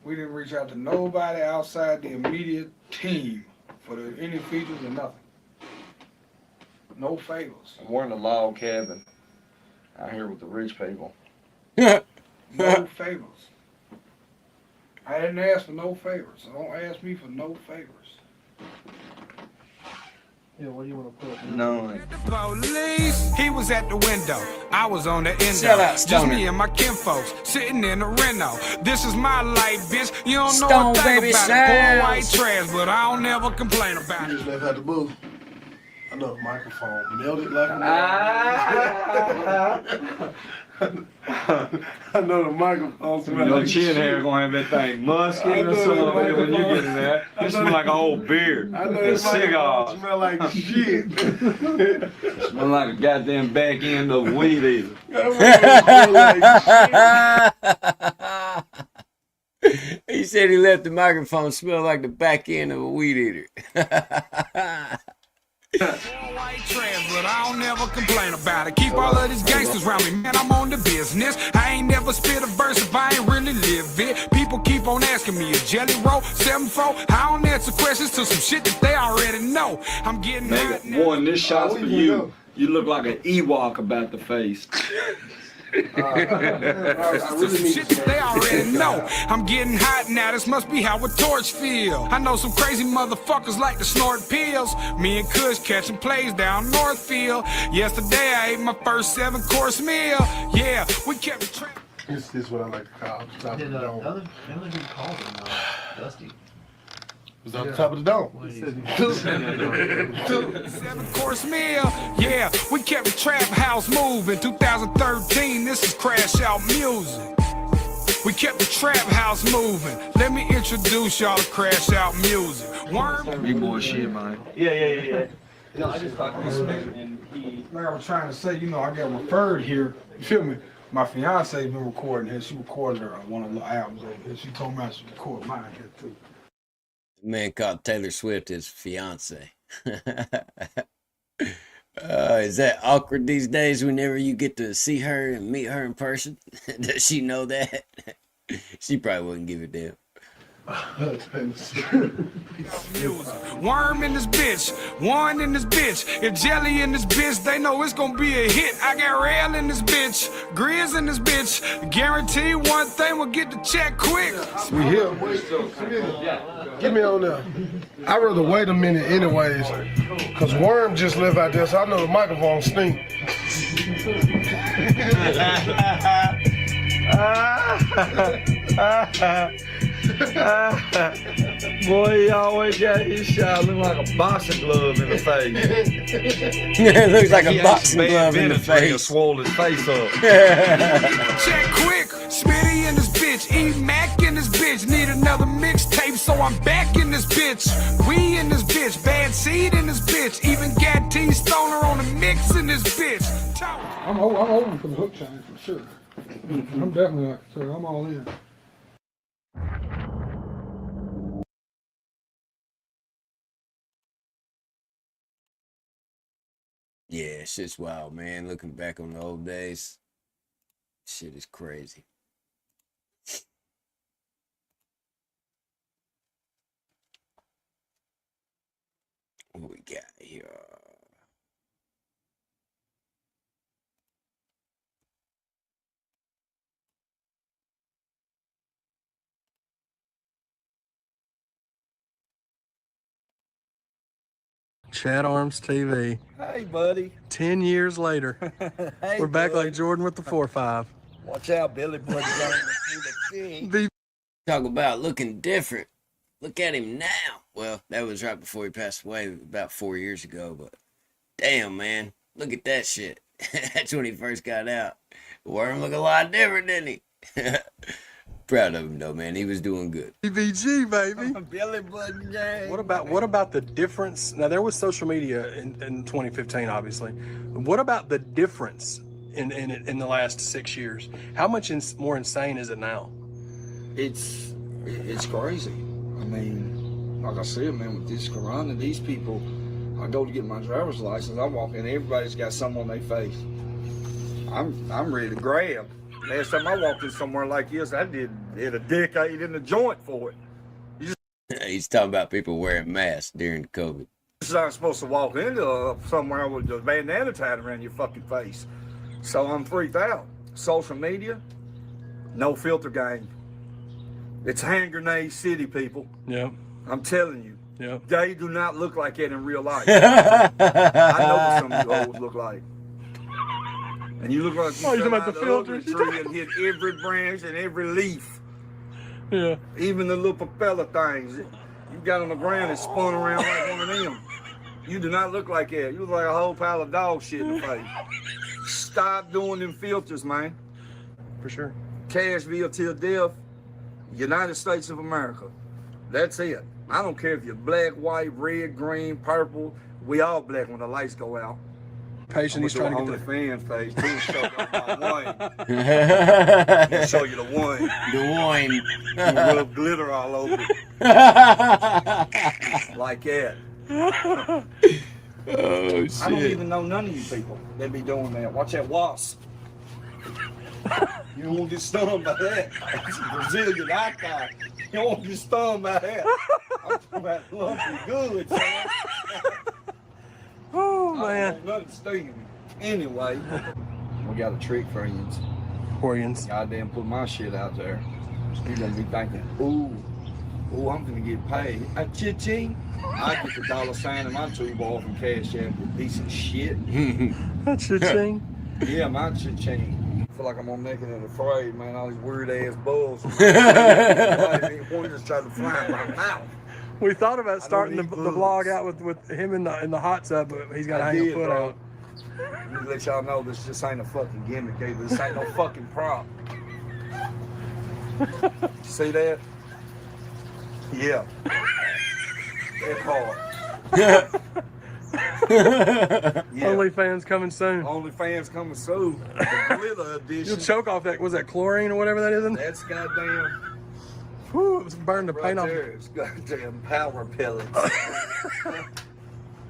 We didn't reach out to nobody outside the immediate team for any features or nothing. No favors. We're in a log cabin out here with the rich people. No favors. I didn't ask for no favors, so don't ask me for no favors. Yeah, what do you want to put? No. Police, he was at the window. I was on the end. Shout out, Just Stoner. me and my kinfolks sitting in the Reno. This is my life, bitch. You don't know Stone a thing Baby about it. Poor white Sounds. trash, but I don't never complain about You it. just left out the booth. I know the microphone melted like I know the microphone smell Your like chin shit. hair gonna have that thing musky or something when you get in there. It smell like a whole beard. I know A this microphone cigar. smell like shit. Smell like a goddamn back end of weed eater. He said he let the microphone smell like the back end of a weed eater. White trash, but I don't never complain about it. Keep all of these gangsters around me, man. I'm on the business. I ain't never spit a verse if I ain't really live it. People keep on asking me, is JellyRoll 7-4? I don't answer questions to some shit that they already know. I'm getting hot now. Nigga, Warren, this shot's for you. You look like an Ewok about the face. Shit that they already know. I'm getting hot now, this must be how a torch feel. I know some crazy motherfuckers like to snort pills. Me and Kush catching plays down Northfield. Yesterday I ate my first 7-course meal. Yeah, we kept it trapped. This is what I like to call top of the dome. Another dude called him Dusty. It was on the top of the dome. 7-course meal. Yeah, we kept the trap house moving. 2013, this is Crash Out Music. We kept the trap house moving. Let me introduce y'all to Crash Out Music. Worm. Big boy shit, man. Yeah. No, I just thought this man, and he. Like I was trying to say, I got referred here. You feel me? My fiance been recording here. She recorded her one of the albums over here. She told me I should record mine here too. Man called Taylor Swift his fiance. Is that awkward these days whenever you get to see her and meet her in person? Does she know that? She probably wouldn't give a damn. Worm in this bitch, one in this bitch. If Jelly in this bitch, they know it's gonna be a hit. I got Rail in this bitch, Grizz in this bitch. Guarantee one thing, we'll get the check quick. We here. Get me on there. I'd rather wait a minute anyways, because Worm just left out there, so I know the microphone stink. Boy, he always got his shot looking like a boxing glove in the face. It looks like a boxing glove in the face. Swole his face up. Check quick, Smitty in this bitch, E-Mac in this bitch. Need another mixtape, so I'm back in this bitch. We in this bitch, Bad Seed in this bitch. Even got T Stoner on the mix in this bitch. I'm open for the hook chain for sure. I'm definitely sure. I'm all in. Yeah, shit's wild, man. Looking back on the old days, shit is crazy. What we got here? Chad Arms TV. Hey, buddy. 10 years later. Hey, We're back bud. like Jordan with the 4-5. Watch out, Billy Boy. Talk about looking different. Look at him now. Well, that was right before he passed away, about 4 years ago. But damn, man, look at that shit. That's when he first got out. Worm look a lot different, didn't he? Proud of him though, man. He was doing good. BBG, baby. Belly button gang. What about the difference? Now there was social media in 2015, obviously. What about the difference in the last 6 years? How much more insane is it now? It's crazy. I mean, like I said, man, with this corona, these people, I go to get my driver's license, I walk in, everybody's got something on their face. I'm ready to grab. Last time I walked in somewhere like this, I did a decade in the joint for it. He's talking about people wearing masks during COVID. You're not supposed to walk into somewhere with a bandana tied around your fucking face. So I'm freaked out. Social media, no filter gang. It's hand grenade city, people. Yeah. I'm telling you. Yeah. They do not look like that in real life. I know what some of you old look like. And you look like you talking about the filters? Tree and hit every branch and every leaf. Yeah. Even the little propeller things you got on the ground and spun around like one of them. You do not look like that. You look like a whole pile of dog shit in the face. Stop doing them filters, man. For sure. Cashville till death. United States of America. That's it. I don't care if you're black, white, red, green, purple. We all black when the lights go out. Patient, he's trying to get the fan face. Too, show I'll show you the one. The one. Rub glitter all over it. Like that. Oh, shit. I don't even know none of you people that be doing that. Watch that wasp. You don't get stung by that. That's a Brazilian icon. You don't get stung by that. I'm talking about lumpy good, son. Oh, man. I don't want nothing stinging me. Anyway, we got a trick for you. Goddamn put my shit out there. You're gonna be thinking, ooh, I'm gonna get paid. Cha-ching. I get the $sign in my $2 from Cash App, you piece of shit. Cha-ching. Yeah, my cha-ching. I feel like I'm gonna make it in the fray, man. All these weird ass bulls. One just tried to fly in my mouth. We thought about starting the vlog out with him in the hot tub, but he's got to hang a foot out. Let me let y'all know this just ain't a fucking gimmick, either. This ain't no fucking prop. See that? Yeah. That part. Yeah. OnlyFans coming soon. OnlyFans coming soon. The glitter edition. You'll choke off that. Was that chlorine or whatever that is? That's goddamn. Whew, it was burned the paint off. It's goddamn power pellets.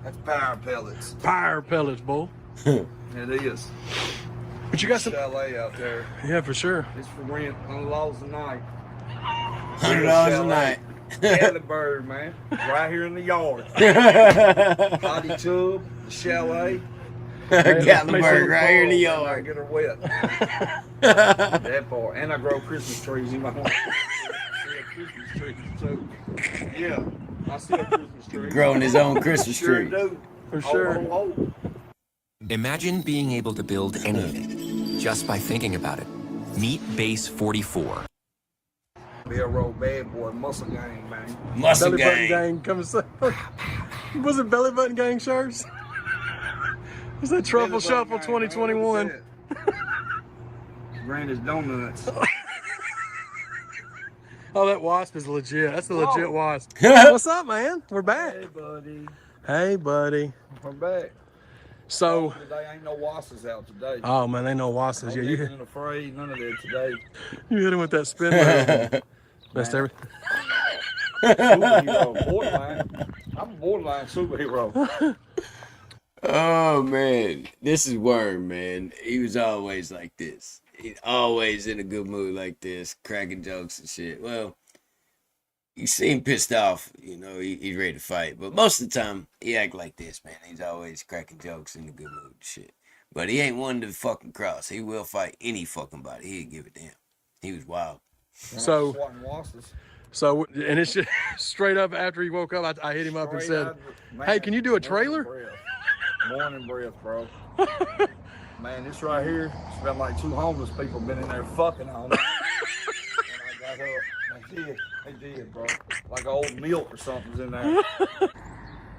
That's power pellets. Power pellets, bull. It is. But you got some chalet out there. Yeah, for sure. It's for rent, $100 a night. $100 a night. Gatlinburg, man. Right here in the yard. Potty tub, the chalet. Gatlinburg, right here in the yard. I get her wet. That part. And I grow Christmas trees. You might want to see a Christmas tree too. Yeah, I see a Christmas tree. Growing his own Christmas tree. Sure do. For sure. Oh. Imagine being able to build anything just by thinking about it. Meet Base 44. JellyRoll bad boy, muscle gang, man. Muscle Belly gang. Button Gang coming soon. Was it Belly Button Gang shirts? Was that Truffle Shuffle 2021? Granny's Donuts. Oh, that wasp is legit. That's a legit wasp. What's up, man? We're back. Hey, buddy. Hey, buddy. I'm back. So. Today ain't no wasps out today. Oh man, they know wasps. No Yeah, you licking and afraid, none of that today. You hit him with that spin move. Best everything. Superhero, borderline. I'm a borderline superhero. Oh man, this is Worm, man. He was always like this. He's always in a good mood like this, cracking jokes and shit. Well, you seem pissed off, you know, he's ready to fight. But most of the time, he act like this, man. He's always cracking jokes in a good mood and shit. But he ain't one to fucking cross. He will fight any fucking body. He'd give it to him. He was wild. So, and it's just straight up after he woke up, I hit him up and said, hey, can you do a trailer? Morning breath, bro. Man, this right here, it's been like 2 homeless people been in there fucking on it. And I got up. They did, bro. Like old milk or something's in there.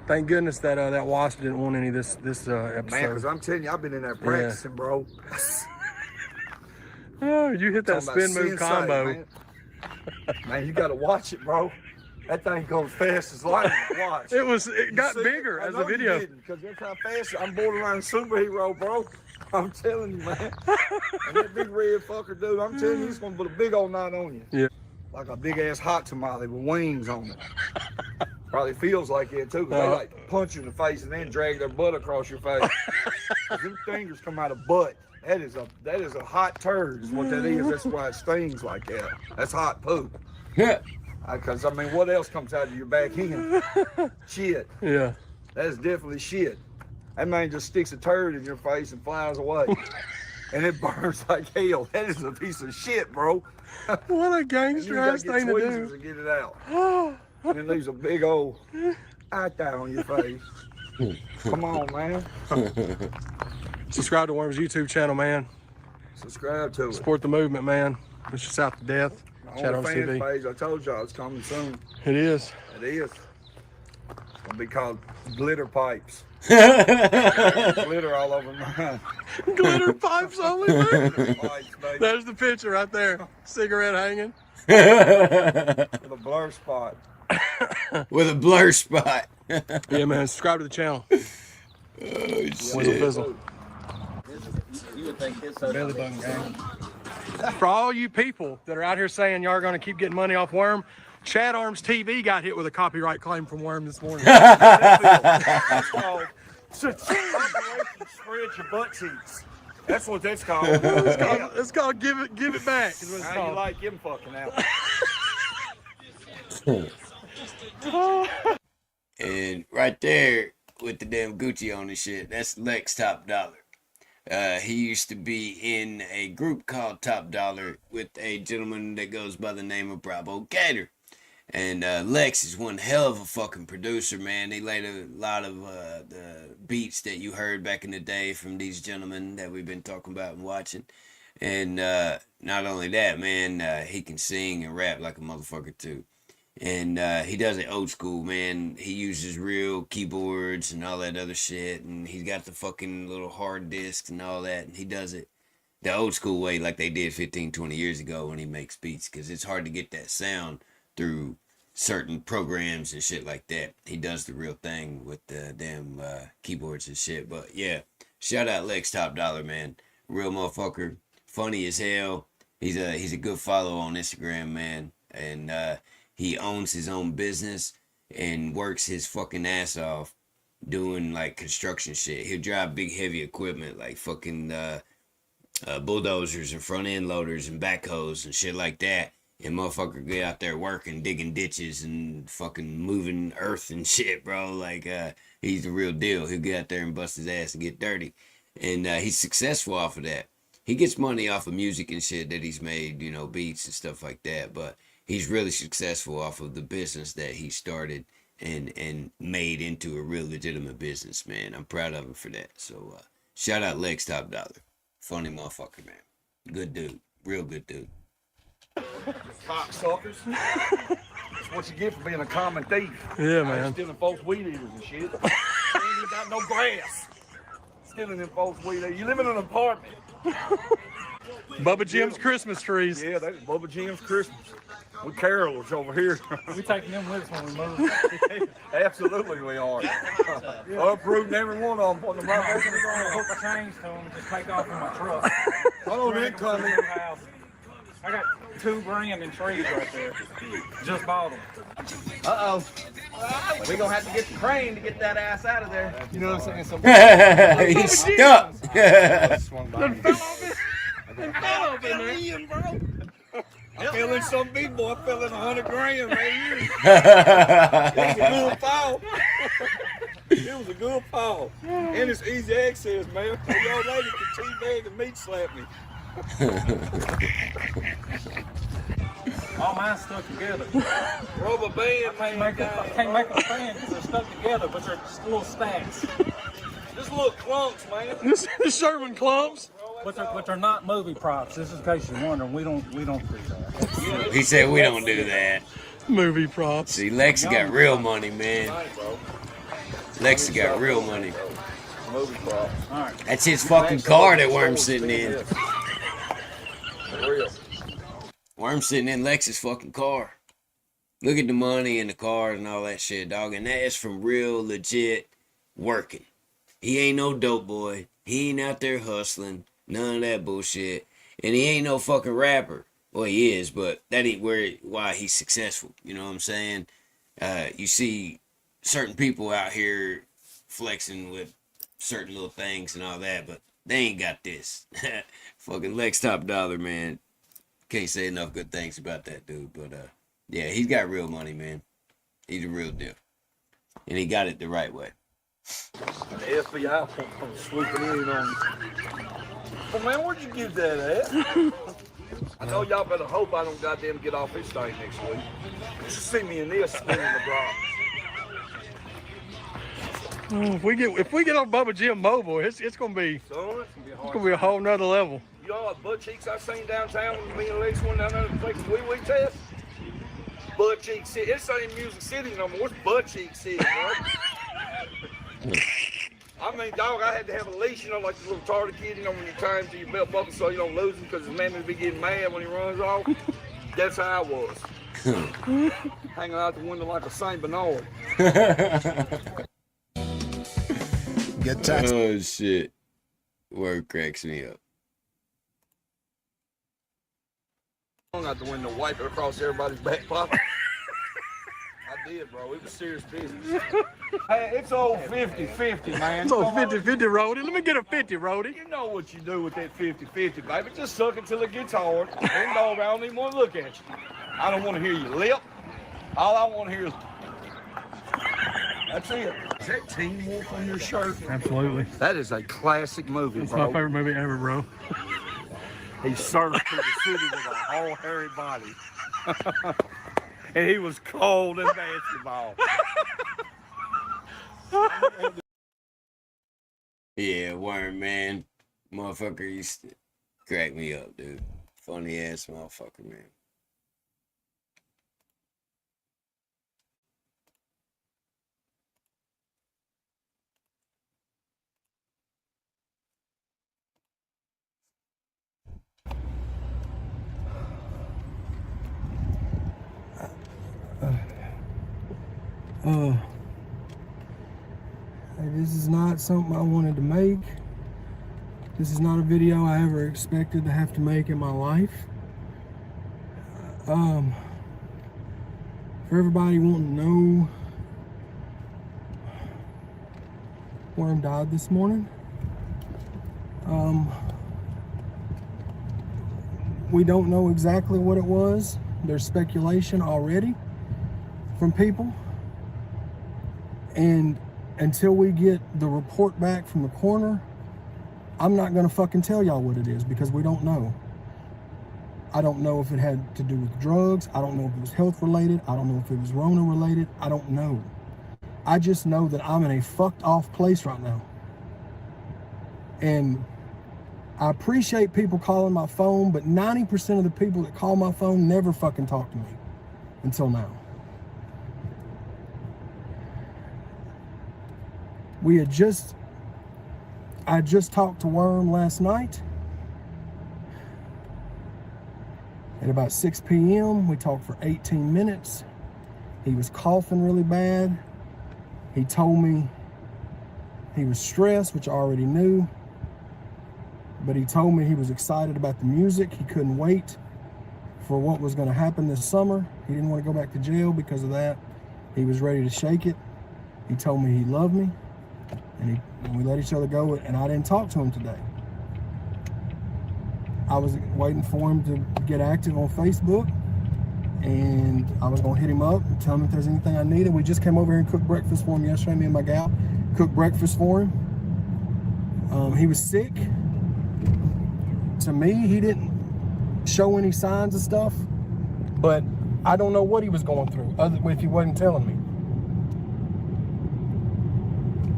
Thank goodness that that wasp didn't want any of this episode. Man, because I'm telling you, I've been in there practicing, bro. Oh, you hit that Talking about spin move sensei, combo. Man. Man, you got to watch it, bro. That thing goes fast as lightning to watch. It got bigger as a video. Because that's how fast I'm borderline superhero, bro. I'm telling you, man. And that big red fucker, dude, I'm telling you, he's going to put a big old knot on you. Yeah. Like a big ass hot tamale with wings on it. Probably feels like it too, because they like punch you in the face and then drag their butt across your face. 'Cause them fingers come out of butt. That is a hot turd is what that is. That's why it stings like that. That's hot poop. Yeah. Because, I mean, what else comes out of your back end? Shit. Yeah. That is definitely shit. That man just sticks a turd in your face and flies away. And it burns like hell. That is a piece of shit, bro. What a gangster ass thing to do. To get it out. And it leaves a big old eye dye on your face. Come on, man. Subscribe to Worm's YouTube channel, man. Subscribe to it. Support the movement, man. Push us out to death. Chat on fan TV. page, I told y'all it's coming soon. It is. It is. It's gonna be called Glitter Pipes. Glitter all over mine. Glitter pipes only, man. Glitter pipes, baby. There's the picture right there. Cigarette hanging. With a blur spot. With a blur spot. Yeah, man. Subscribe to the channel. Whistle fizzle. You would think this belly button gang. For all you people that are out here saying y'all are going to keep getting money off Worm, Chad Arms TV got hit with a copyright claim from Worm this morning. That's called Operation Spread Your Butt Cheeks. That's what that's called. It's called Give It Back. Is what it's How called. you like him fucking out? And right there with the damn Gucci on his shit, that's Lex Top Dollar. He used to be in a group called Top Dollar with a gentleman that goes by the name of Brabo Gator. And Lex is one hell of a fucking producer, man. He laid a lot of the beats that you heard back in the day from these gentlemen that we've been talking about and watching. And not only that, man, he can sing and rap like a motherfucker too. And he does it old school, man. He uses real keyboards and all that other shit. And he's got the fucking little hard discs and all that. And he does it the old school way like they did 15, 20 years ago when he makes beats. Because it's hard to get that sound through certain programs and shit like that. He does the real thing with the damn keyboards and shit. But yeah, shout out Lex Top Dollar, man. Real motherfucker. Funny as hell. He's a good follow on Instagram, man. And he owns his own business and works his fucking ass off doing like construction shit. He'll drive big heavy equipment like fucking bulldozers and front end loaders and backhoes and shit like that. And motherfucker get out there working, digging ditches and fucking moving earth and shit, bro. Like he's the real deal. He'll get out there and bust his ass and get dirty. And he's successful off of that. He gets money off of music and shit that he's made, you know, beats and stuff like that. But he's really successful off of the business that he started and made into a real legitimate business, man. I'm proud of him for that. So shout out Lex Top Dollar. Funny motherfucker, man. Good dude. Real good dude. Cocksuckers. That's what you get for being a common thief. Yeah, man. Stealing folks' weed eaters and shit. You ain't got no grass. Stealing them folks' weed eaters. You live in an apartment. Bubba Jim's Christmas trees. Yeah, that's Bubba Jim's Christmas. With carols over here. We taking them with us when we move. Absolutely we are. Uprooting every one of them. Putting them right back in the ground. Hook chains to them and just take off in my truck. Hold on, incoming. I got $2 grand in trees right there. Just bought them. Uh-oh. We're going to have to get the crane to get that ass out of there. You know what I'm saying? He's stuck. I fell in some big boy. I fell in 100 grand right here. It was a good fall. It was a good fall. And it's easy access, man. Y'all lady can teabag and meat slap me. All mine stuck together. Rubber band. I can't make a fan because they're stuck together, but they're just little stacks. Just little clumps, man. This Sherman clumps. But they're not movie props. Just in case you're wondering, we don't do that. He said we don't do that. Movie props. See, Lex got real money, man. Lex got real money. Movie prop. All right. That's his fucking car that Worm's sitting in. For real. Worm's sitting in Lex's fucking car. Look at the money and the cars and all that shit, dog. And that is from real legit working. He ain't no dope boy. He ain't out there hustling. None of that bullshit. And he ain't no fucking rapper. Well, he is, but that ain't why he's successful. You know what I'm saying? You see certain people out here flexing with certain little things and all that, but they ain't got this. Fucking Lex Top Dollar, man. Can't say enough good things about that dude, but yeah, he's got real money, man. He's a real deal. And he got it the right way. The FBI swooping in on. Well, man, where'd you get that at? I know y'all better hope I don't goddamn get off this thing next week. Just see me in this spinning the block. If we get on Bubba Jim Mobile, it's gonna be a whole nother level. You know what butt cheeks I seen downtown when me and Lex went down there to take the wee test? Butt Cheek City. It's not in Music City no more. It's Butt Cheek City, bro. I mean, dog, I had to have a leash, you know, like the little tartar kid, you know, when you tie him to your belt buckle so you don't lose him because his man would be getting mad when he runs off. That's how I was. Hanging out the window like a St. Bernard. Get taxed. Oh, shit. Word cracks me up. Out the window, wipe it across everybody's back pocket. I did, bro. It was serious business. Hey, it's old 50-50, man. It's old 50-50, Rody. Let me get a 50, Rody. You know what you do with that 50-50, baby. Just suck it till it gets hard. And dog, I don't even want to look at you. I don't want to hear your lip. All I want to hear is... That's it. Is that Teen Wolf on your shirt? Absolutely. That is a classic movie, It's bro. my favorite movie ever, bro. He surged through the city with a whole hairy body. And he was cold as basketball. Yeah, Worm, man. Motherfucker used to crack me up, dude. Funny ass motherfucker, man. This is not something I wanted to make. This is not a video I ever expected to have to make in my life. For everybody wanting to know, Worm died this morning. We don't know exactly what it was. There's speculation already from people. And until we get the report back from the coroner, I'm not gonna fucking tell y'all what it is because we don't know. I don't know if it had to do with drugs. I don't know if it was health related. I don't know if it was Rona related. I don't know. I just know that I'm in a fucked off place right now. And I appreciate people calling my phone, but 90% of the people that call my phone never fucking talk to me until now. I just talked to Worm last night. At about 6 p.m., we talked for 18 minutes. He was coughing really bad. He told me he was stressed, which I already knew. But he told me he was excited about the music. He couldn't wait for what was going to happen this summer. He didn't want to go back to jail because of that. He was ready to shake it. He told me he loved me. And we let each other go, and I didn't talk to him today. I was waiting for him to get active on Facebook, and I was gonna hit him up and tell him if there's anything I needed. We just came over here and cooked breakfast for him yesterday, me and my gal cooked breakfast for him. He was sick. To me, he didn't show any signs of stuff, but I don't know what he was going through, other if he wasn't telling me.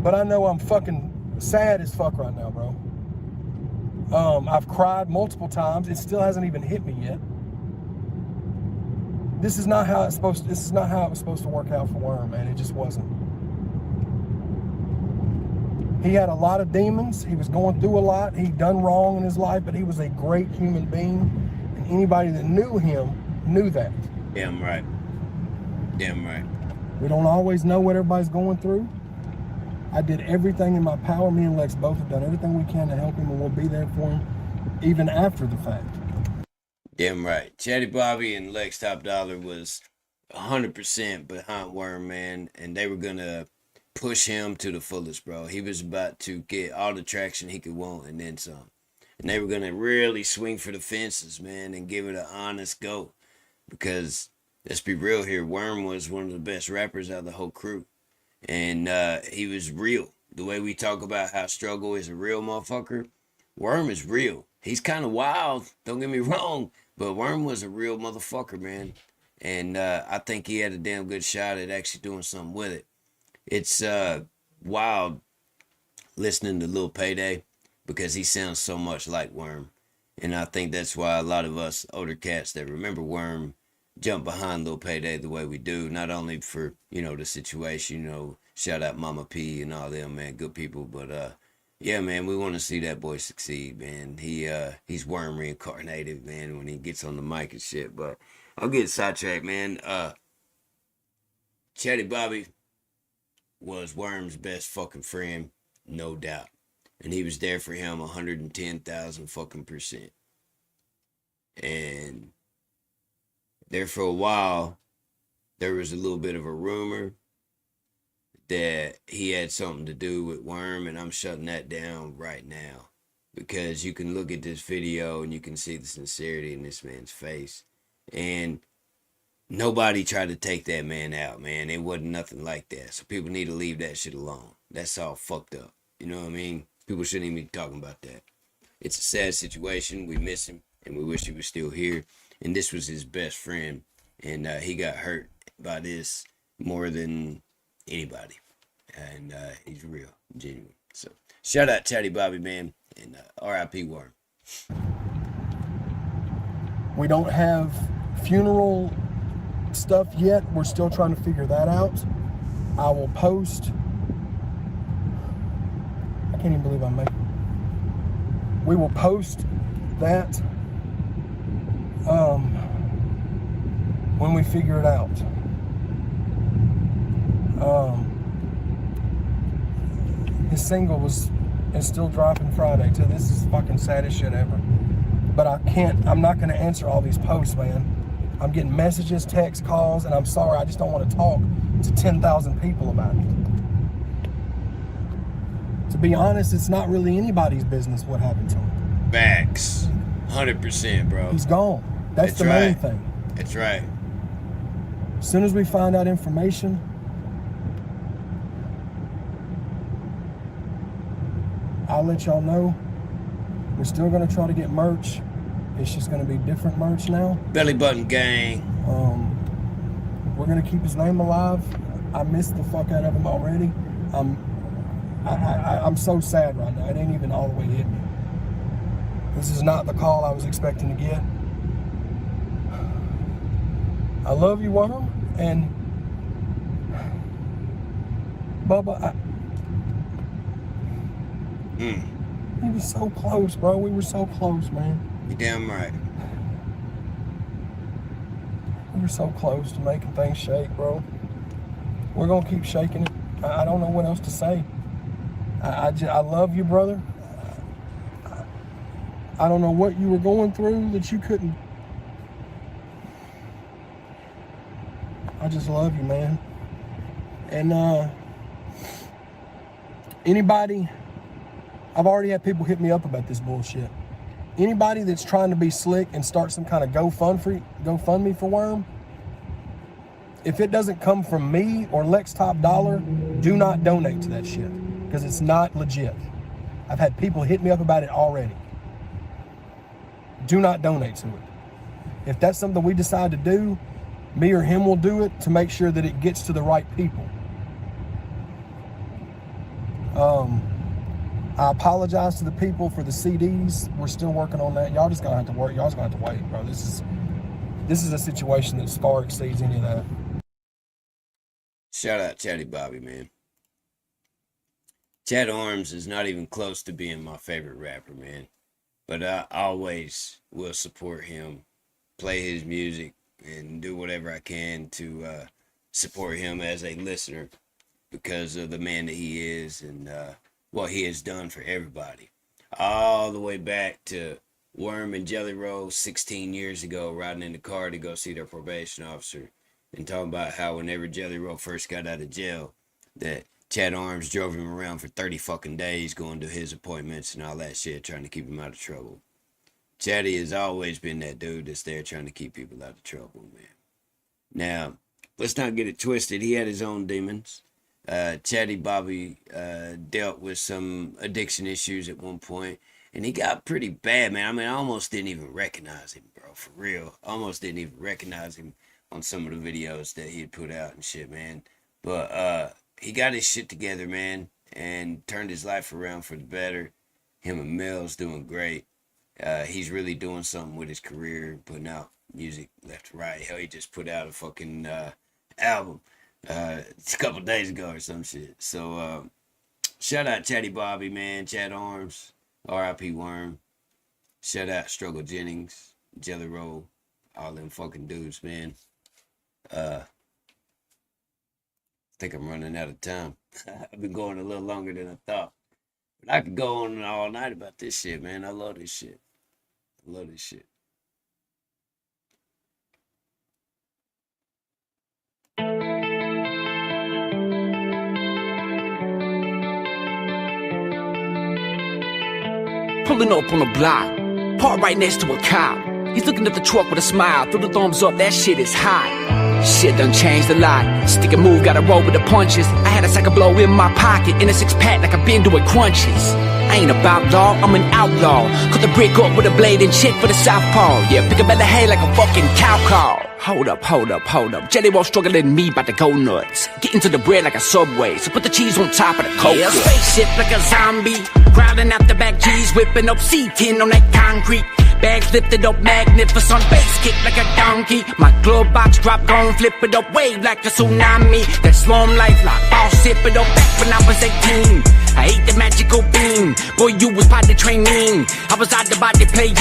But I know I'm fucking sad as fuck right now, bro. I've cried multiple times. It still hasn't even hit me yet. This is not how it was supposed to work out for Worm, man. It just wasn't. He had a lot of demons. He was going through a lot. He'd done wrong in his life, but he was a great human being. And anybody that knew him knew that. Damn right. Damn right. We don't always know what everybody's going through. I did everything in my power. Me and Lex both have done everything we can to help him, and we'll be there for him even after the fact. Damn right. Chatty Bobby and Lex Top Dollar was 100% behind Worm, man, and they were gonna push him to the fullest, bro. He was about to get all the traction he could want and then some. And they were gonna really swing for the fences, man, and give it an honest go. Because let's be real here, Worm was one of the best rappers out of the whole crew. And he was real. The way we talk about how Struggle is a real motherfucker, Worm is real. He's kind of wild, don't get me wrong, but Worm was a real motherfucker, man. And I think he had a damn good shot at actually doing something with it. It's wild listening to Lil Payday because he sounds so much like Worm. And I think that's why a lot of us older cats that remember Worm jump behind Lil Payday the way we do, not only for, you know, the situation, you know, shout out Mama P and all them, man, good people, but yeah, man, we want to see that boy succeed, man. He's Worm reincarnated, man, when he gets on the mic and shit, but I'll get sidetracked, man. Chatty Bobby was Worm's best fucking friend, no doubt. And he was there for him 110,000 fucking %. And there for a while, there was a little bit of a rumor that he had something to do with Worm, and I'm shutting that down right now. Because you can look at this video and you can see the sincerity in this man's face. And nobody tried to take that man out, man. It wasn't nothing like that. So people need to leave that shit alone. That's all fucked up. You know what I mean? People shouldn't even be talking about that. It's a sad situation. We miss him, and we wish he was still here. And this was his best friend, and he got hurt by this more than anybody. And he's real, genuine. So shout out Chatty Bobby, man, and R.I.P. Worm. We don't have funeral stuff yet. We're still trying to figure that out. I will post. I can't even believe I'm making. We will post that when we figure it out. His single is still dropping Friday too. This is fucking saddest shit ever. But I'm not gonna answer all these posts, man. I'm getting messages, texts, calls, and I'm sorry, I just don't want to talk to 10,000 people about it. To be honest, it's not really anybody's business what happened to him. Facts. 100%, bro. He's gone. That's the main thing. That's right. As soon as we find out information, I'll let y'all know. We're still gonna try to get merch. It's just gonna be different merch now. Belly Button Gang. We're gonna keep his name alive. I missed the fuck out of him already. I'm so sad right now. It ain't even all the way hit me. This is not the call I was expecting to get. I love you, Worm, and Bubba, he was so close, bro. We were so close, man. You damn right. We were so close to making things shake, bro. We're gonna keep shaking it. I don't know what else to say. I love you, brother. I don't know what you were going through that you couldn't. I just love you, man. And anybody, I've already had people hit me up about this bullshit. Anybody that's trying to be slick and start some kind of GoFundMe for Worm, if it doesn't come from me or Lex Top Dollar, do not donate to that shit because it's not legit. I've had people hit me up about it already. Do not donate to it. If that's something we decide to do, me or him will do it to make sure that it gets to the right people. I apologize to the people for the CDs. We're still working on that. Y'all just gonna have to work. Y'all just gonna have to wait, bro. This is a situation that far exceeds any of that. Shout out Chatty Bobby, man. Chad Arms is not even close to being my favorite rapper, man. But I always will support him, play his music, and do whatever I can to support him as a listener because of the man that he is and what he has done for everybody. All the way back to Worm and JellyRoll 16 years ago, riding in the car to go see their probation officer and talking about how whenever JellyRoll first got out of jail, that Chad Arms drove him around for 30 fucking days going to his appointments and all that shit, trying to keep him out of trouble. Chatty has always been that dude that's there trying to keep people out of trouble, man. Now, let's not get it twisted. He had his own demons. Chatty Bobby dealt with some addiction issues at one point, and he got pretty bad, man. I mean, I almost didn't even recognize him, bro, for real. Almost didn't even recognize him on some of the videos that he had put out and shit, man. But he got his shit together, man, and turned his life around for the better. Him and Mel's doing great. He's really doing something with his career, putting out music left to right. Hell, he just put out a fucking album a couple days ago or some shit. So shout out Chatty Bobby, man, Chad Arms, R.I.P. Worm. Shout out Struggle Jennings, JellyRoll, all them fucking dudes, man. I think I'm running out of time. I've been going a little longer than I thought. But I could go on all night about this shit, man. I love this shit. I love this shit. Pulling up on the block, parked right next to a cop. He's looking at the truck with a smile, through the thumbs up, that shit is hot. Shit done changed a lot. Stick and move, gotta roll with the punches. I had a sack of blow in my pocket, in a 6-pack like I've been doing crunches. I ain't about law, I'm an outlaw. Cut the brick up with a blade and check for the southpaw. Yeah, pick up at the hay like a fucking cow call. Hold up. JellyRoll struggling me about to go nuts. Get into the bread like a Subway, so put the cheese on top of the coke. Yeah, spaceship like a zombie. Growling out the back G's, whipping up C10 on that concrete. Bags lifted up, magnificent bass kick like a donkey. My glove box drop, gon' flip it up, wave like a tsunami. That slum life like ball, sip it up back when I was 18. I ate the magical bean. Boy, you was potty training. I was out the body playing.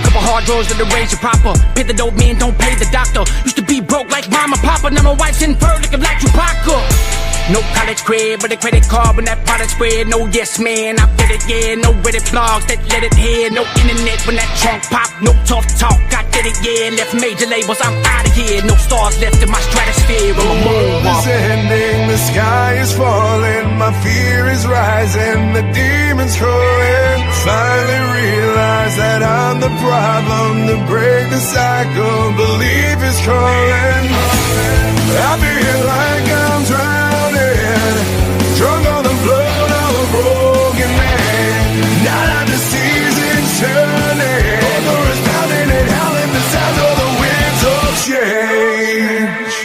Couple hard drugs to the range of proper. Pay the dope man, don't pay the doctor. Used to be broke like mama, papa. Now my wife's in fur looking like Chewbacca. No college cred, but a credit card when that product spread. No yes man, I bet it, yeah. No Reddit blogs that let it hear. No internet when that trunk pop. No tough talk, I did it, yeah. Left major labels, I'm out of here. No stars left in my stratosphere. I'm a moonwalker. The ending, the sky is falling. My fear is rising, the demons calling. Finally realize that I'm the problem. To break the cycle, belief is calling. I feel like I'm drowning, drunk on the blood of a broken man. Now that the season's turning, thunder is pounding and howling the sound of the winds of change.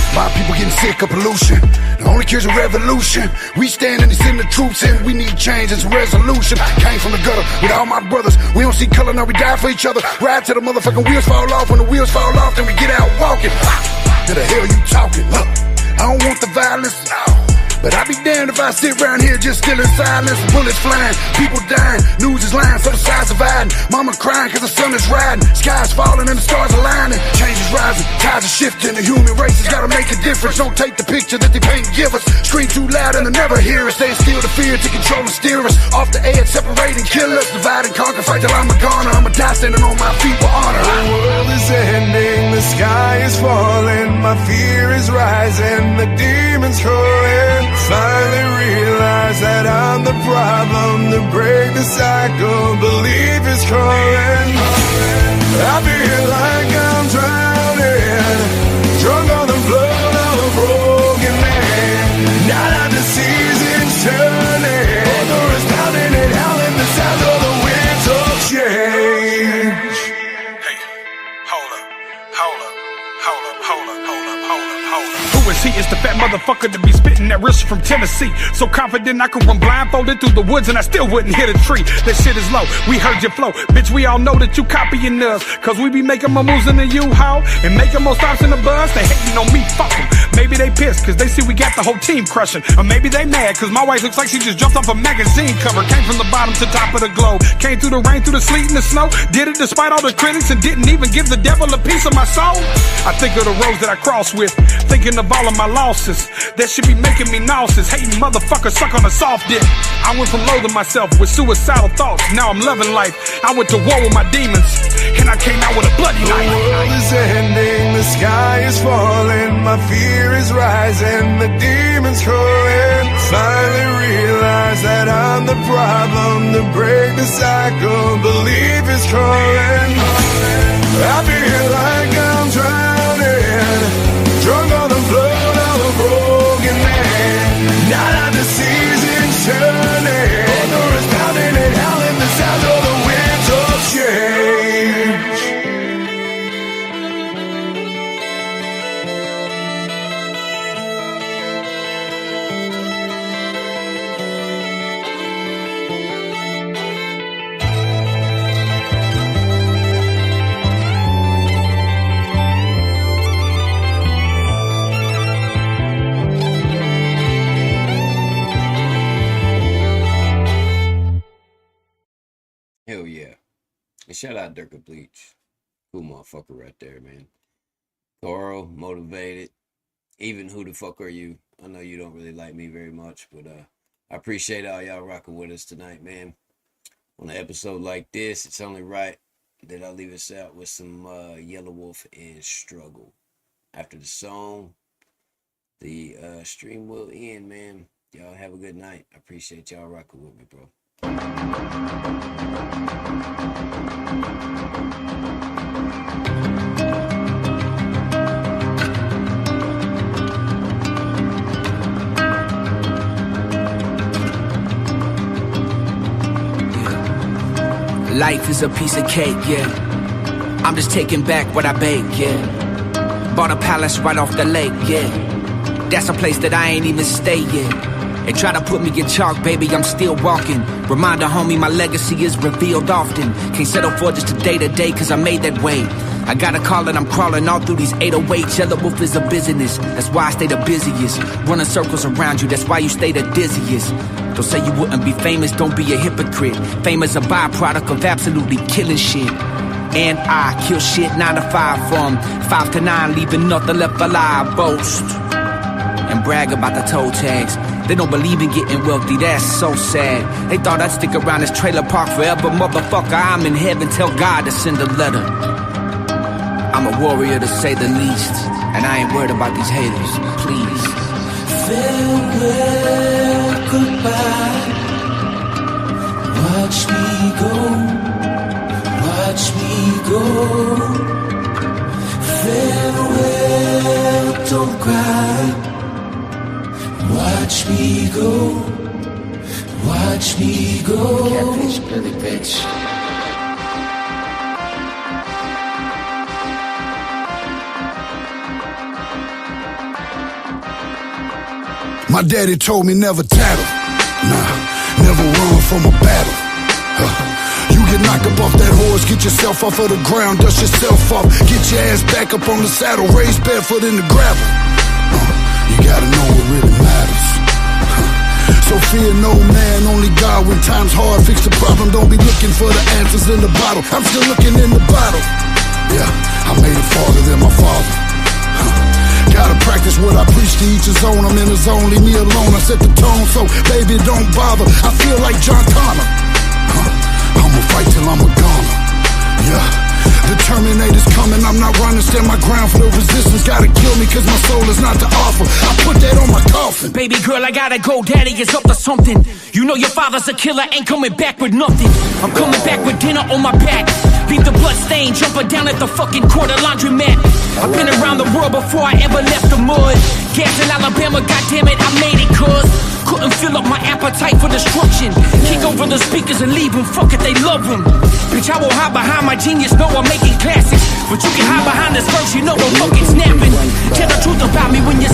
My people getting sick of pollution. The only cure's a revolution. We stand and send the troops in. We need change, it's a resolution. Came from the gutter with all my brothers. We don't see color, now we die for each other. Ride till the motherfucking wheels fall off. When the wheels fall off, then we get out walking. To the hell you talking? Look, I don't want the violence, no. But I be damned if I sit around here just still in silence. Bullets flying, people dying, news is lying, so the sides dividing. Mama crying cause the sun is riding. Sky's falling and the stars aligning. Change is rising, tides are shifting. The human race has gotta make a difference. Don't take the picture that they paint and give us. Scream too loud and they'll never hear us. They instill the fear to control and steer us. Off the edge, separate and kill us. Divide and conquer, fight till I'm a goner. I'ma die standing on my feet with honor. The world is ending, the sky is falling. My fear is rising, the demons calling. Finally realize that I'm the problem. To break the cycle, belief is calling. I feel like I'm drowning, drunk on the blood of a broken man. Now that the season's turning, thunder is pounding and howling the sound of the winds of change. Who is Cause he is the fat motherfucker to be spitting that wrist from Tennessee. So confident I could run blindfolded through the woods and I still wouldn't hit a tree. That shit is low, we heard your flow. Bitch, we all know that you copying us. Cause we be making more moves in the U-Haul and making more stops in the bus. They hating on me, fuck them. Maybe they pissed cause they see we got the whole team crushing. Or maybe they mad cause my wife looks like she just jumped off a magazine cover. Came from the bottom to top of the globe. Came through the rain, through the sleet and the snow. Did it despite all the critics and didn't even give the devil a piece of my soul. I think of the roads that I crossed with, thinking of all of my losses. That should be making me nauseous. Hating motherfuckers suck on a soft dick. I went from loathing myself with suicidal thoughts. Now I'm loving life. I went to war with my demons and I came out with a bloody knife. The world is ending, the sky is falling, my fear is rising, the demons calling. Finally realize that I'm the problem, to break the cycle, belief is calling. I feel like I'm drowning, drunk on the floor of a broken man. Now that the season's turning, thunder is pounding and howling the sound of the winds of change. Hell yeah. And shout out Dirk Bleach. Cool motherfucker right there, man. Thorough, motivated. Even who the fuck are you? I know you don't really like me very much, but I appreciate all y'all rocking with us tonight, man. On an episode like this, it's only right that I leave us out with some Yellow Wolf and Struggle. After the song, the stream will end, man. Y'all have a good night. I appreciate y'all rocking with me, bro. Life is a piece of cake, yeah. I'm just taking back what I bake, yeah. Bought a palace right off the lake, yeah. That's a place that I ain't even stay yet. They try to put me in chalk, baby, I'm still walking. Reminder, homie, my legacy is revealed often. Can't settle for just a day-to-day, cause I made that way. I got a call and I'm crawling all through these 808s. Yellow Wolf is a business, that's why I stay the busiest. Running circles around you, that's why you stay the dizziest. Don't say you wouldn't be famous, don't be a hypocrite. Fame is a byproduct of absolutely killing shit. And I kill shit 9 to 5 from 5 to 9, leaving nothing left alive. Boast and brag about the toe tags. They don't believe in getting wealthy, that's so sad. They thought I'd stick around this trailer park forever. Motherfucker, I'm in heaven, tell God to send a letter. I'm a warrior to say the least, and I ain't worried about these haters, please. Farewell, goodbye. Watch me go, watch me go. Farewell, don't cry. Watch me go, watch me go. Catfish, Billy, bitch. My daddy told me never tattle, nah, never run from a battle. You get knocked up off that horse, get yourself off of the ground, dust yourself off, get your ass back up on the saddle, raise barefoot in the gravel. You gotta know what really matters. So fear no man, only God. When time's hard, fix the problem. Don't be looking for the answers in the bottle. I'm still looking in the bottle. Yeah, I made it farther than my father. Gotta practice what I preach, to each his own. I'm in the zone, leave me alone. I set the tone, so baby don't bother. I feel like John Connor. I'ma fight till I'm a goner. Yeah. The Terminator's coming, I'm not running, stand my ground for the resistance. Gotta kill me cause my soul is not to offer. I put that on my coffin. Baby girl, I gotta go, daddy is up to something. You know your father's a killer, ain't coming back with nothing. I'm coming back with dinner on my back. Leave the blood stain, jumping down at the fucking quarter laundromat. I've been around the world before I ever left the mud. Gas in Alabama, goddammit, I made it cuz. Couldn't fill up my appetite for destruction. Kick over the speakers and leave them, fuck it, they love them. Bitch, I will hide behind my genius, know I'm making classics. But you can hide behind this verse, you know I'm fucking snapping. Tell the truth about me when you're